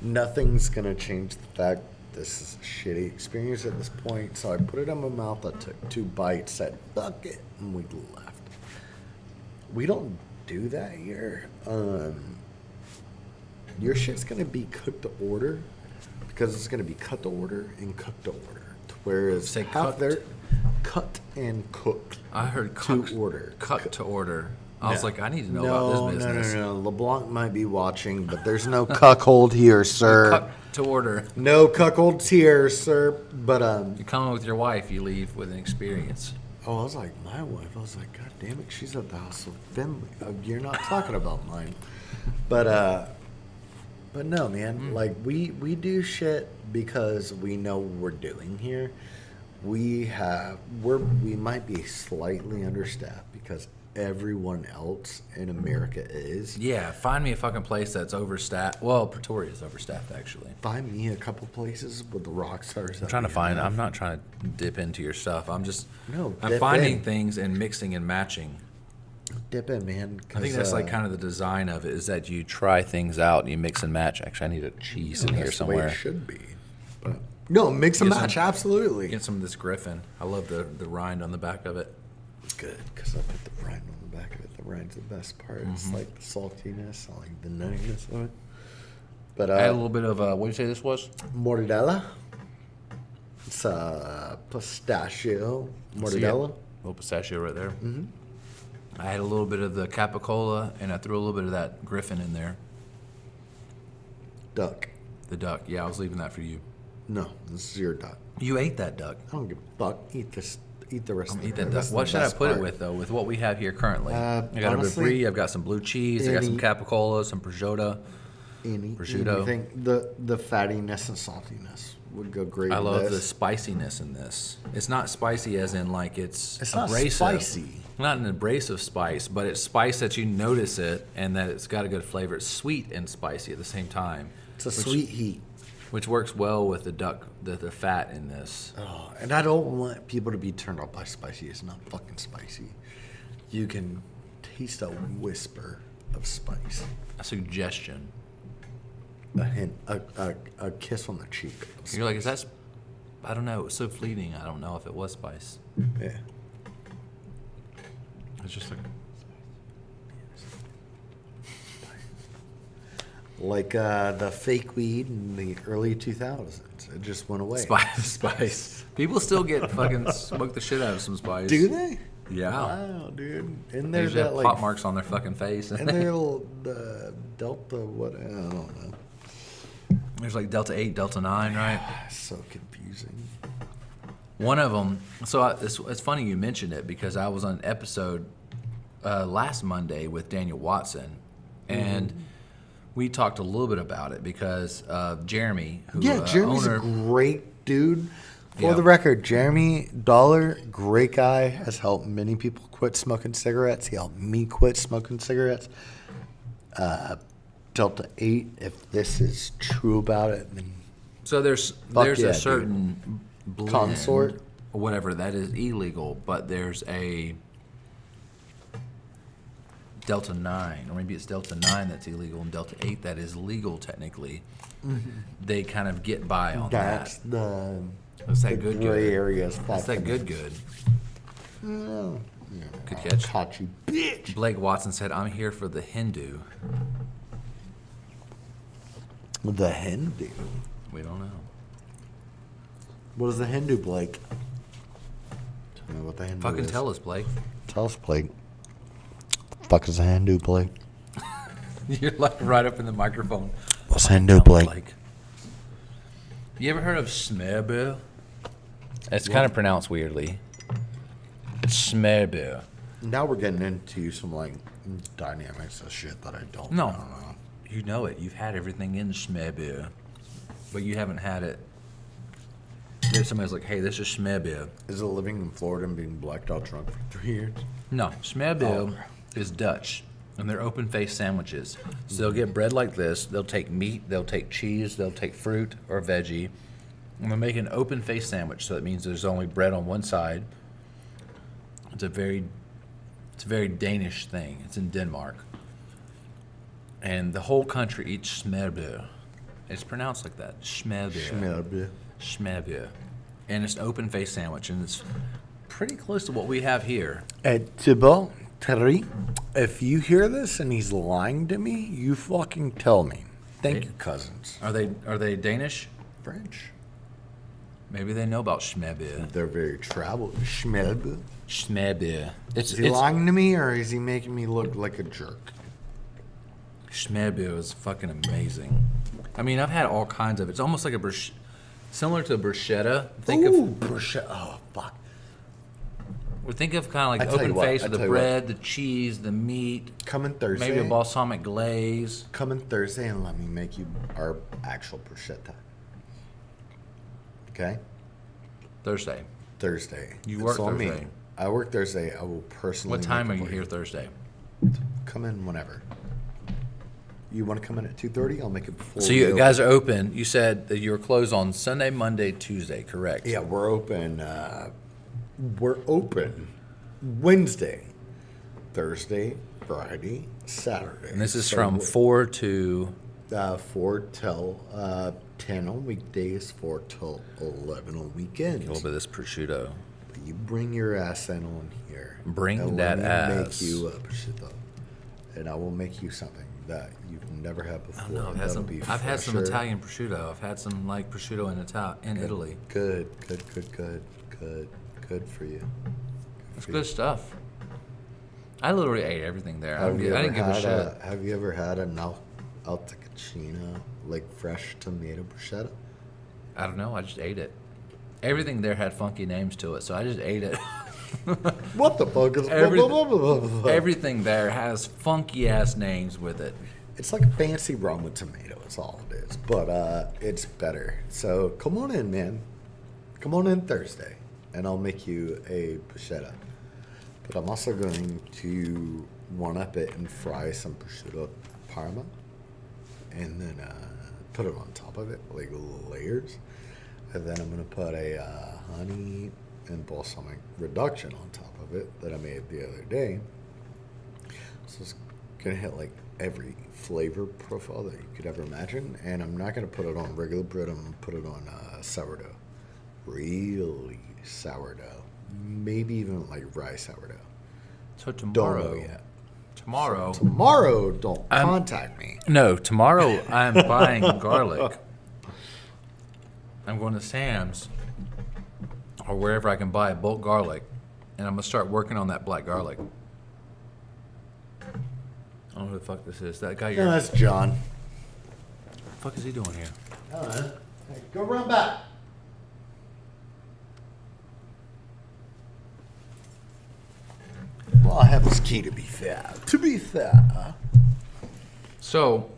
Nothing's gonna change the fact this is a shitty experience at this point. So I put it in my mouth. I took 2 bites, said fuck it, and we left. We don't do that here. Your shit's gonna be cooked to order because it's going to be cut to order and cooked to order. Whereas Say half cooked? their cut and cooked I heard to order. Cut to order. I was No. like, I need to know about this business. No. LeBlanc might be watching, but there's no cuckold here, sir. Cut to order. No cuckolds here, sir. But You come with your wife, you leave with an experience. oh, I was like, my wife. I was like, God damn it, she's at the house of Finley. You're not talking about mine. But no, man. Like we do shit because we know what we're doing here. We might be slightly understaffed because everyone else in America is. Yeah, find me a fucking place that's overstaffed. Well, Pretoria's overstaffed, actually. Find me a couple places with the rock stars. I'm trying to find. I'm not trying to dip into your stuff. I'm just. No, I'm dip finding in. things and mixing and matching. Dip in, man. I think that's like kind of the design of it. Is that you Try things out and you mix and match. Actually, I need a cheese in here that's the way somewhere. it should be. But no, mix and Get some- match, absolutely. get some of this Griffin. I love the rind on the back of it. Good, because I put the rind on the back of it. The rind's the best part. It's like the saltiness, I like the nuttiness of it. But I had a little bit of what did you say this was? mortadella. It's pistachio mortadella. Little pistachio right there. Mm-hmm. I had a little bit of the capicola, and I threw a little bit of that Griffin in there. Duck. The duck. Yeah, I was leaving that for you. No, this is your duck. You ate that duck. I don't give a fuck. Eat this. Eat the rest. I'm of gonna eat it. that duck. That's the What should I best put part. it with though? With what we have here currently? I got honestly, a brie. I've got some blue cheese. I got some any- capicola, some prosciutto. Prosciutto. Anything. The fattiness and saltiness would go great. I with love the this. spiciness in this. It's not spicy as in like it's not abrasive. spicy. Not an abrasive spice, but it's spice that you notice it and that it's got a good flavor. It's sweet and spicy at the same time. It's a sweet heat. Which works well with the duck, the fat in this. Oh, and I don't want people to be turned off by spicy. It's not fucking spicy. You can taste a whisper of spice, A suggestion. a hint, a kiss on the cheek. You're like, is that? I don't know. It was so fleeting. I don't know if it was spice. Yeah. It's just Like the fake weed in the early 2000s. It just went away. spice. People still get fucking smoke the shit out of some spice. Do they? Yeah. Wow, dude. And They there's usually that have like pot marks on their fucking face. and their little Delta what I don't know. There's like Delta 8, Delta 9, right? So confusing. One of them. So it's funny you mentioned it because I was on an episode last Monday with Daniel Watson, and we talked a little bit about it because Jeremy, who Jeremy's owner, a great dude. For Yeah. the record, Jeremy Dollar, great guy, has helped many people quit smoking cigarettes. He helped me quit smoking cigarettes. Delta 8, if this is true about it, then so there's Fuck a yeah, certain blend, Consort? or whatever that is illegal, but there's a Delta 9, or maybe it's Delta 9 that's illegal and Delta 8 that is legal technically. They kind of get by on that's that. the That's that the good gray good. areas. That's that good. Good catch. Caught you, bitch. Blake Watson said, "I'm here for the Hindu." The Hindu. We don't know. What is the Hindu, Blake? Tell me what the Hindu Fucking is. tell us, Blake. Tell us, Blake. The fuck is a Hindu, Blake? You're like right up in the microphone. What's Hindu, Blake? You ever heard of Smerbe? It's kind of pronounced weirdly. Smerbe. Now we're getting into some like dynamics of shit that I don't No. know. You know it. You've had everything in Smerbe, but you haven't had it. There's somebody's like, "Hey, this is Smerbe." Is it living in Florida and being blacked out drunk for 3 years? No, Smerbe is Dutch, and they're open-faced sandwiches. So they'll get bread like this. They'll take meat, they'll take cheese, they'll take fruit or veggie, and they'll make an open-faced sandwich. So that means there's only bread on one side. It's a very Danish thing. It's in Denmark, and the whole country eats Smerbe. It's pronounced like that, Smerbe. Schmebia. And it's an open-faced sandwich, and it's pretty close to what we have here. Thibault, Terry, if you hear this and he's lying to me, you fucking tell me. Thank you, cousins. Are they Danish? French. Maybe they know about schmebeer. They're very travel. Schmeb. Schmebeer. Is he lying to me or is he making me look like a jerk? Schmebeer is fucking amazing. I mean, I've had all kinds of it. It's almost like similar to a bruschetta. Bruschetta. Oh, fuck. Think of kind I of tell like you open what, face I with the tell you bread, the cheese, the meat, Coming Thursday. maybe a balsamic glaze. Coming Thursday and let me make you our actual bruschetta. Okay? Thursday. Thursday. You work It's on me. Thursday. I work Thursday. I will personally. What time are make you it for here Thursday? Come in whenever. You want to come in at 2:30? I'll make it before. So we you open. guys are open. You said that you were closed on Sunday, Monday, Tuesday, correct? Yeah, we're open. We're open Wednesday, Thursday, Friday, Saturday. And this is So from we're- 4 to 4 till 10 on weekdays, 4 till 11 on weekends. a little bit of this prosciutto. But you bring your ass in on here. Bring and that let me ass. Make you a prosciutto, and I will make you something that you've never had before. I know. That'll be I've had some fresher. Italian prosciutto. I've had some like prosciutto in Italy. Good for you. It's good stuff. I literally ate everything there. I Have you didn't give a shit. Have you ever had an Alta Cucina, like fresh tomato bruschetta? I don't know. I just ate it. Everything there had funky names to it, so I just ate it. What the fuck is Everything there has funky ass names with it. It's like a fancy rum with tomato. Is all it is, but it's better. So come on in, man. Come on in Thursday, and I'll make you a bruschetta. But I'm also going to one-up it and fry some prosciutto parma, and then put it on top of it, like layers. And then I'm going to put a honey and balsamic reduction on top of it that I made the other day. So it's going to hit like every flavor profile that you could ever imagine. And I'm not going to put it on regular bread. I'm going to put it on sourdough. Really sourdough. Maybe even like rye sourdough. So Don't tomorrow, know yet. tomorrow, Don't contact me. no, tomorrow I'm buying garlic. I'm going to Sam's or wherever I can buy bulk garlic, and I'm gonna start working on that black garlic. I don't know who the fuck this is. That guy. No, that's John. What the fuck is he doing here? I don't know. Hey, go run back. Well, I have this key to be fair. To be fair. So,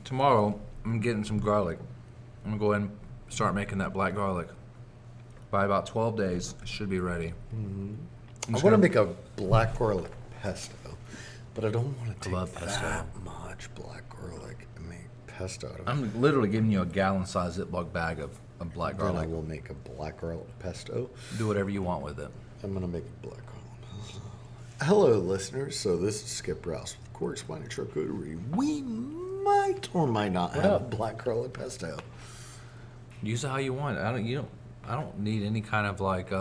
tomorrow I'm getting some garlic. I'm gonna go ahead and start making that black garlic. By about 12 days, it should be ready. I want to make a black garlic pesto, but I don't want to love take pesto. that much black garlic and make pesto out of it. I'm literally giving you a gallon-sized Ziploc bag of black Then I garlic. will make a black garlic pesto. Do whatever you want with it. I'm going to make a black garlic pesto. Hello, listeners. So this is Skip Rouse with Corks Wine and Charcuterie. We might or might not have a up? black garlic pesto. Use it how you want. I don't need any kind of like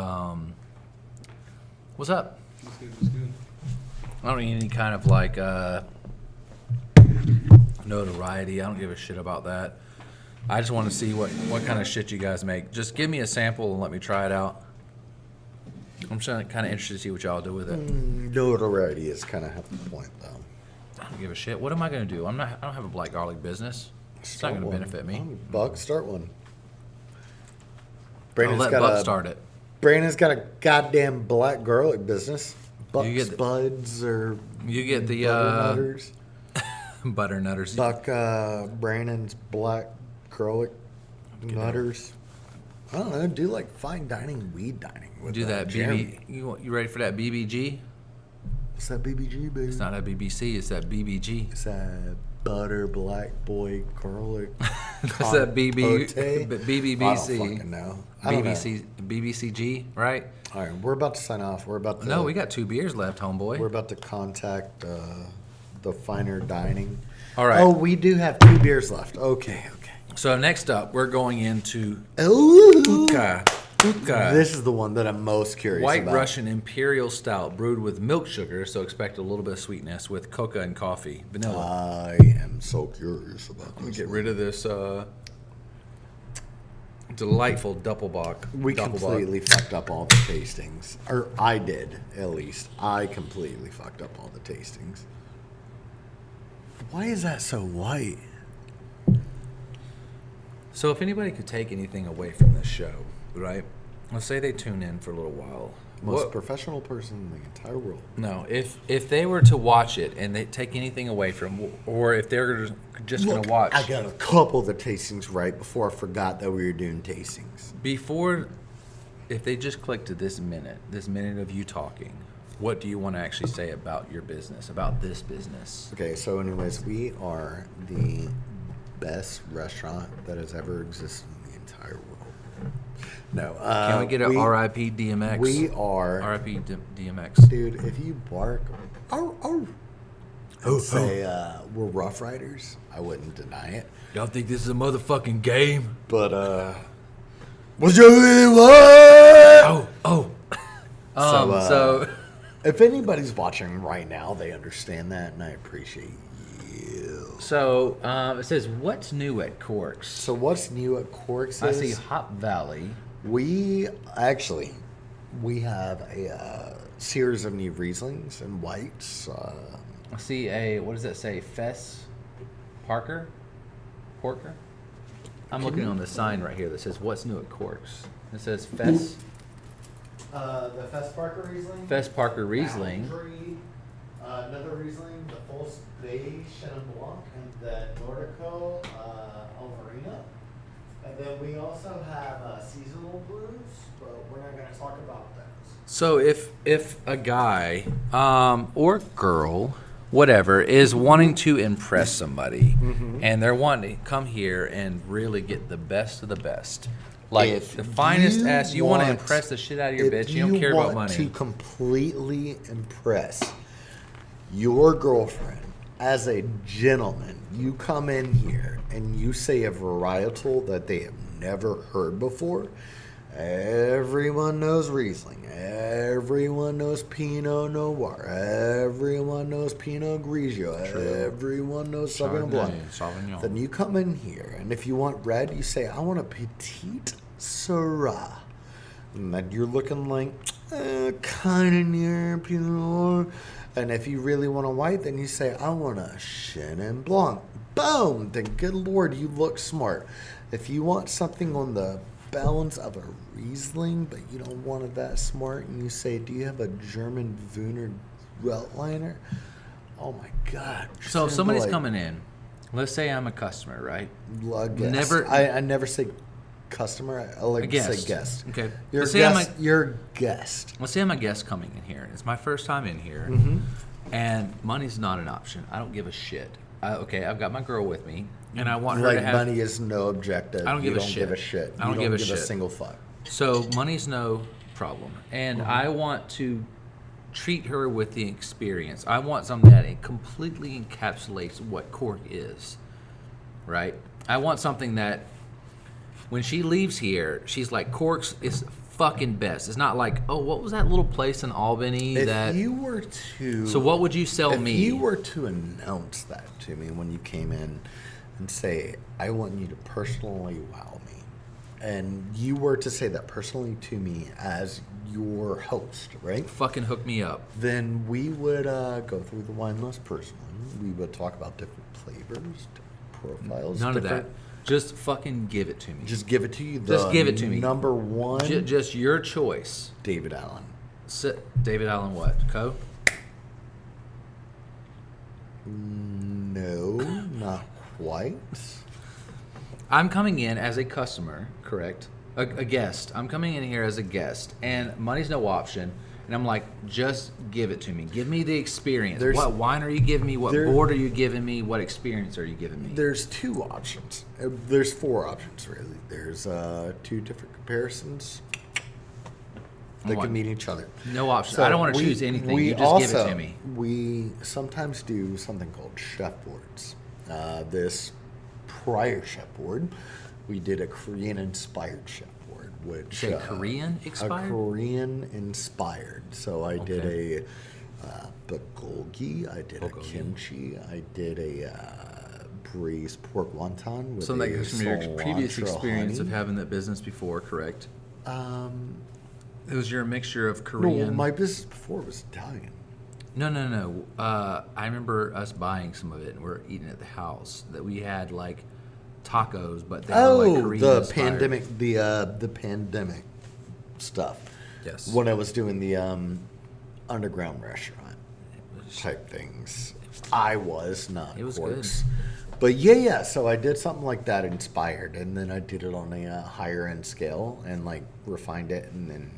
what's up? It's good. I don't need any kind of like notoriety. I don't give a shit about that. I just want to see what kind of shit you guys make. Just give me a sample and let me try it out. I'm kind of interested to see what y'all do with it. Notoriety is kind of half the point, though. I don't give a shit. What am I gonna do? I don't have a black garlic business. It's not gonna benefit me. Buck, start one. I'll let Buck start it. Brandon's got a goddamn black garlic business. Buck's get the- Buds or You get the Butternutters. butternutters. Buck Brandon's black garlic nutters. I don't know. Do like fine dining, weed dining. With, Do that Jeremy. BB. You ready for that BBG? What's that BBG, baby? It's not that BBC. It's that BBG. It's that butter black boy garlic. It's that BB. Compote? BBBC. I don't fucking know. I don't know. BBCG, right? All right, we're about to sign off. We're about to. No, we got 2 beers left, homeboy. We're about to contact the finer dining. All right. Oh, we do have 2 beers left. Okay. So next up, we're going into Ooh. Uka. This is the one that I'm most curious White about. Russian Imperial Stout brewed with milk sugar, so expect a little bit of sweetness with cocoa and coffee. Vanilla. I am so curious about this. Get rid of this delightful Doppelbock. We completely fucked up all the tastings. Or I did, at least. I completely fucked up all the tastings. Why is that so white? So if anybody could take anything away from this show, right? Let's say they tune in for a little while. Most professional person in the entire world. No, if they were to watch it and they take anything away from, or if they're just going to watch. I got a couple of the tastings right before I forgot that we were doing tastings. Before, if they just click to this minute of you talking, what do you want to actually say about your business, about this business? Okay, so anyways, we are the best restaurant that has ever existed in the entire world. No. Can we get a RIP DMX? We are. RIP DMX. Dude, if you bark, and say we're Rough Riders, I wouldn't deny it. Y'all think this is a motherfucking game? But, what's your what? So if anybody's watching right now, they understand that, and I appreciate you. So it says, what's new at Corks? So what's new at Corks I is see Hop Valley. we have a series of new Rieslings and whites. I see a, what does that say? Fess Porker? I'm looking on the sign right here that says, what's new at Corks? It says Fess. The Fess Parker Riesling. Fess Parker Riesling. Boundary, another Riesling, the False Bay Chenin Blanc, and the Nordico Alvarino. And then we also have seasonal blues, but we're not going to talk about those. So if a guy or girl, whatever, is wanting to impress somebody, and they're wanting to come here and really get the best of the best, like If the finest you ass, you want to want- impress the shit out of your If bitch. You don't care about want money. to completely impress your girlfriend as a gentleman, you come in here and you say a varietal that they have never heard before. Everyone knows Riesling. Everyone knows Pinot Noir. Everyone knows Pinot Grigio. True. Everyone knows Sauvignon Blanc. Sauvignon. Then you come in here, and if you want red, you say, I want a Petite Syrah. And then you're looking like, kind of near Pinot Noir. And if you really want a white, then you say, I want a Chenin Blanc. Boom! Then good Lord, you look smart. If you want something on the balance of a Riesling, but you don't want it that smart, and you say, do you have a German Wiener Veltliner? Oh my God. So if Chenin somebody's Blanc. coming in, let's say I'm a customer, right? I never say customer. I like A to guest. say guest. Okay. You're a Let's say I'm guest. You're a guest. Let's say I'm a guest coming in here. It's my first time in here, and money's not an option. I don't give a shit. Okay, I've got my girl with me, and I want her Like to have. money is no objective. I don't give you a don't shit. give a shit. I don't you give a give shit. a single fuck. So money's no problem, and I want to treat her with the experience. I want something that completely encapsulates what Cork is, right? I want something that when she leaves here, she's like, Cork's is fucking best. It's not like, oh, what was that little place in Albany that? If you were to. So what would you sell if me? you were to announce that to me when you came in and say, I want you to personally wow me, and you were to say that personally to me as your host, right? Fucking hook me up. Then we would go through the wine list personally. We would talk about different flavors, different profiles. None of that. different- Just fucking give it to me. Just give it to you. Just give it to me. Number one, Just your choice. David Allen. David Allen what? Co? No, not quite. I'm coming in as a customer, correct? A guest. I'm coming in here as a guest, and money's no option. And I'm like, just give it to me. Give me the experience. What wine are you giving me? What board are you giving me? What experience are you giving me? There's two options. There's four options, really. There's two different comparisons. They can meet each other. No option. So I don't want to choose anything. We You just give it to me. We sometimes do something called chef boards. This prior chef board, we did a Korean-inspired chef board, which Say Korean a expired? Korean-inspired. So I did Okay. a bulgogi, I did a Bulgogi. kimchi, I did a braised pork wonton with So that goes from your previous cilantro experience of honey. having that business before, correct? It was your mixture of No, Korean. my business before was Italian. No. I remember us buying some of it and we're eating at the house. That we had like tacos, but they were like Korean the inspired. pandemic, the pandemic stuff. Yes. When I was doing the underground restaurant type things, I was not. It was Corks. But yeah. So I did something like that inspired, and then I did it on a higher end scale and like refined it, and then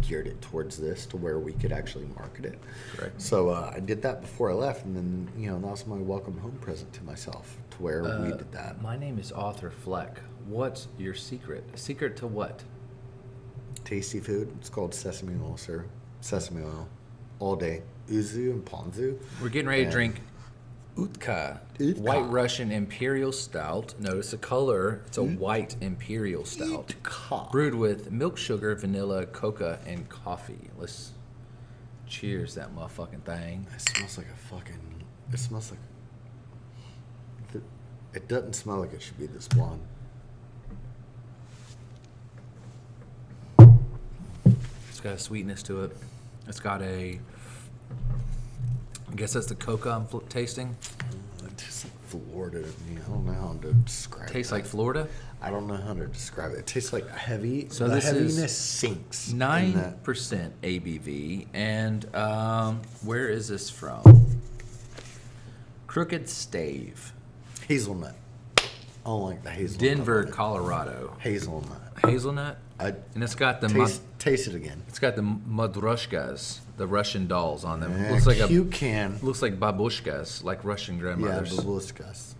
geared it towards this to where we could actually market it. Correct. So I did that before I left, and then that was my welcome home present to myself, to where we did that. My name is Arthur Fleck. What's your secret? Secret to what? Tasty food. It's called sesame oil, sir. Sesame oil, all day. Uzu and ponzu. We're getting ready to And- drink Utka, Utka. White Russian Imperial Stout. Notice the color. It's a white Imperial Stout. Utka. Brewed with milk, sugar, vanilla, coca, and coffee. Let's cheers that motherfucking thing. It smells like It smells like. It doesn't smell like it should be this blonde. It's got a sweetness to it. It's got I guess that's the coca I'm tasting. It tastes like Florida to me. I don't know how to describe it. Tastes like Florida. I don't know how to describe it. It tastes like heavy. So the this is heaviness sinks. in that. 9% ABV. And where is this from? Crooked Stave, Hazelnut. I don't like the hazelnut. Denver, on it. Colorado. Hazelnut. Hazelnut. I And it's got the taste it again. it's got the madrushkas, the Russian dolls on them. Yeah, Looks like cute can. looks like babushkas, like Russian Yeah, grandmothers. babushkas.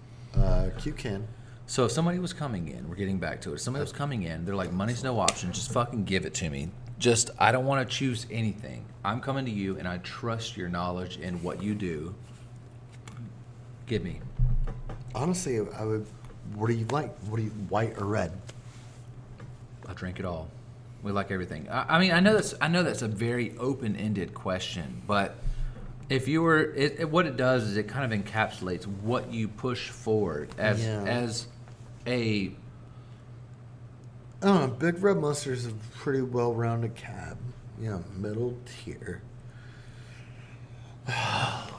Cute can. So if somebody was coming in, we're getting back to it. If somebody was coming in, they're like, money's no option, just fucking give it to me. Just, I don't want to choose anything. I'm coming to you and I trust your knowledge and what you do. Give me. Honestly, I would. What do you like? What do you white or red? I'll drink it all. We like everything. I mean, I know that's a very open-ended question, but if you were, what it does is it kind of encapsulates what you push forward as a. I don't know. Big Red Mustard is a pretty well-rounded cab. Middle tier.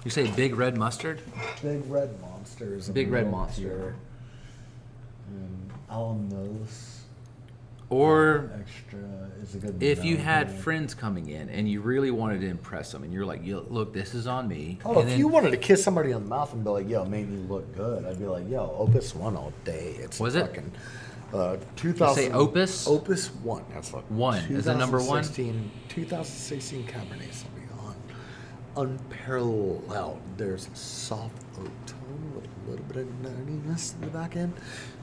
You say big red mustard? Big Red Monster is a Big Red middle Monster. tier. Almonds. Or Extra is a good. if you middle had tier. friends coming in and you really wanted to impress them, and you're like, "Yo, look, this is on me." Oh, and if then, you wanted to kiss somebody on the mouth and be like, "Yo, made me look good," I'd be like, "Yo, Opus 1 all day." It's Was it? fucking, 2000. say Opus? Opus 1. That's like 1. Is it number 1? 2016 Cabernet Sauvignon. Unparalleled. There's a soft oak tone with a little bit of nuttiness in the back end.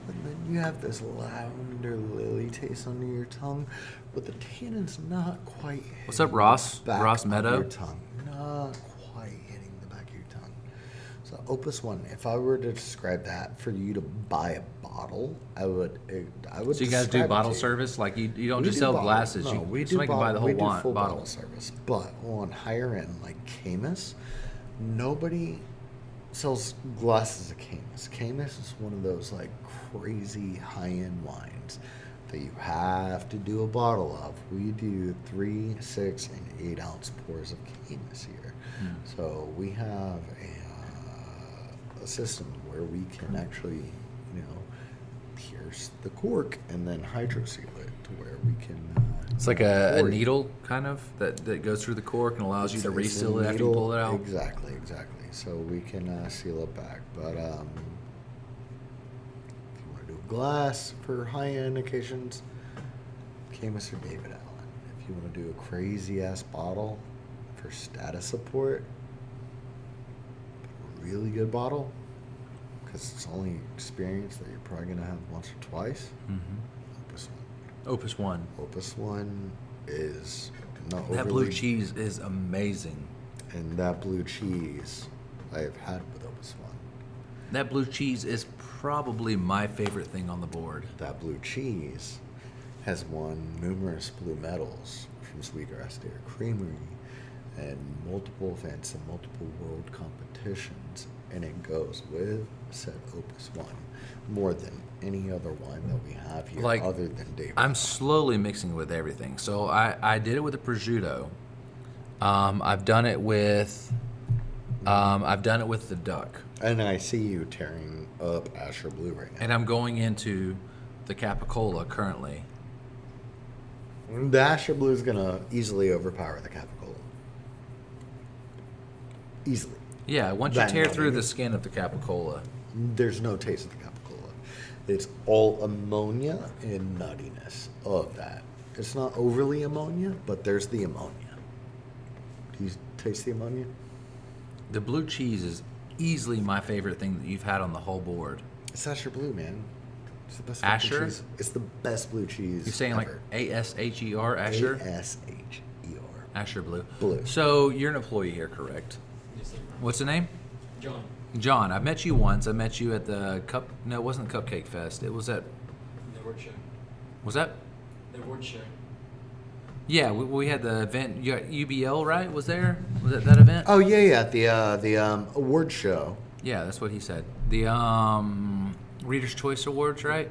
And then you have this lavender lily taste under your tongue, but the tannins not quite What's hitting up, Ross? the back Ross of Meadow? your tongue. Not quite hitting the back of your tongue. So Opus 1, if I were to describe that for you to buy a bottle, I would. So you guys do describe it bottle to you. service? Like you don't We just do sell bottle- glasses. No, we do somebody can buy the whole we do full bottle. service. But on higher end, like Camus, nobody sells glasses of Camus. Camus is one of those like crazy high end wines that you have to do a bottle of. We do 3, 6, and 8 ounce pours of Camus here. So we have a system where we can actually, pierce the cork and then hydroseal it to where we can. It's like a pour it. needle kind of that goes through the cork and allows you to It's a reseal it after you needle- pull it out. Exactly. So we can seal it back. But if you want to do a glass for high-end occasions, Camus or David Allen. If you want to do a crazy-ass bottle for status support, a really good bottle, because it's only experience that you're probably going to have once or twice, Opus 1. Opus 1. Opus 1 is not That overly... blue cheese is amazing. And that blue cheese I have had with Opus 1. That blue cheese is probably my favorite thing on the board. That blue cheese has won numerous blue medals from Sweetgrass Dairy Creamery and multiple events and multiple world competitions and it goes with said Opus wine more than any other wine that we have here, Like, other than David. I'm slowly mixing with everything. So I did it with the prosciutto. I've done it with the duck, And I see you tearing up Asher Blue right now. and I'm going into the Capicola currently. The Asher Blue is gonna easily overpower the Capicola. Easily. Yeah, once you That tear nutty. through the skin of the Capicola, There's no taste of the Capicola. It's all ammonia and nuttiness of that. It's not overly ammonia, but there's the ammonia. Do you taste the ammonia? the blue cheese is easily my favorite thing that you've had on the whole board. It's Asher Blue, man. It's the best fucking Asher? cheese. It's the best blue cheese. You're saying like ever. ASHER, Asher? ASHER. Asher Blue. Blue. So you're an employee here, correct? Yes, sir. What's the name? John, John. I've met you once. I met you at the No, it wasn't the Cupcake Fest. It was at. the word show. Was that? The word show. Yeah, we had the event. You got UBL, right? Was there? Was it that event? Oh yeah, the award show. Yeah, that's what he said. The Reader's Choice Awards, right?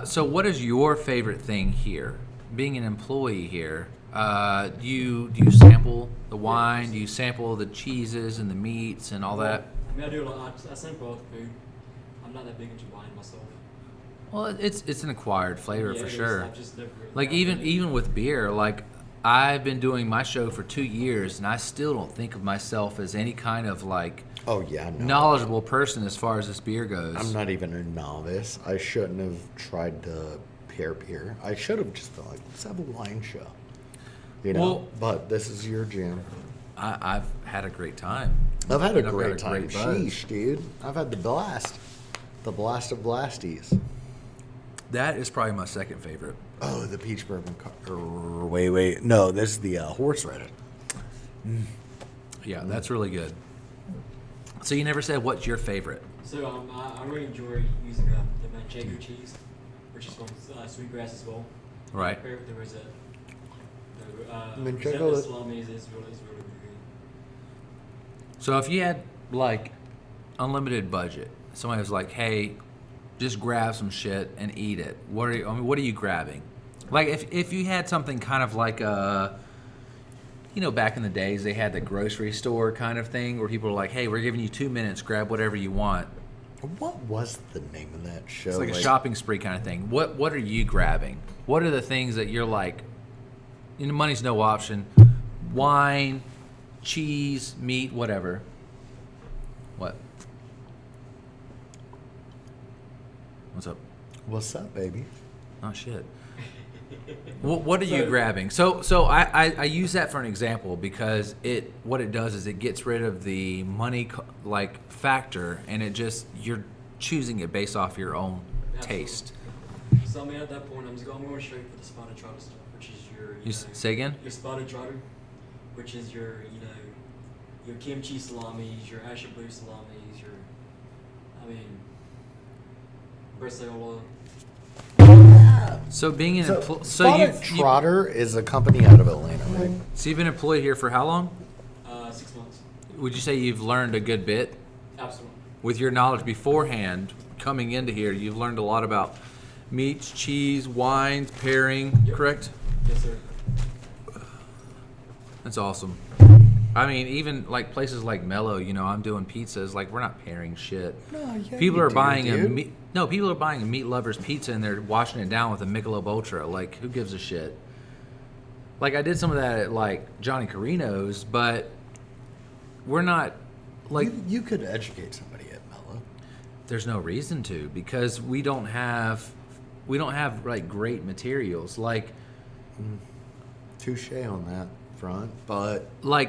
So what is your favorite thing here? Being an employee here, do you sample the wine? Do you sample the cheeses and the meats and all that? I mean, I do a lot. I sample all the food. I'm not that big into wine myself. Well, it's an acquired flavor Yeah, for it is. sure. I've just never really Like tried it. even with beer, like I've been doing my show for 2 years, and I still don't think of myself as any kind of like Oh yeah, no. knowledgeable person as far as this beer goes. I'm not even a novice. I shouldn't have tried to pair beer. I should have just been like, let's have a wine show. You know. Well- but this is your jam. I've had a great time. I've had a And I've got great time. great buzz. Sheesh, dude. I've had the blast. The blast of blasties. That is probably my second favorite. Oh, the peach bourbon. Wait. No, this is the horseradish. Yeah, that's really good. So you never said what's your favorite? So I really enjoy using the manchego cheese, which is from Sweetgrass as well. Right. There was a Manchego- the salami is really good. So if you had like unlimited budget, somebody was like, "Hey, just grab some shit and eat it." What are you grabbing? Like if you had something kind of like back in the days they had the grocery store kind of thing where people were like, "Hey, we're giving you 2 minutes, grab whatever you want." What was the name of that show? It's like a shopping spree kind of thing. What are you grabbing? What are the things that you're like, money's no option, wine, cheese, meat, whatever. What? What's up? What's up, baby? Oh shit. What are you grabbing? So I use that for an example because what it does is it gets rid of the money factor, and you're choosing it based off your own taste. So I mean, at that point, I'm going straight for the spotted trotter stuff, which is your Say again? your spotted trotter, which is your your kimchi salamis, your Asher Blue salamis, Bresaola. So being an Spotted Trotter is a company out of Atlanta, right? so you've been employed here for how long? 6 months. Would you say you've learned a good bit? Absolutely. With your knowledge beforehand, coming into here, you've learned a lot about meats, cheese, wines, pairing, Yep. correct? Yes, sir. That's awesome. I mean, even like places like Mellow, I'm doing pizzas. Like we're not pairing shit. No, yeah, People you are do, buying dude. people are buying a meat lover's pizza and they're washing it down with a Michelob Ultra. Like, who gives a shit? Like, I did some of that at like Johnny Carino's, but we're not like. You could educate somebody at Mellow. There's no reason to because we don't have like great materials. Like Touche on that front, but you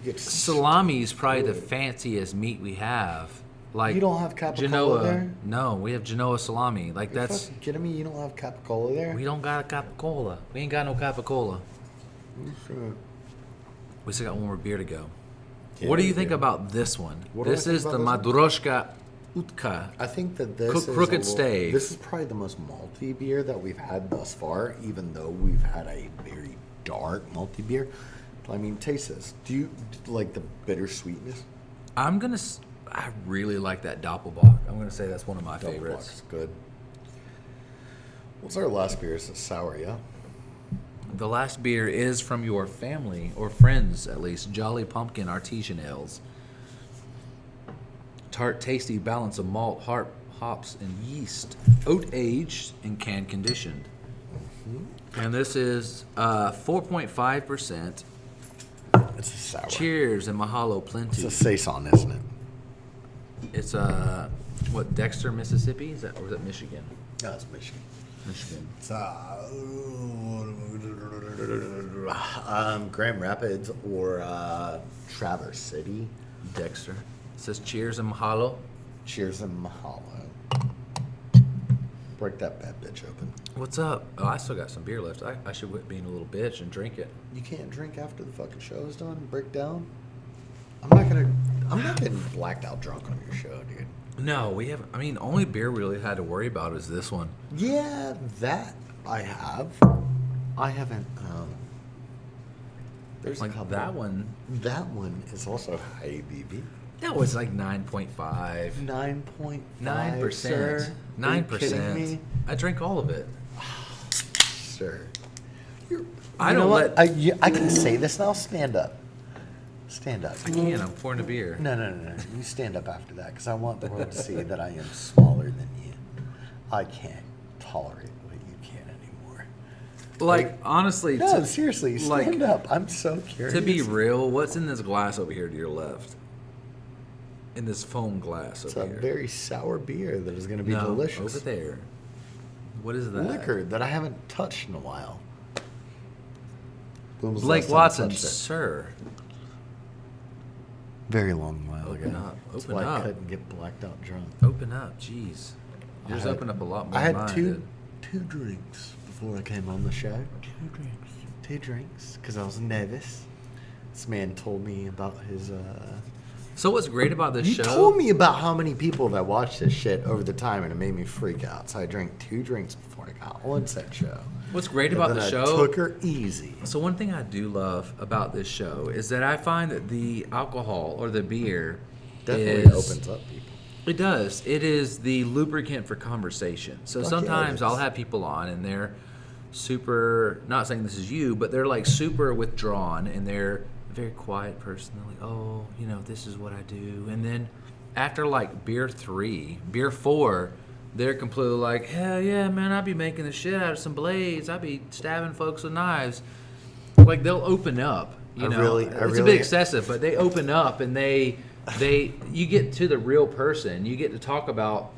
get salami is probably the fanciest meat we have. Like You don't have capicola Genoa. there? No, we have Genoa salami. Like You're that's fucking kidding me? You don't have capicola there? we don't got a capicola. We ain't got no capicola. Sure. We still got one more beer to go. Yeah, what do you we think do. about this one? What do I This think is the about this one? Madroshka Utka. I think that this is Crooked a little- Stave. This is probably the most malty beer that we've had thus far, even though we've had a very dark malty beer. I mean, taste this. Do you like the bitter sweetness? I'm gonna I really like that Doppelbock. I'm going to say that's one of my favorites. Doppelbock's good. What's our last beer? Is it sour, yeah? The last beer is from your family, or friends at least, Jolly Pumpkin Artesian Ales. Tart, tasty balance of malt, hops, and yeast. Oat aged and can conditioned. And this is 4.5%. It's a sour. Cheers and mahalo It's plenty. a saison, isn't it? It's what, Dexter, Mississippi? Is that, or is that Michigan? No, it's Michigan. Michigan. It's Grand Rapids or Traverse City. Dexter. It says cheers and mahalo. Cheers and mahalo. Break that bad bitch open. What's up? Oh, I still got some beer left. I should quit being a little bitch and drink it. You can't drink after the fucking show is done and break down. I'm not getting blacked out drunk on your show, dude. No, we haven't. I mean, only beer we really had to worry about is this one. Yeah, that I have. I haven't. There's Like a couple. that one. That one is also high ABV. That was like 9.5. 9.5. 9%. Sir. Are you kidding 9%. me? I drink all of it. Sir. I You know don't what? let. I can say this now. Stand up. Stand up. I can't. I'm pouring a beer. No. You stand up after that because I want the world to see that I am smaller than you. I can't tolerate what you can anymore. Like, honestly, No, seriously, stand like, up. I'm so curious. to be real, what's in this glass over here to your left? In this foam glass It's over a here. very sour beer that is going to be No, delicious. over there. What is that? Liquor that I haven't touched in a while. When was the Blake last time I Watson, touched it? sir. Very long while Open ago. up, That's open why I up. couldn't get blacked out drunk. Open up, jeez. Yours I had- opened up a lot more I than had mine two did. drinks before I came on the show. Two drinks, because I was nervous. This man told me about his. So what's great about this You show? told me about how many people that watched this shit over the time, and it made me freak out. So I drank 2 drinks before I got on said show. What's great And about then the I show? took her easy. So one thing I do love about this show is that I find that the alcohol or the beer Definitely is, opens up people. It does. It is the lubricant for conversation. So Fuck yeah, it sometimes I'll is. have people on and they're super, not saying this is you, but they're like super withdrawn and they're a very quiet person. They're like, oh, you know, this is what I do. And then after like beer 4, they're completely like, hell yeah, man, I'll be making the shit out of some blades. I'll be stabbing folks with knives. Like they'll open up. You know, it's a bit excessive, but they open up and you get to the real person. You get to talk about.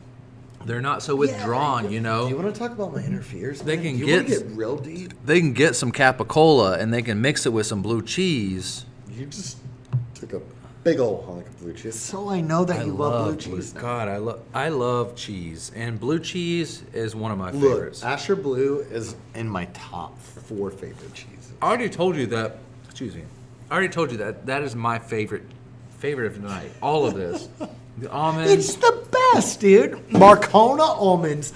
They're not so withdrawn. You know. Do you want to talk about my inner fears? They man? can Do you get- want to get real deep. They can get some capicola and they can mix it with some blue cheese. You just took a big old hunk of blue cheese. So I know that you love blue cheese. now. God, I love cheese, and blue cheese is one of my Look, favorites. Asher Blue is in my top 4 favorite cheeses. I already told you that. Excuse me. I already told you that is my favorite of the night. All of this, the almonds. It's the best, dude. Marcona almonds,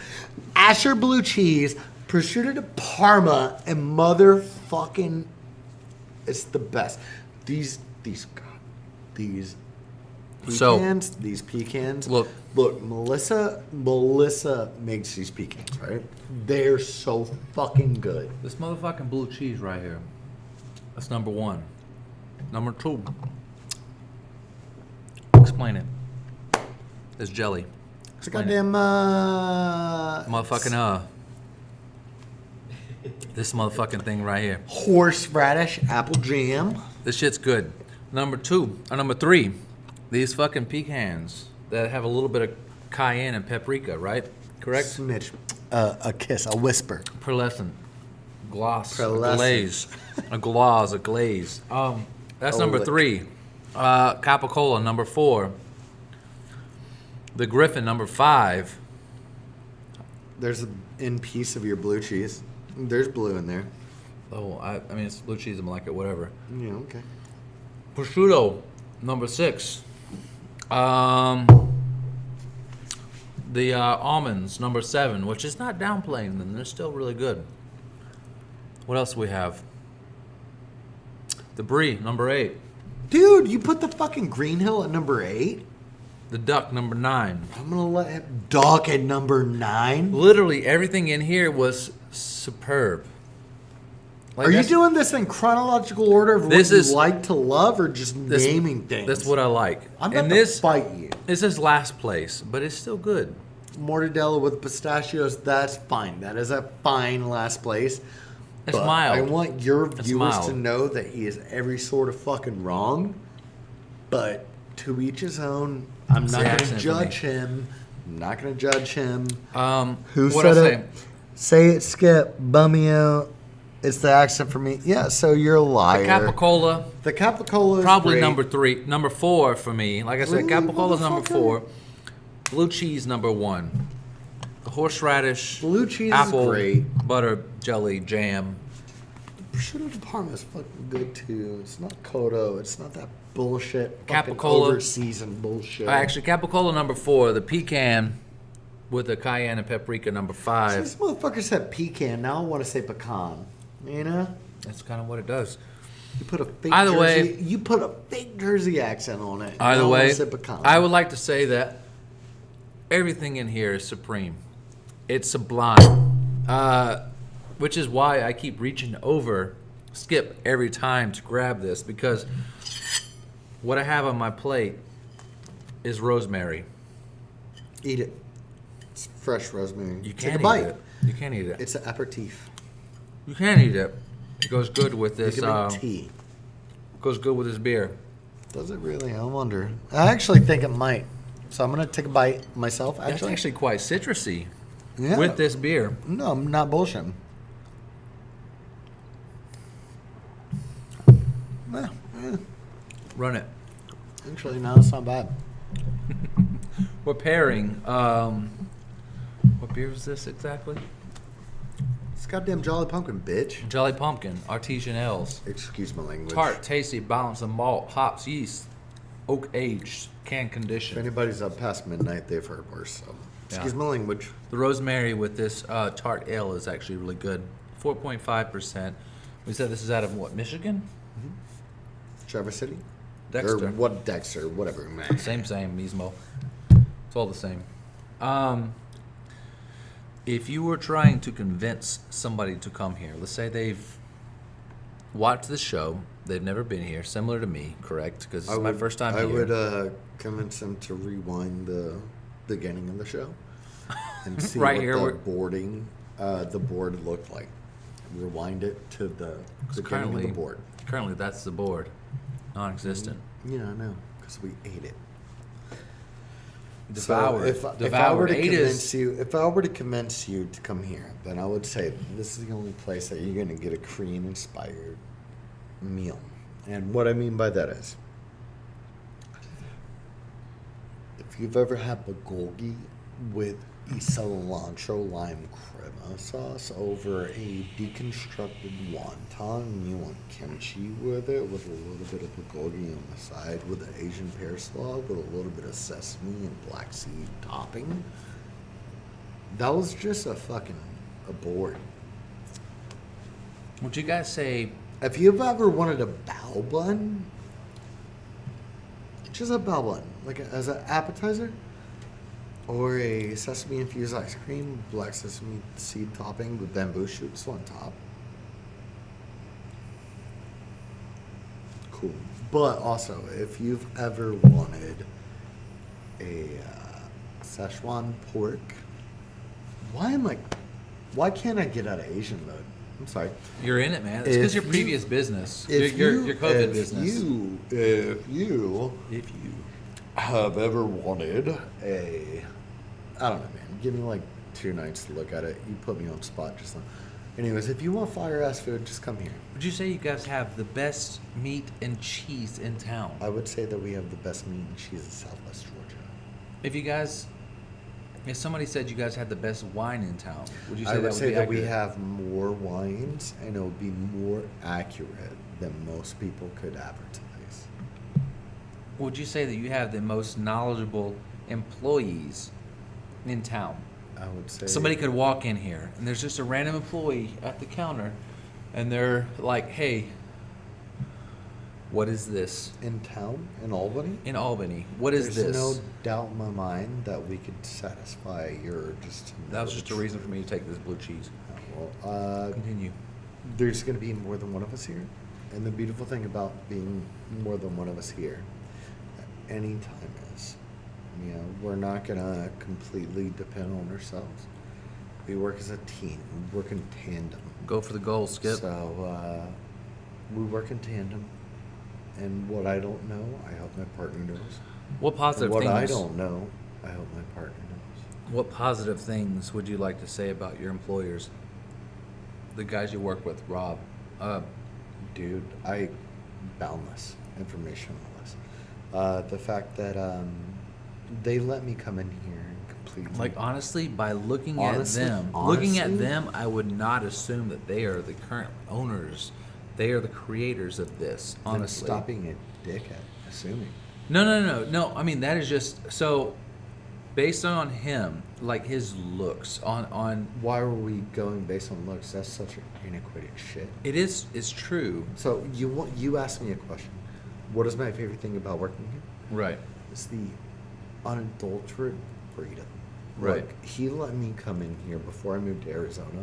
Asher blue cheese, prosciutto de Parma, and motherfucking. It's the best. These pecans. So- These pecans. Look. Melissa makes these pecans, right? They're so fucking good. This motherfucking blue cheese right here. That's number 1. Number 2. Explain it. It's jelly. It's a Explain it. goddamn Motherfucking this motherfucking thing right here. horseradish apple jam. This shit's good. Number 3. These fucking pecans that have a little bit of cayenne and paprika, right? Correct? Smidge. A kiss, a whisper. Pearlescent. Gloss. A Pearlescent. glaze. A gloss. A glaze. That's Oh, number lick. 3. Capicola, number 4. The Griffin, number 5. There's an in piece of your blue cheese. There's blue in there. Oh, I mean, it's blue cheese, I like it, whatever. Yeah, okay. Prosciutto, number 6. The almonds, number 7, which is not downplaying them. They're still really good. What else do we have? The Brie, number 8. Dude, you put the fucking Green Hill at number 8? The duck, number 9. I'm gonna let him duck at number 9. Literally everything in here was superb. Like, Are you that's- doing this in chronological order of what This you is- like to love, or just this- naming things? That's what I like. I'm and about this to fight you. This is last place, but it's still good. Mortadella with pistachios, that's fine. That is a fine last place. It's But mild. I want your It's viewers mild. to know that he is every sort of fucking wrong. But to each his own. I'm It's not the going to accent for judge him. I'm not going to judge him. Who Who I said say? it? Say it, Skip. Bum me out. It's the accent for me. Yeah, so you're a liar. Capicola, The Capicola is probably great. number 3, number 4 for me. Like I said, Really, Capicola's number motherfucker? 4. Blue cheese number 1. The horseradish, Blue cheese apple, is great. butter, jelly, jam. Prosciutto di Parma is fucking good too. It's not Kodo. It's not that bullshit. Fucking Capicola. over-seasoned bullshit. Actually, Capicola number 4. The pecan with the cayenne and paprika number 5. This motherfucker said pecan. Now I want to say pecan. You know? That's kind of what it does. You put a fake Either Jersey, way- you put a fake Jersey accent on it. Either Now I wanna way, say pecan. I would like to say that everything in here is supreme. It's sublime. Which is why I keep reaching over Skip every time to grab this, because what I have on my plate is rosemary. Eat it. It's fresh rosemary. You Take can't a eat bite. it. You can't eat it. It's an aperitif. You can't eat it. It goes good with You this. can make tea. Goes good with this beer. Does it really? I wonder. I actually think it might. So I'm gonna take a bite myself. That's Actually, actually quite citrusy yeah. with this beer. No, I'm not bullshitting. Eh, Run it. actually, no, it's not bad. We're pairing. What beer is this exactly? It's goddamn Jolly Pumpkin, bitch. Jolly Pumpkin, Artesian Ales. Excuse my language. Tart, tasty, balance of malt, hops, yeast, oak aged, can If condition. anybody's up past midnight, they've heard worse. So, excuse Yeah. my language. The rosemary with this tart ale is actually really good. 4.5%. We said this is out of what, Michigan? Traverse City? Dexter. Or what, Dexter, whatever. Man. Same, Mismo. It's all the same. If you were trying to convince somebody to come here, let's say they've watched the show, they've never been here, similar to me, correct? Because this is my first time I here. would convince them to rewind the beginning of the show and see Right what here, the we're- the board looked like. Rewind it to the beginning of the board. Currently, that's the board, non-existent. Yeah, I know, because we ate it. Devoured. So if I were to Ate convince you, if I were to convince you to come here, then I would say this is the only place that you're going to get a Korean-inspired meal. And what I mean by that is, if you've ever had bulgogi with a cilantro lime crema sauce over a deconstructed wonton, and you want kimchi with it, with a little bit of bulgogi on the side, with an Asian pear slaw, with a little bit of sesame and black seed topping, that was just a board. Would you guys say If you've ever wanted a bao bun, just a bao bun, like as an appetizer, or a sesame infused ice cream, black sesame seed topping with bamboo shoots on top. Cool. But also, if you've ever wanted a Szechuan pork, why can't I get out of Asian mode? I'm sorry. you're in it, man? It's because If your previous business, If your COVID business. If you have ever wanted I don't know, man. Give me like 2 nights to look at it. You put me on spot just now. Anyways, if you want fire ass food, just come here. Would you say you guys have the best meat and cheese in town? I would say that we have the best meat and cheese in Southwest Georgia. If somebody said you guys had the best wine in town, would you say I would that say would be that we accurate? have more wines, and it would be more accurate than most people could advertise. Would you say that you have the most knowledgeable employees in town? I would say Somebody could walk in here and there's just a random employee at the counter and they're like, hey, What is this? In town, in Albany, In Albany. What is there's this? no doubt in my mind that we could satisfy your just. That was just a reason for me to take this blue cheese. Well, Continue. there's going to be more than one of us here, and the beautiful thing about being more than one of us here, any time is, we're not going to completely depend on ourselves. We work as a team. We work in tandem. Go for the goal, Skip. So we work in tandem, and what I don't know, I hope my partner knows. What positive And what things? I don't know, I hope my partner knows. What positive things would you like to say about your employers? The guys you work with, Rob. Dude, boundless information on this. The fact that they let me come in here and completely. Like honestly, by looking Honestly- at honestly? them, I would not assume that they are the current owners. They are the creators of this. then Honestly, stop being a dickhead, assuming. No. I mean that is just so. Based on him, like his looks, on Why were we going based on looks? That's such antiquated shit. it's true. So you asked me a question. What is my favorite thing about working here? Right. It's the unadulterated freedom. Right. Like, he let me come in here before I moved to Arizona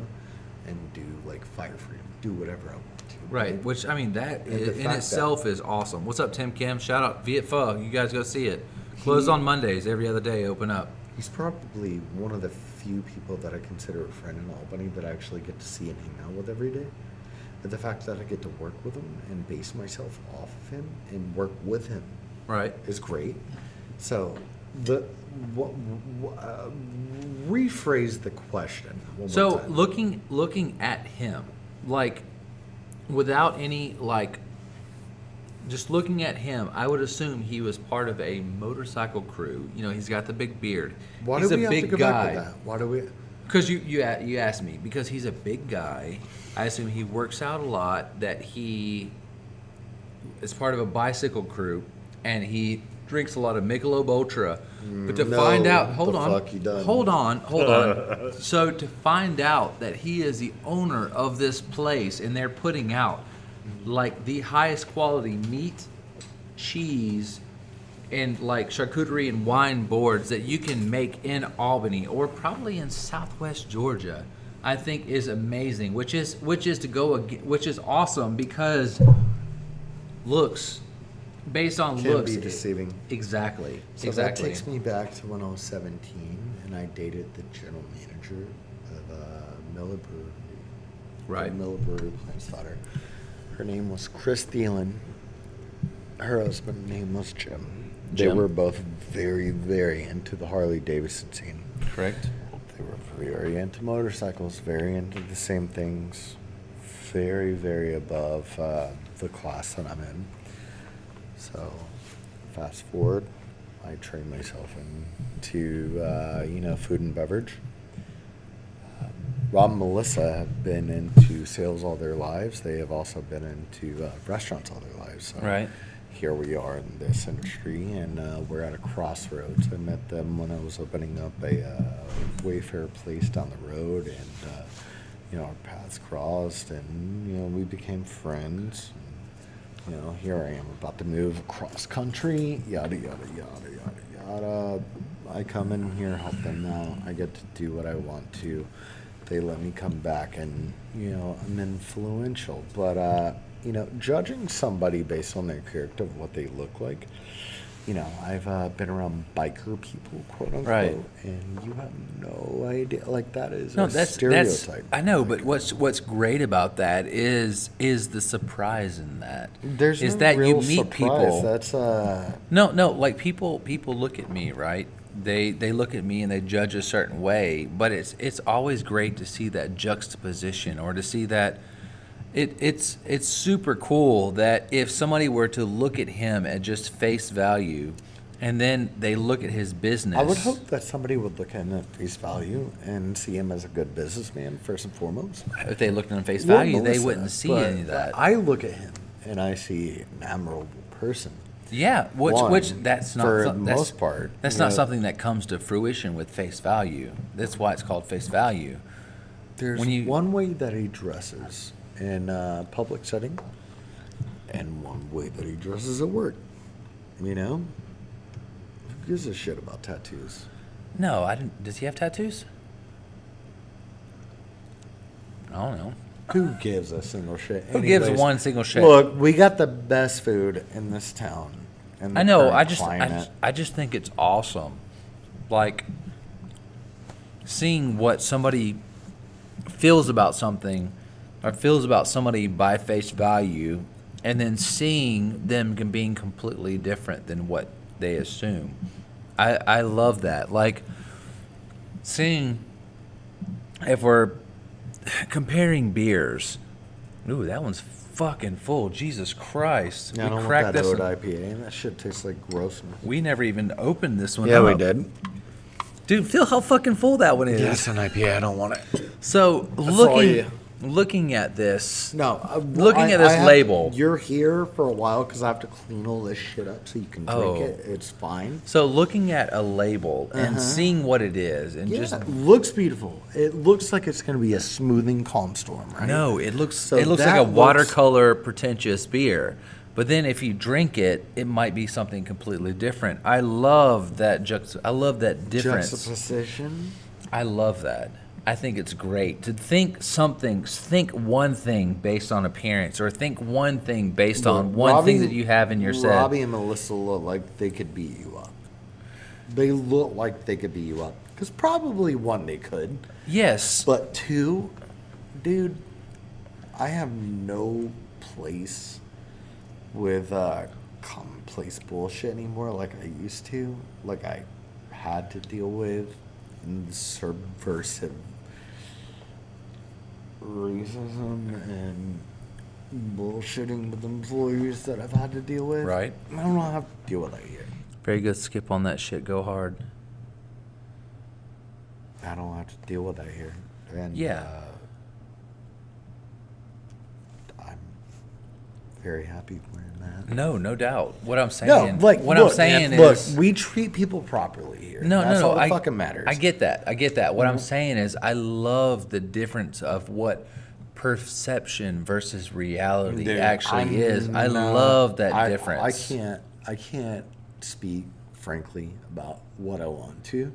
and do like fire freedom, do whatever I want to. Right, which I mean that And the in fact that- itself is awesome. What's up, Tim Kim? Shout out Viet Pho. You guys go see it. Closed He- on Mondays. Every other day, open up. He's probably one of the few people that I consider a friend in Albany that I actually get to see and hang out with every day. And the fact that I get to work with him and base myself off of him and work with him Right. is great. So rephrase the question. One more So time. looking at him, like without any like, just looking at him, I would assume he was part of a motorcycle crew. He's got the big beard. Why he's do we a have to big go guy. back to that? Why do we? Because you asked me, because he's a big guy. I assume he works out a lot, that he is part of a bicycle crew, and he drinks a lot of Michelob Ultra. But to No, find out, the hold fuck he doesn't. on. So to find out that he is the owner of this place, and they're putting out like the highest quality meat, cheese, and like charcuterie and wine boards that you can make in Albany or probably in Southwest Georgia, I think is amazing. Which is awesome because looks, based on Can looks, be deceiving. Exactly. So exactly. that takes me back to when I was 17 and I dated the general manager of Miller Brewery. Right. Miller Brewery Plant's daughter. Her name was Chris Thielen. Her husband's name was Jim. They Jim. were both very, very into the Harley Davidson scene. Correct. They were very into motorcycles, very into the same things, very, very above the class that I'm in. So, fast forward, I trained myself into, food and beverage. Rob and Melissa have been into sales all their lives. They have also been into restaurants all their lives. So Right. here we are in this industry, and we're at a crossroads. I met them when I was opening up a Wayfair place down the road, and our paths crossed, and we became friends. Here I am about to move across country, yada yada yada yada yada. I come in here, help them out. I get to do what I want to. They let me come back, and I'm influential. But judging somebody based on their character of what they look like, I've been around biker people, quote unquote, Right. and you have no idea. Like, that is No, a that's stereotype. I know, but what's great about that is the surprise in that. There's is no that real you meet surprise. people. That's No, like people look at me, right? They look at me and they judge a certain way, but it's always great to see that juxtaposition, or to see that it's super cool that if somebody were to look at him at just face value, and then they look at his business. I would hope that somebody would look at him at face value and see him as a good businessman first and foremost. If they looked at him face Well, value, they Melissa, wouldn't see but any of that. I look at him and I see an admirable person. Yeah, which One, that's not for so- the that's- most part, That's you not know- something that comes to fruition with face value. That's why it's called face value. There's When you- one way that he dresses in a public setting, and one way that he dresses at work. You know? Who gives a shit about tattoos? No, I didn't. Does he have tattoos? I don't know. Who gives a single shit? Who gives Anyways, one single shit? Look, we got the best food in this town. in the I know. current climate. I just think it's awesome. Like seeing what somebody feels about something or feels about somebody by face value, and then seeing them being completely different than what they assume. I love that. Like seeing if we're comparing beers. Ooh, that one's fucking full. Jesus Christ. Yeah, I don't want that old IPA, and that shit tastes like grossness. We never even opened this one Yeah, up. we did. Dude, feel how fucking full that one is. Yeah, it's an IPA. I don't want it. So looking at this, looking at this label. You're here for a while because I have to clean all this shit up so you can drink it. It's fine. So looking at a label and seeing what it is, and Yeah, just it looks beautiful. It looks like it's going to be a smoothing calm storm, right? no, it looks So like a that looks- watercolor pretentious beer. But then if you drink it, it might be something completely different. I love that I love that difference. Juxtaposition. I love that. I think it's great to think one thing based on appearance, or think one thing based on one thing that you have in your set. Robbie and Melissa look like they could beat you up. They look like they could beat you up. Because probably one, they could. Yes. But two, dude, I have no place with commonplace bullshit anymore like I used to. Like I had to deal with subversive racism and bullshitting with employees that I've had to deal with. Right. I don't have to deal with that here. Very good. Skip on that shit. Go hard. I don't have to deal with that here. And Yeah. I'm very happy wearing that. No doubt. What I'm saying. I'm saying saying is, look, we treat people properly here. No, That's no. all that fucking matters. I get that. What I'm saying is, I love the difference of what perception versus reality Dude, actually is. I love that difference. I can't speak frankly about what I want to,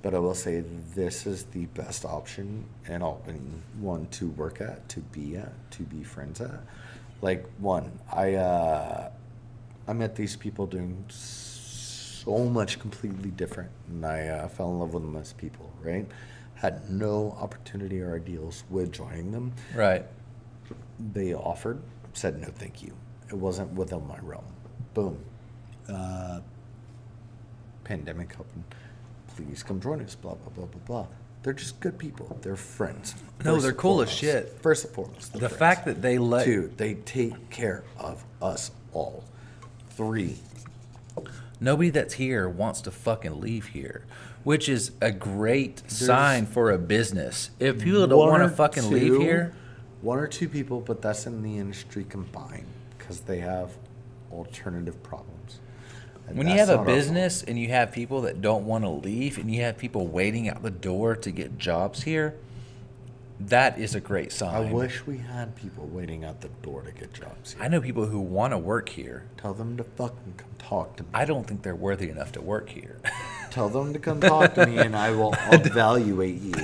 but I will say this is the best option in Albany. One, to work at, to be friends at. Like, one, I met these people doing so much completely different, and I fell in love with them as people, right? Had no opportunity or ideals with joining them. Right. They offered, said no thank you. It wasn't within my realm. Boom. Pandemic happened. Please come join us, blah, blah, blah, blah, blah. They're just good people. They're friends. No, First they're and cool as foremost. shit. First and foremost. The they're fact friends. that they let... Two, they take care of us all. Three, Nobody that's here wants to fucking leave here, which is a great sign for a business. If people don't want to fucking leave here... One or two people, but that's in the industry combined because they have alternative problems. And When you that's have a not our fault. business and you have people that don't want to leave, and you have people waiting out the door to get jobs here, that is a great sign. I wish we had people waiting at the door to get jobs here. I know people who want to work here. Tell them to fucking come talk to me. I don't think they're worthy enough to work here. Tell them to come talk to me and I will evaluate you.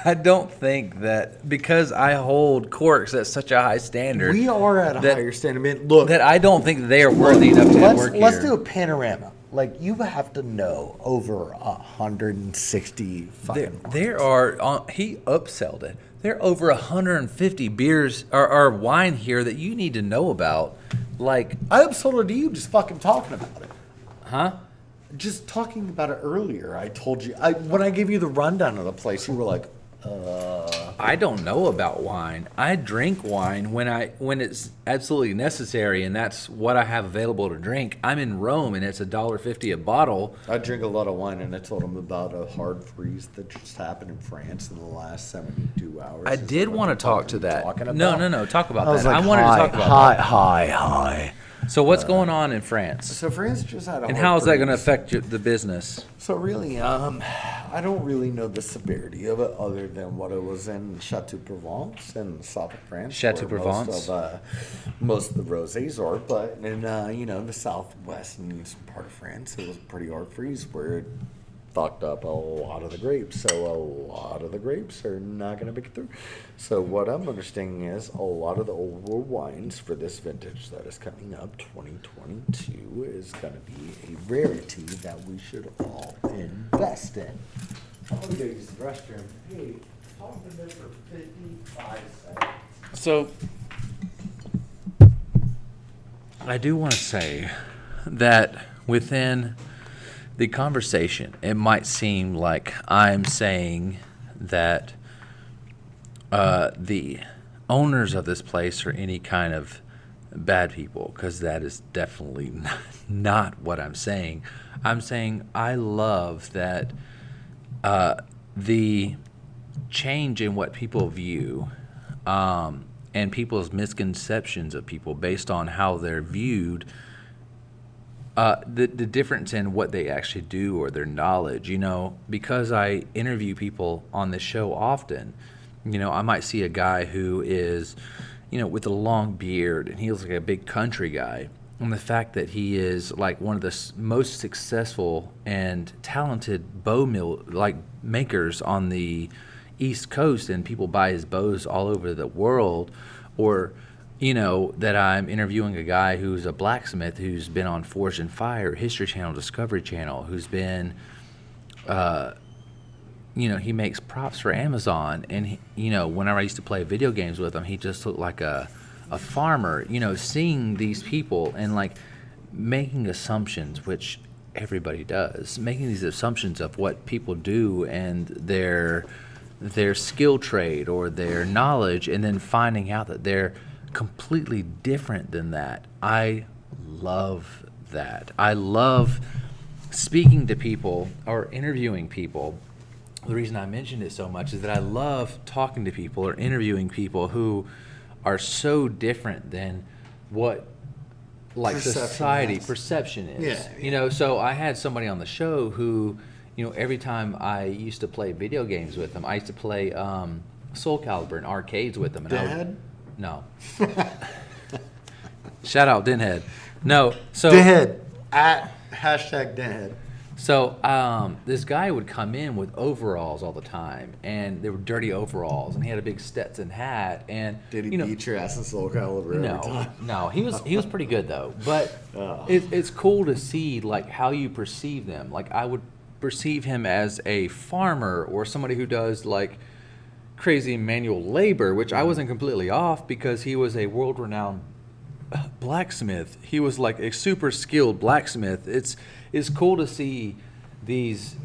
I don't think that because I hold Corks at such a high standard. We are at a that- higher standard. Man, look, that I don't think they are worthy enough to work here. let's do a panorama. Like, you have to know over 160 fucking There are, he upselled it. There are over 150 beers or wine here that you need to know about. Like, I upsold it to you just fucking talking about it. huh? Just talking about it earlier, I told you. When I gave you the rundown of the place, you were like, I don't know about wine. I drink wine when it's absolutely necessary, and that's what I have available to drink. I'm in Rome, and it's $1.50 a bottle. I drink a lot of wine, and I told him about a hard freeze that just happened in France in the last 72 hours. I Is did what want to I'm talk to that. talking about. No. Talk about I was that. like, I wanted to talk about that. Hi. So what's going on in France? So France just had a And hard how is that going to freeze. affect the business? So really, I don't really know the severity of it other than what it was in Chateau Provence in the south of France. Chateau where Provence. Most of the rosés are, but in the southwest and eastern part of France, it was a pretty hard freeze where it fucked up a lot of the grapes. So a lot of the grapes are not going to make it through. So what I'm understanding is a lot of the older wines for this vintage that is coming up, 2022, is going to be a rarity that we should all invest in. I'm going to go use the restroom. Hey, talk to them for 55 seconds. So, I do want to say that within the conversation, it might seem like I'm saying that the owners of this place are any kind of bad people, because that is definitely not what I'm saying. I'm saying I love that the change in what people view and people's misconceptions of people based on how they're viewed, the difference in what they actually do or their knowledge, because I interview people on this show often, I might see a guy who is, with a long beard, and he looks like a big country guy. And the fact that he is like one of the most successful and talented makers on the East Coast, and people buy his bows all over the world, or that I'm interviewing a guy who's a blacksmith who's been on Forged in Fire, History Channel, Discovery Channel, who's been, he makes props for Amazon. And, whenever I used to play video games with him, he just looked like a farmer, seeing these people and like making assumptions, which everybody does, making these assumptions of what people do and their skill trade or their knowledge, and then finding out that they're completely different than that. I love that. I love speaking to people or interviewing people. The reason I mentioned it so much is that I love talking to people or interviewing people who are so different than what perception is. Yeah. So I had somebody on the show who, every time I used to play video games with them, I used to play Soul Calibur in arcades with them. And Dad? No. Shout out Denhead. No. So Denhead. Hashtag Denhead. So this guy would come in with overalls all the time, and they were dirty overalls, and he had a big Stetson hat. And Did he beat your ass in Soul Calibur every time? No, he was pretty good though. But it's cool to see like how you perceive them. Like I would perceive him as a farmer or somebody who does like crazy manual labor, which I wasn't completely off, because he was a world-renowned blacksmith. He was like a super skilled blacksmith. It's cool to see these.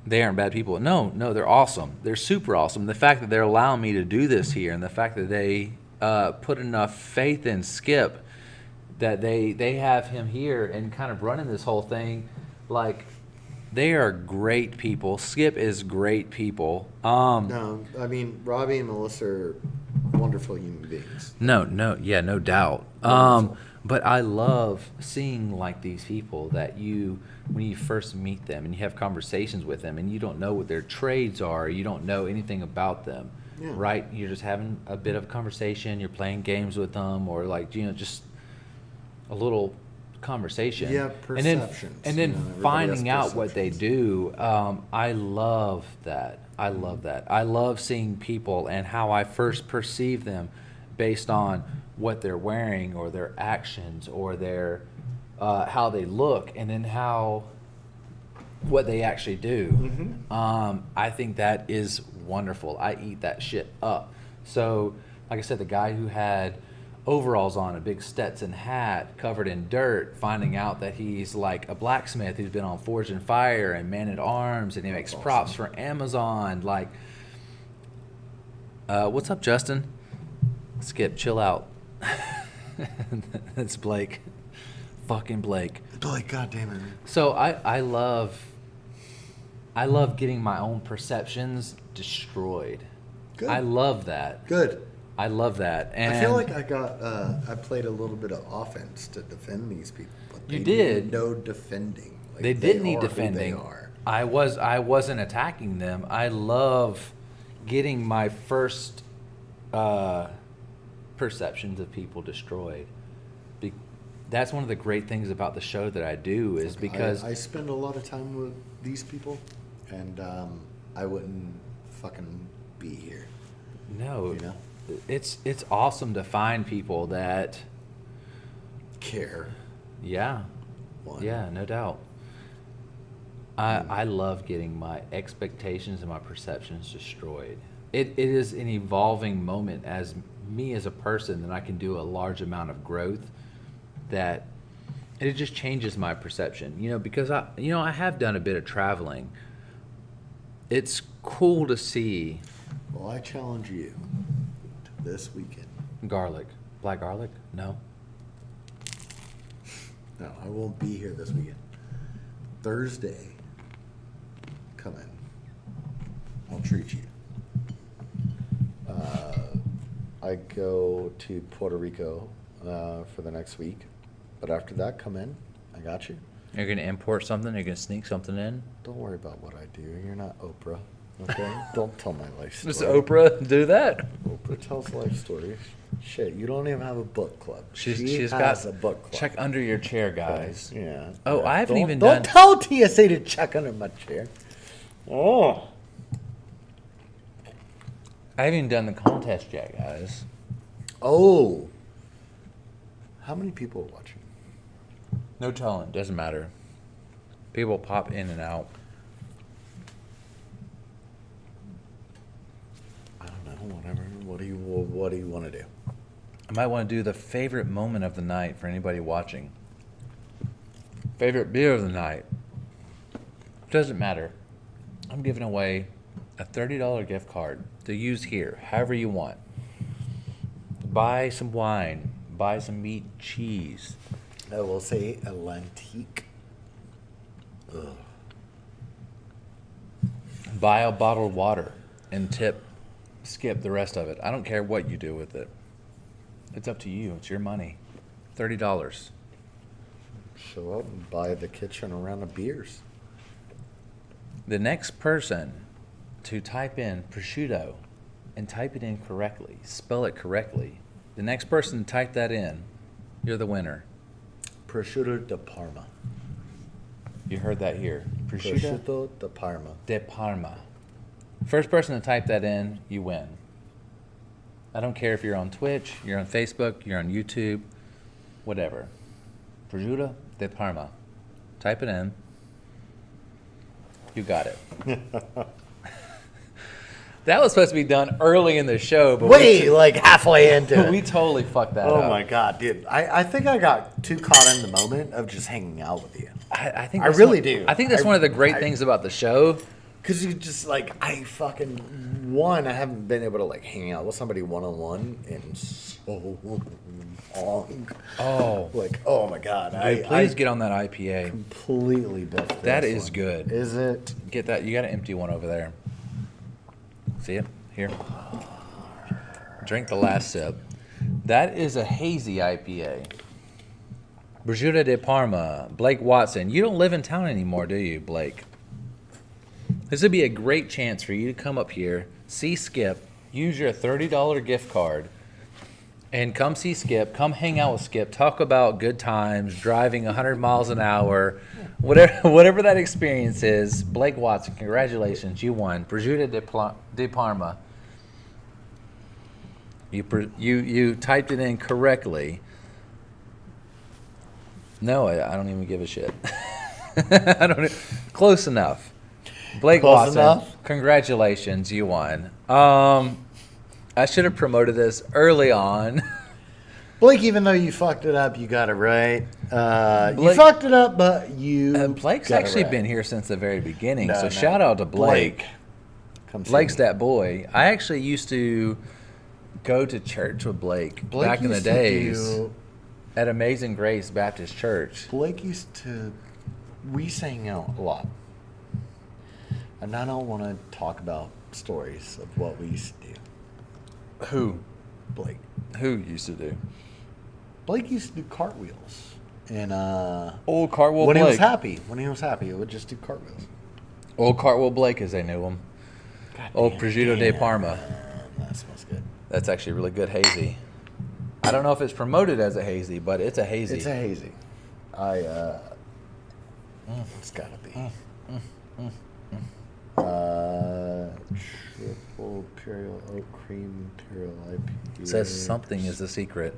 They aren't bad people. No, they're awesome. They're super awesome. The fact that they're allowing me to do this here, and the fact that they put enough faith in Skip that they have him here and kind of running this whole thing, like they are great people. Skip is great people. No, I mean Robbie and Melissa are wonderful human beings. No doubt. But I love seeing like these people that when you first meet them and you have conversations with them and you don't know what their trades are, you don't know anything about them, right? You're just having a bit of conversation, you're playing games with them, or like, just a little conversation. Yeah, perceptions. And then finding out what they do. I love that. I love seeing people and how I first perceive them based on what they're wearing or their actions or their how they look, and then what they actually do. Mm-hmm. I think that is wonderful. I eat that shit up. So, like I said, the guy who had overalls on, a big Stetson hat covered in dirt, finding out that he's like a blacksmith who's been on Forged in Fire and Man at Arms, and he makes props for Amazon. Like, what's up, Justin? Skip, chill out. That's Blake. Fucking Blake. Blake, goddamn it. So I love getting my own perceptions destroyed. Good. I love that. Good. I love that. And I feel like I played a little bit of offense to defend these people. But You they did. need no defending. Like, they did need are who defending. They are. I wasn't attacking them. I love getting my first perceptions of people destroyed. That's one of the great things about the show that I do is because I spend a lot of time with these people, and I wouldn't fucking be here. no, You know? it's awesome to find people that Care. yeah, One. yeah, no doubt. I love getting my expectations and my perceptions destroyed. It is an evolving moment as me as a person that I can do a large amount of growth that it just changes my perception, because I have done a bit of traveling. It's cool to see Well, I challenge you to this weekend. black garlic. No, No, I won't be here this weekend. Thursday, come in. I'll treat you. I go to Puerto Rico for the next week. But after that, come in. I got you. you're gonna import something. You're gonna sneak something in. Don't worry about what I do. You're not Oprah, okay? Don't tell my life story. Does Oprah do that? Oprah tells life stories. Shit, you don't even have a book club. She's She got has a book club. Check under your chair, guys. Yeah. Oh, yeah. I haven't Don't- even Don't done- tell TSA to check under my chair. Oh. I haven't even done the contest yet, guys. Oh. How many people are watching? No telling. Doesn't matter. People pop in and out. I don't know. Whatever. What do you want to do? I might want to do the favorite moment of the night for anybody watching. Favorite beer of the night. Doesn't matter. I'm giving away a $30 gift card to use here, however you want. Buy some wine. Buy some meat and cheese. I will say a Lantique. Ugh. Buy a bottle of water and skip the rest of it. I don't care what you do with it. It's up to you. It's your money. $30. Show up and buy the kitchen a round of beers. The next person to type in prosciutto and type it in correctly, spell it correctly, the next person to type that in, you're the winner. Prosciutto di Parma. You heard that here. Prosciutto Prosciutto di Parma. de Parma. First person to type that in, you win. I don't care if you're on Twitch, you're on Facebook, you're on YouTube, whatever. Prosciutto de Parma. Type it in. You got it. That was supposed to be done early in the show, but Wait, like halfway into it. we totally fucked that Oh up. my god, dude! I think I got too caught in the moment of just hanging out with you, I think I that's really one- do. I think that's I- one of the great I- things about the show. because you just like I haven't been able to like hang out with somebody one-on-one in so long. Oh, Like, oh my god! dude, please get on that IPA. completely biffed. That this is one. good. Is it? Get that. You got an empty one over there. See it? Here. Drink the last sip. That is a hazy IPA. Prosciutto de Parma. Blake Watson. You don't live in town anymore, do you, Blake? This would be a great chance for you to come up here, see Skip, use your $30 gift card, and come see Skip. Come hang out with Skip. Talk about good times, driving 100 miles an hour, whatever that experience is. Blake Watson, congratulations, you won. Prosciutto de Parma. You typed it in correctly. No, I don't even give a shit. I don't. Close enough. Blake Close Watson, enough? congratulations, you won. I should have promoted this early on. Blake, even though you fucked it up, you got it right. You Blake- fucked it up, but you. Blake's got it actually right. been here since the very beginning, No, so no. shout out to Blake. Come see Blake's me. that boy. I actually used to go to church with Blake Blake back in the used to days do- at Amazing Grace Baptist Church. Blake used to. We sang out a lot. And I don't want to talk about stories of what we used to do. Who? Blake. Who used to do? Blake used to do cartwheels. And Old Cartwheel when Blake. he was happy, he would just do cartwheels. Old Cartwheel Blake, as they knew him. Old Prosciutto de Parma. That smells good. That's actually really good hazy. I don't know if it's promoted as a hazy, but it's a hazy. It's a hazy. It's gotta be. Triple Imperial Oak Cream Imperial IPA. It says something is the secret.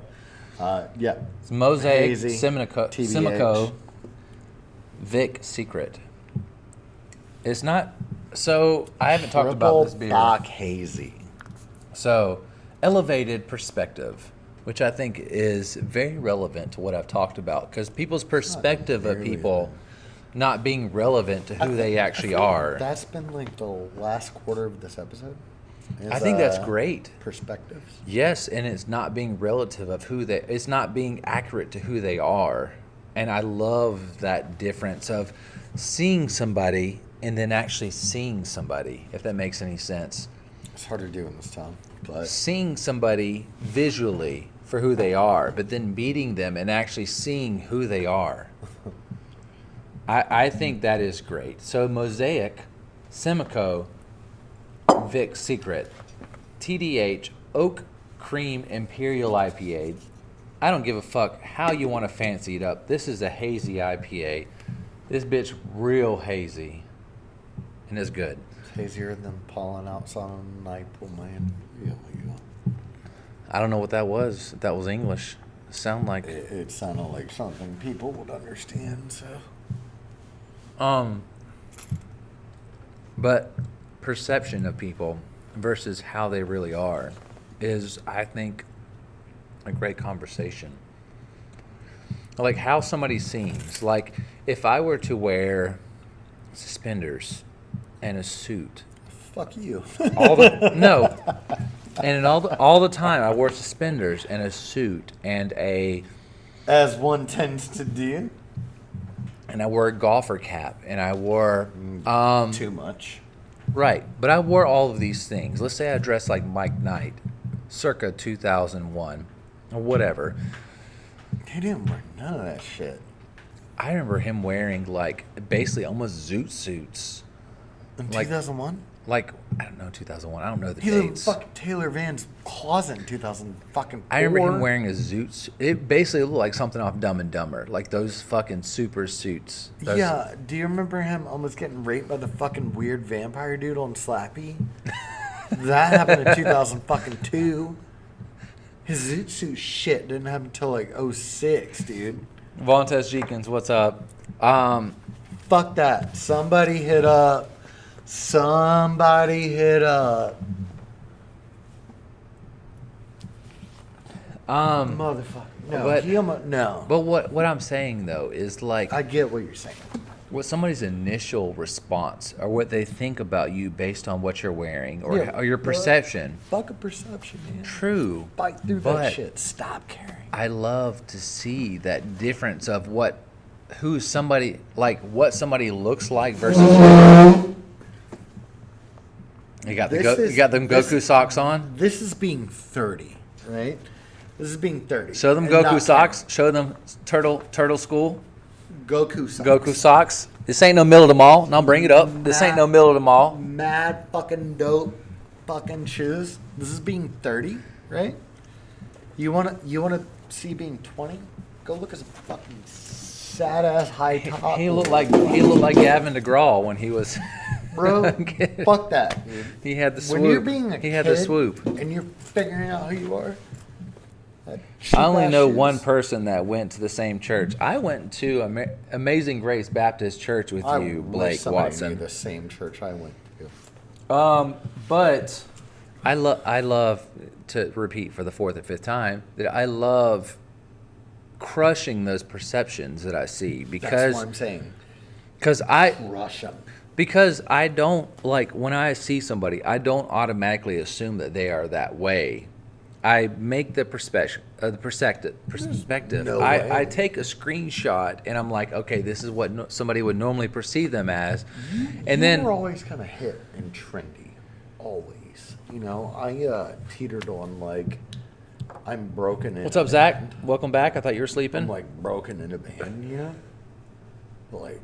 Yeah. It's Mosaic, Hazy, Simcoe, TBH. Vic Secret. It's not. So I haven't talked Triple about this beer. Bock Hazy. So elevated perspective, which I think is very relevant to what I've talked about, because people's perspective of very people not being relevant to who they actually are. That's been like the last quarter of this episode. I think that's great. Perspectives. Yes, and it's not being relative of it's not being accurate to who they are. And I love that difference of seeing somebody and then actually seeing somebody, if that makes any sense. It's hard to do in this town, but Seeing somebody visually for who they are, but then meeting them and actually seeing who they are. I think that is great. So Mosaic, Simcoe, Vic Secret, TDH, Oak Cream Imperial IPA. I don't give a fuck how you want to fancy it up. This is a hazy IPA. This bitch real hazy. And it's good. it's hazier than pollen outside on April, man. Yeah. I don't know what that was. If that was English. It sounded like It sounded like something people would understand, so. But perception of people versus how they really are is, I think, a great conversation. Like how somebody seems. Like if I were to wear suspenders and a suit, Fuck you. no, and all the time I wore suspenders and a suit and As one tends to do. I wore a golfer cap and I wore Too much. right, but I wore all of these things. Let's say I dressed like Mike Knight, circa 2001 or whatever. He didn't wear none of that shit. I remember him wearing like basically almost zoot suits. In Like- 2001? Like, I don't know, 2001. I don't know the He lived in dates. fucking Taylor Van's closet in 2004. I remember him wearing a zoot. It basically looked like something off Dumb and Dumber, like those fucking super suits. Those- Yeah, do you remember him almost getting raped by the fucking weird vampire dude on Slappy? That happened in 2002. His zoot suit shit didn't happen until like 06, dude. Vontaze Jenkins, what's up? Fuck that. Somebody hit up. Motherfucker. No, but- no. But what I'm saying though is like I get what you're saying. what somebody's initial response or what they think about you based on what you're wearing or, Yeah, or your perception. Fuck a perception, man. True. Fight through but that shit. Stop caring. I love to see that difference of what somebody looks like versus. You got you got them Goku socks on. This is being 30, right? This is being 30. Show them and Goku not socks. Show them turtle school. Goku socks. Goku socks. This ain't no middle of the mall. And I'll bring it up. This ain't no middle of the mall. Mad fucking dope fucking shoes. This is being 30, right? You wanna see being 20? Go look at some fucking sad ass high top. He looked like Gavin DeGraw when he was. Bro, fuck that, dude. He had the swoop. When you're being a he had the kid swoop. and you're figuring out who you are. I only know one person that went to the same church. I went to Amazing Grace Baptist Church with you, Blake Watson. The same church I went to. But I love to repeat for the fourth or fifth time that I love crushing those perceptions that I see That's because what I'm saying. because Rush them. Because I don't, like, when I see somebody, I don't automatically assume that they are that way. I make the perspective. No way. I take a screenshot and I'm like, okay, this is what somebody would normally perceive them as. And then we're always kind of hip and trendy. Always. You know, I teetered on like, I'm broken in. what's up, Zach? Welcome back. I thought you were sleeping. I'm like broken in a band, you know? Like,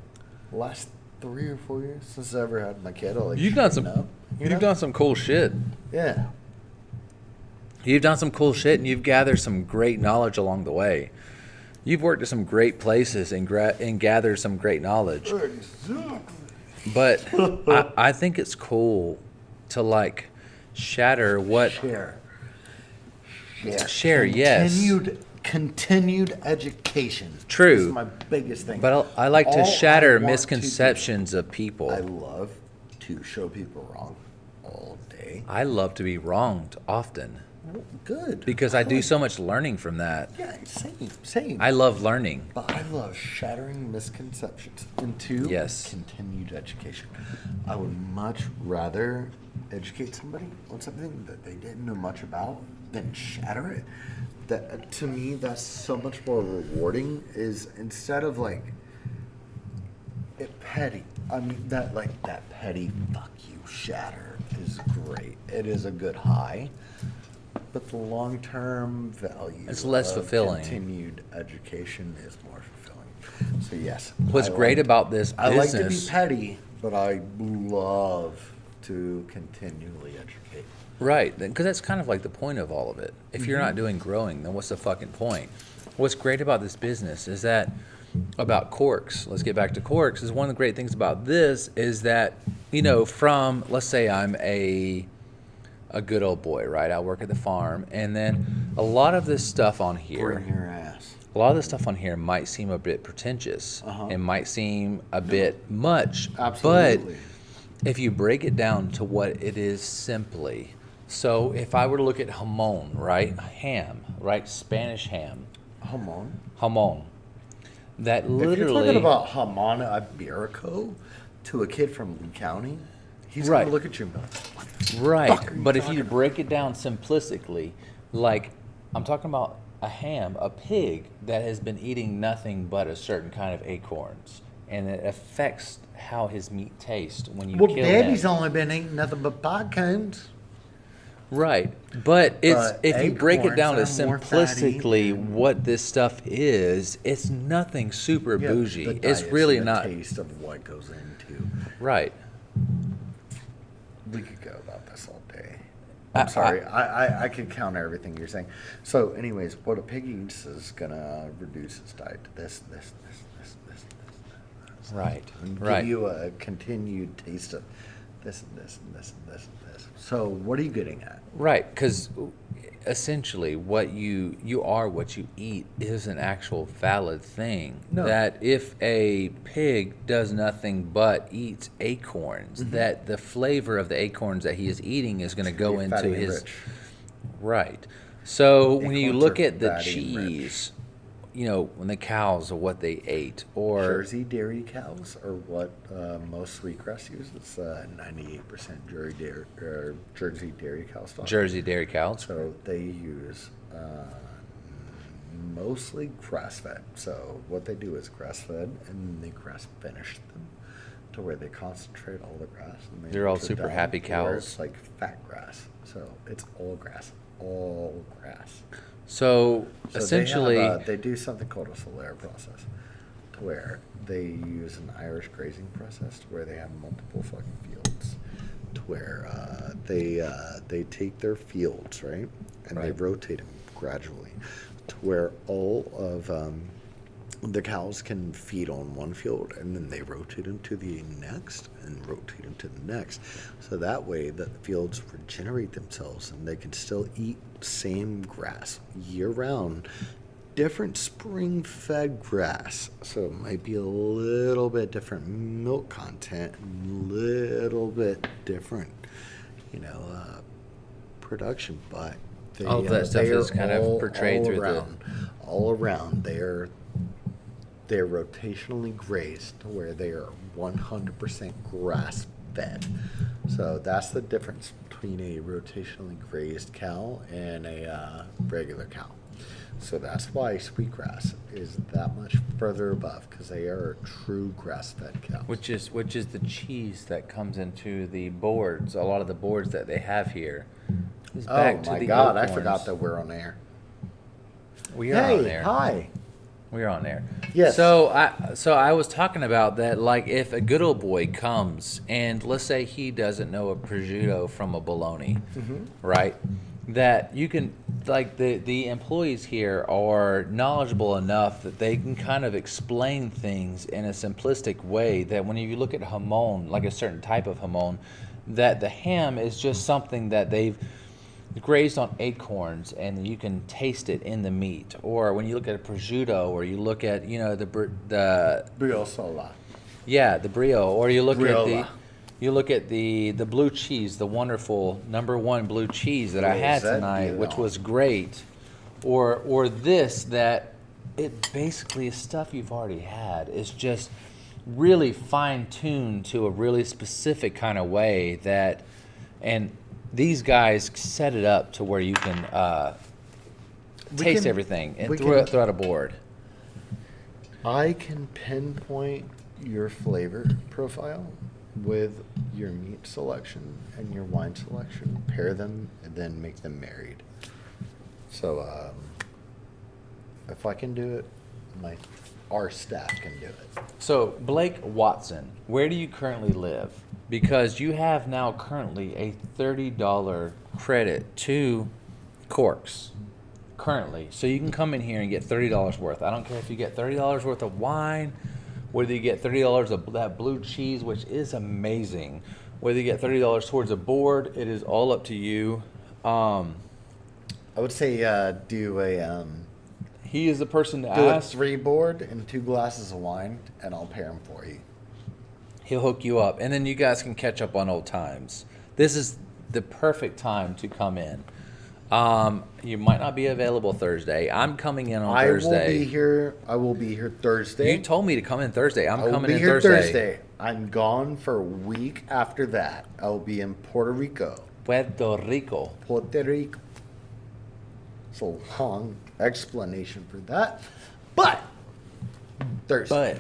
last 3 or 4 years since I ever had my kid. I'll, like, You've done straighten some. up, you You've know? done some cool shit. Yeah. You've done some cool shit, and you've gathered some great knowledge along the way. You've worked at some great places and gathered some great knowledge. Exactly. But I think it's cool to like shatter what share. Yes. Continued education. True. Is my biggest thing. But I like to All shatter I want to misconceptions of people. do- I love to show people wrong all day. I love to be wronged often Well, good. because I do Good. so much learning from that. Yeah, same. I love learning. But I love shattering misconceptions into Yes. continued education. I would much rather educate somebody on something that they didn't know much about than shatter it. That to me, that's so much more rewarding. Is instead of like it petty. I mean that petty fuck you shatter is great. It is a good high. But the long-term value It's less of fulfilling. Continued education is more fulfilling. So yes. What's great about this I like to be business, petty, but I love to continually educate. right? Because that's kind of like the point of all of it. If you're not doing growing, then what's the fucking point? What's great about this business is that about Corks. Let's get back to Corks. Is one of the great things about this is that from let's say I'm a good old boy, right? I work at the farm, and then a lot of this stuff on here. Bring your ass. A lot of the stuff on here might seem a bit pretentious. Uh-huh. It might seem a bit much. Absolutely. But if you break it down to what it is simply, so if I were to look at jamon, right? Ham, right? Spanish ham. Jamon. That If you're literally. talking about jamon iberico to a kid from Lee County, he's Right. gonna look at you and be like, Right, fuck are you but if talking you break it down simplistically, like I'm talking about a ham, a pig that has been eating nothing but a certain kind of acorns, and it affects how his meat tastes when you well, kill Daddy's him. only been eating nothing but pie cones. Right, but it's But if you break it down to acorns are more fatty simplistically and- what this stuff is, it's nothing super Yeah, bougie. the It's diet's really the not taste of what goes into. right. We could go about this all day. I- I'm sorry. I could counter everything you're saying. So, anyways, what a pig eats is gonna reduce its diet to this. Right, And right. give you a continued taste of this and this and this and this and this. So, what are you getting at? Right, because essentially what you are what you eat is an actual valid thing. No. That if a pig does nothing but eats acorns, that the flavor of the acorns that he is eating is going to go Be into fatty and his rich. right. So when you Acorns look are at the fatty and rich. cheese, when the cows are what they ate, or Jersey dairy cows are what most wheatgrass uses. 98% Jersey dairy cow stock. Jersey dairy cows. So they use mostly grass fed. So what they do is grass fed, and they grass finish them to where they concentrate all the grass. And they They're all mix it super down happy to where cows. It's like fat grass. So it's all grass. All grass. So So essentially, they do something called a Solaire process, to where they use an Irish grazing process, to where they have multiple fucking fields, to where they take their fields, right, and they Right. rotate them gradually, to where all of the cows can feed on one field, and then they rotate them to the next and rotate them to the next. So that way the fields regenerate themselves and they can still eat same grass year round, different spring fed grass. So it might be a little bit different milk content, a little bit different, production, but All of that stuff they is are kind of portrayed through the- all around. They're rotationally grazed to where they are 100% grass fed. So that's the difference between a rotationally grazed cow and a regular cow. So that's why sweetgrass is that much further above, because they are true grass fed cows. which is the cheese that comes into the boards. A lot of the boards that they have here is back Oh to my the God, I acorns. forgot that we're on air. We are Hey, on there. hi. We're on there. Yes. So I was talking about that, like if a good old boy comes and let's say he doesn't know a prosciutto from a bologna, right? That you can, like the employees here are knowledgeable enough that they can kind of explain things in a simplistic way that when you look at jamon, like a certain type of jamon, that the ham is just something that they've grazed on acorns and you can taste it in the meat. Or when you look at a prosciutto, or you look at, you know, the Briosola. yeah, the brio, or you look Briola. at the blue cheese, the wonderful #1 blue cheese that I had tonight, which was great. Or this, that it basically is stuff you've already had. It's just really fine tuned to a really specific kind of way that, and these guys set it up to where you can taste everything and throw it a board. I can pinpoint your flavor profile with your meat selection and your wine selection, pair them, and then make them married. So, if I can do it, our staff can do it. So, Blake Watson, where do you currently live? Because you have now currently a $30 credit to Corks. Currently. So you can come in here and get $30 worth. I don't care if you get $30 worth of wine, whether you get $30 of that blue cheese, which is amazing, whether you get $30 towards a board, it is all up to you. I would say do a He is the person to do a ask. 3 board and 2 glasses of wine, and I'll pair them for you. He'll hook you up, and then you guys can catch up on old times. This is the perfect time to come in. You might not be available Thursday. I'm coming in on Thursday. I will be here Thursday. You told me to come in Thursday. I'm I will coming be in here Thursday. I'm gone for a week after that. I will be in Puerto Rico. Puerto Rico. Puerto Rico. It's a long explanation for that. But Thursday.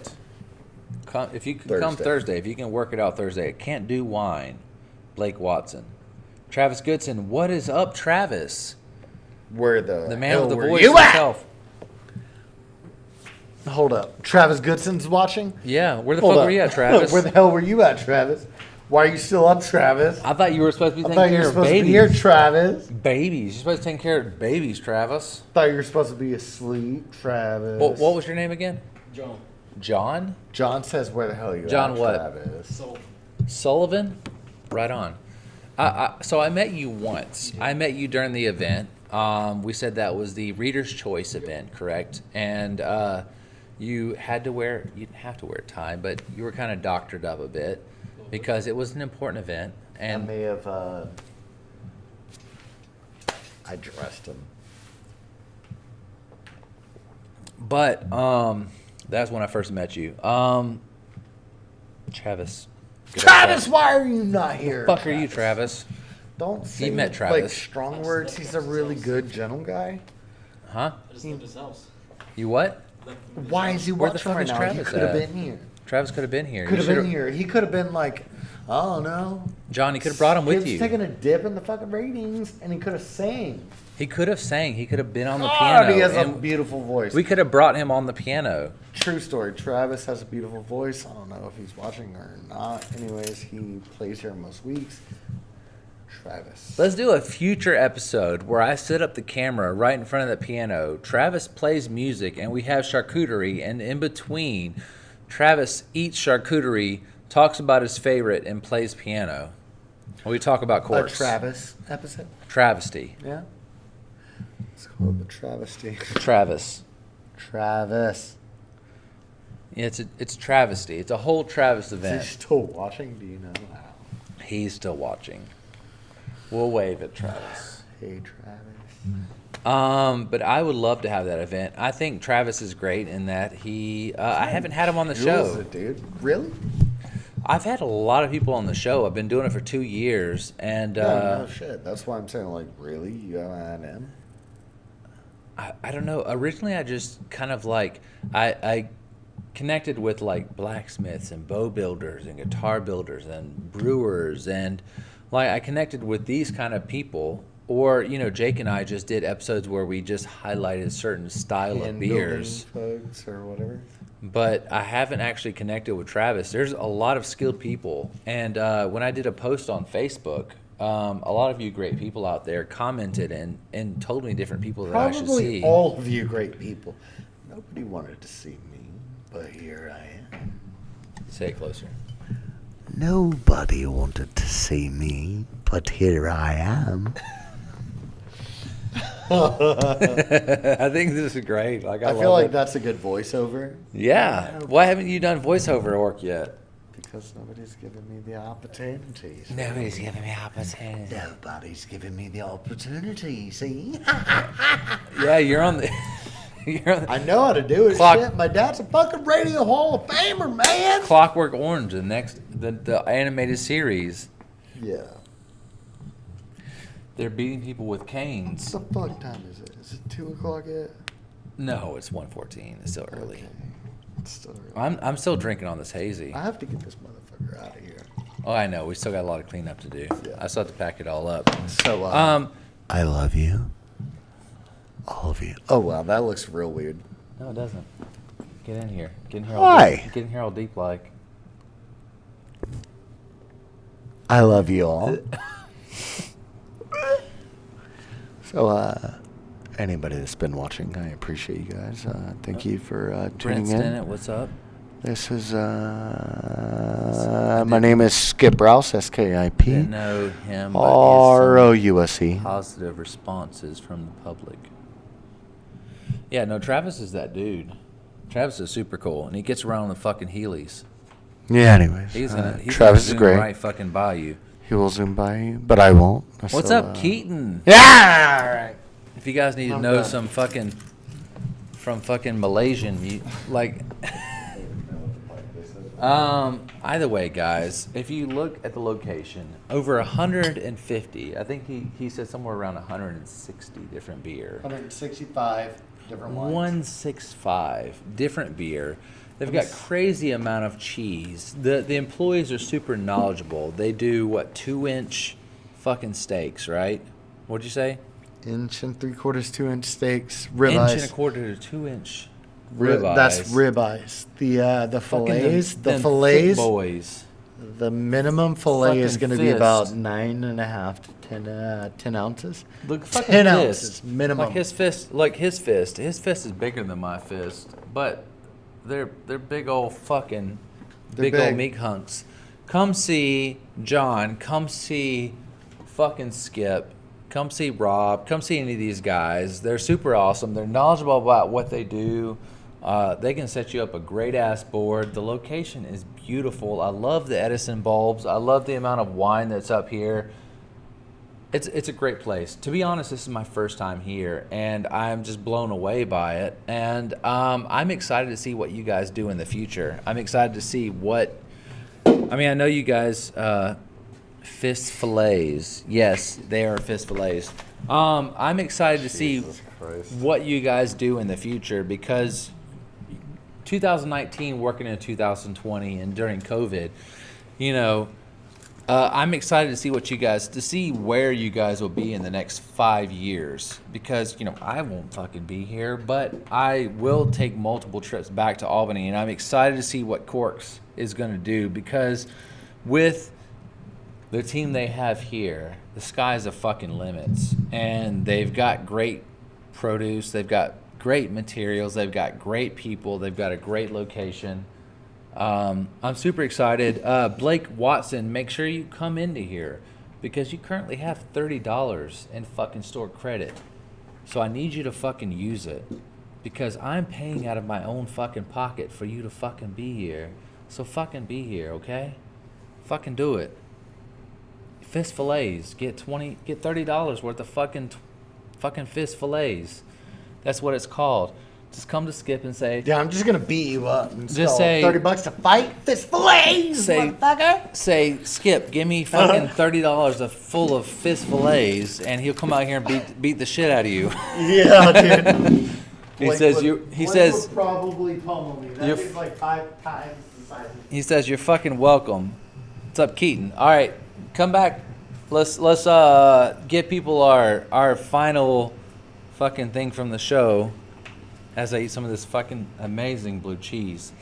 But if you can come Thursday, if you can work it out Thursday, I can't do wine. Blake Watson. Travis Goodson, what is up, Travis? Where the man hell with the were voice you at? himself. Hold up. Travis Goodson's watching? Yeah, where the Hold fuck up. were you at, Travis? Where the hell were you at, Travis? Why are you still up, Travis? I thought you were supposed to be I taking thought you care were of supposed to babies. be here, Travis. Babies. You're supposed to take care of babies, Travis. I thought you were supposed to be asleep, Travis. What was your name again? John. John? John says, where the hell are you John at, what? Travis? So Sullivan? Right on. So I met you once. I met you during the event. We said that was the Reader's Choice event, correct? And you didn't have to wear a tie, but you were kind of doctored up a bit because it was an important event. I And may have, I dressed him. but that's when I first met you. Travis. Travis, why are you not here? Fuck are you, Travis? Don't say met like Travis. strong words. He's a really good, gentle guy. Huh? I just left his house. You what? Left his Why house. is he Where the watching fuck right is now? He Travis could have at? been here. Travis could have been here. Could You have been should've- here. He could have been like, oh no. John, you could have brought him with He was you. taking a dip in the fucking ratings, and he could have sang. He could have sang. He could have been on the God, piano. he has a and beautiful voice. we could have brought him on the piano. True story. Travis has a beautiful voice. I don't know if he's watching or not. Anyways, he plays here most weeks. Travis. Let's do a future episode where I set up the camera right in front of the piano. Travis plays music, and we have charcuterie. And in between, Travis eats charcuterie, talks about his favorite, and plays piano. We talk about A Corks. Travis episode. Travesty. Yeah. It's called the travesty. Travis. Travis. Yeah, it's travesty. It's a whole Travis Is he event. still watching? Do you know how? He's still watching. We'll wave at Travis. Hey, Travis. But I would love to have that event. I think Travis is great in that he. I haven't had him on the Kills show. it, dude. Really? I've had a lot of people on the show. I've been doing it for 2 years, and No shit. That's why I'm saying, like, really? You haven't had him? I don't know. Originally, I just kind of like I connected with like blacksmiths and bow builders and guitar builders and brewers, and like I connected with these kind of people Or, Jake and I just did episodes where we just highlighted certain style of beers. Folks or whatever. But I haven't actually connected with Travis. There's a lot of skilled people. And when I did a post on Facebook, a lot of you great people out there commented and told me different people that I should see. Probably all of you great people. Nobody wanted to see me, but here I am. Say it closer. Nobody wanted to see me, but here I am. I think this is great. I feel like that's a good voiceover. Yeah. Why haven't you done voiceover work yet? Because nobody's given me the opportunities. Nobody's giving me opportunity. Nobody's giving me the opportunity, see? Yeah, you're on the... I know how to do it. Clock- Shit, my dad's a fucking Radio Hall of Famer, man. Clockwork Orange, the animated series. Yeah. They're beating people with canes. What the fuck time is it? Is it 2 o'clock yet? No, it's 1:14. It's still early. Okay. It's still early. I'm still drinking on this hazy. I have to get this motherfucker out of here. Oh, I know. We still got a lot of cleanup to do. Yeah. I still have to pack it all up. So, I love you. All of you. Oh, wow. That looks real weird. No, it doesn't. Get in here. Get in here. Why? Get in here all deep like. I love you all. So, anybody that's been watching, I appreciate you guys. Thank you for tuning Brent in. Stennett, what's up? This is, my name is Skip Rouse, S-K-I-P. Didn't know him, but he has R-O-U-S-E. some positive responses from the public. Yeah, no, Travis is that dude. Travis is super cool, and he gets around on the fucking Heelys. Yeah, anyways. He's Travis gonna is zoom great. right fucking by you. He will zoom by you, but I won't. What's So, up, Keaton? Yeah! All right. If you guys need to I'm know done. some fucking from fucking Malaysian, you like. Either way, guys, if you look at the location, over 150, I think he said somewhere around 160 different beer. 165 different ones. 165 different beer. They've got crazy amount of cheese. The employees are super knowledgeable. They do 2-inch fucking steaks, right? What'd you say? 1 3/4, 2-inch steaks, Inch and ribeyes. a quarter to 2-inch Ri- ribeyes. That's ribeyes. The Fucking fillets, the them fillets. thick boys. The minimum fillet is Fucking going to be about fist. 9.5 to 10 ounces. Look, fucking 10 fist. ounces minimum. Like his fist. His fist is bigger than my fist, but they're big old fucking They're big old big. meat hunks. Come see John. Come see fucking Skip. Come see Rob. Come see any of these guys. They're super awesome. They're knowledgeable about what they do. They can set you up a great ass board. The location is beautiful. I love the Edison bulbs. I love the amount of wine that's up here. It's a great place. To be honest, this is my first time here, and I'm just blown away by it. And I'm excited to see what you guys do in the future. I'm excited to see what. I mean, I know you guys fist fillets. Yes, they are fist fillets. I'm excited to see what you guys do in the future because 2019 working in 2020 and during COVID, I'm excited to see where you guys will be in the next 5 years because, I won't fucking be here, but I will take multiple trips back to Albany, and I'm excited to see what Corks is going to do because with the team they have here, the sky's the fucking limits, and they've got great produce, they've got great materials, they've got great people, they've got a great location. I'm super excited. Blake Watson, make sure you come into here because you currently have $30 in fucking store credit. So I need you to fucking use it because I'm paying out of my own fucking pocket for you to fucking be here. So fucking be here, okay? Fucking do it. Fist fillets. Get $30 worth of fucking fist fillets. That's what it's called. Just come to Skip and say, Yeah, I'm just going to beat you up. And Just say- $30 to fight fist fillets, Say- motherfucker. say, Skip, give me fucking $30 full of fist fillets, and he'll come out here and beat the shit out of you. Yeah, dude. He says would probably pummel me. That You're- is like 5 times the size of he says you're fucking welcome. What's up, Keaton? All right, come back let's get people our final fucking thing from the show as I eat some of this fucking amazing blue cheese.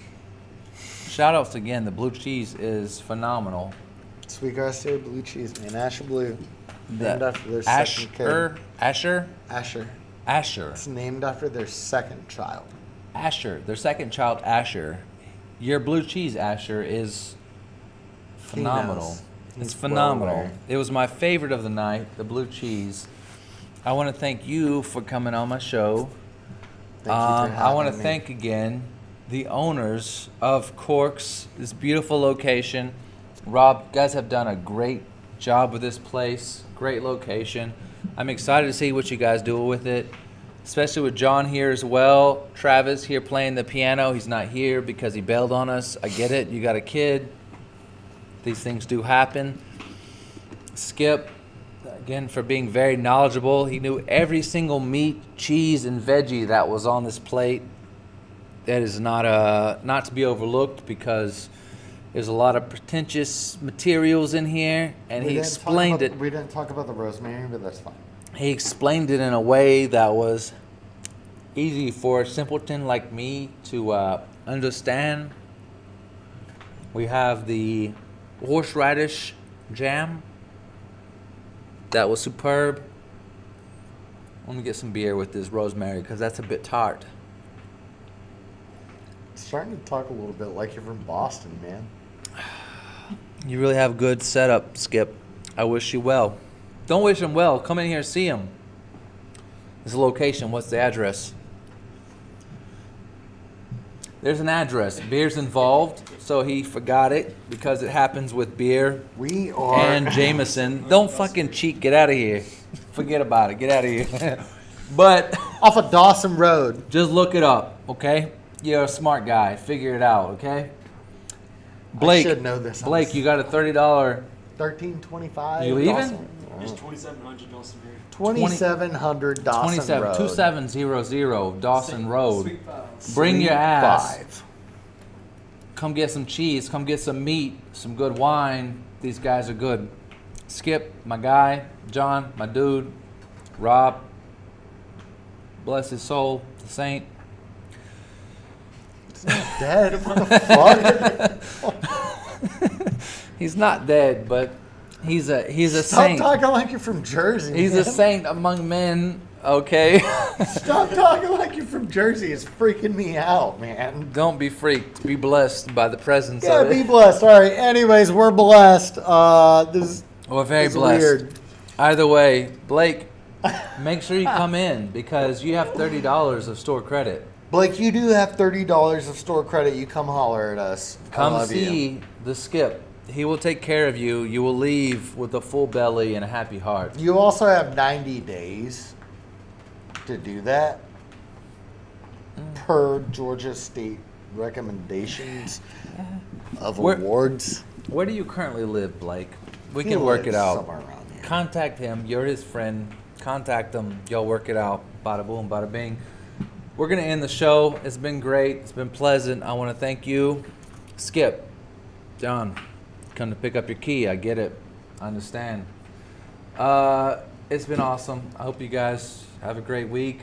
Shout outs again, the blue cheese is phenomenal. Sweetgrass State blue cheese, man. Asher Blue. Named The after their second kid. Asher. It's named after their second child. Asher, their second child, Asher. Your blue cheese, Asher, is phenomenal. knows. It's He's phenomenal. well aware. It was my favorite of the night, the blue cheese. I want to thank you for coming on my show. Thank you for I want to having me. thank again the owners of Corks, this beautiful location. Rob, you guys have done a great job with this place. Great location. I'm excited to see what you guys do with it, especially with John here as well. Travis here playing the piano. He's not here because he bailed on us. I get it. You got a kid. These things do happen. Skip, again, for being very knowledgeable. He knew every single meat, cheese, and veggie that was on this plate. That is not to be overlooked because there's a lot of pretentious materials in here, and he explained it. We didn't talk about the rosemary, but that's fine. He explained it in a way that was easy for a simpleton like me to understand. We have the horseradish jam. That was superb. Let me get some beer with this rosemary because that's a bit tart. Starting to talk a little bit like you're from Boston, man. You really have a good setup, Skip. I wish you well. Don't wish him well. Come in here and see him. This is the location. What's the address? There's an address. Beer's involved, so he forgot it because it happens with beer We are. and Jameson. Don't fucking cheat. Get out of here. Forget about it. Get out of here. But Off of Dawson Road. just look it up, okay? You're a smart guy. Figure it out, okay? Blake, I should know this. Blake, you got a $30. $13.25. You leaving? Dawson- It's 2,700 Dawson Beer. 2700 Dawson 27 Road. 2700 Dawson Sweet- Road. Sweet files. Bring your ass. 5. Come get some cheese. Come get some meat. Some good wine. These guys are good. Skip, my guy. John, my dude. Rob. Bless his soul. The saint. It's not dead. What the fuck? He's not dead, but he's a Stop saint. talking like you're from Jersey. He's a man. saint among men. Okay. Stop talking like you're from Jersey. It's freaking me out, man. Don't be freaked. Be blessed by the presence Yeah, of be it. blessed. All right. Anyways, we're blessed. This We're very is blessed. weird. Either way, Blake, make sure you come in because you have $30 of store credit. Blake, you do have $30 of store credit. You come holler at us. I Come love see you. the Skip. He will take care of you. You will leave with a full belly and a happy heart. You also have 90 days to do that per Georgia State recommendations of Where- awards. Where do you currently live, Blake? We He can work it lives out. somewhere around here. Contact him. You're his friend. Contact him. Y'all work it out. Bada boom, bada bing. We're going to end the show. It's been great. It's been pleasant. I want to thank you. Skip. John, come to pick up your key. I get it. I understand. It's been awesome. I hope you guys have a great week.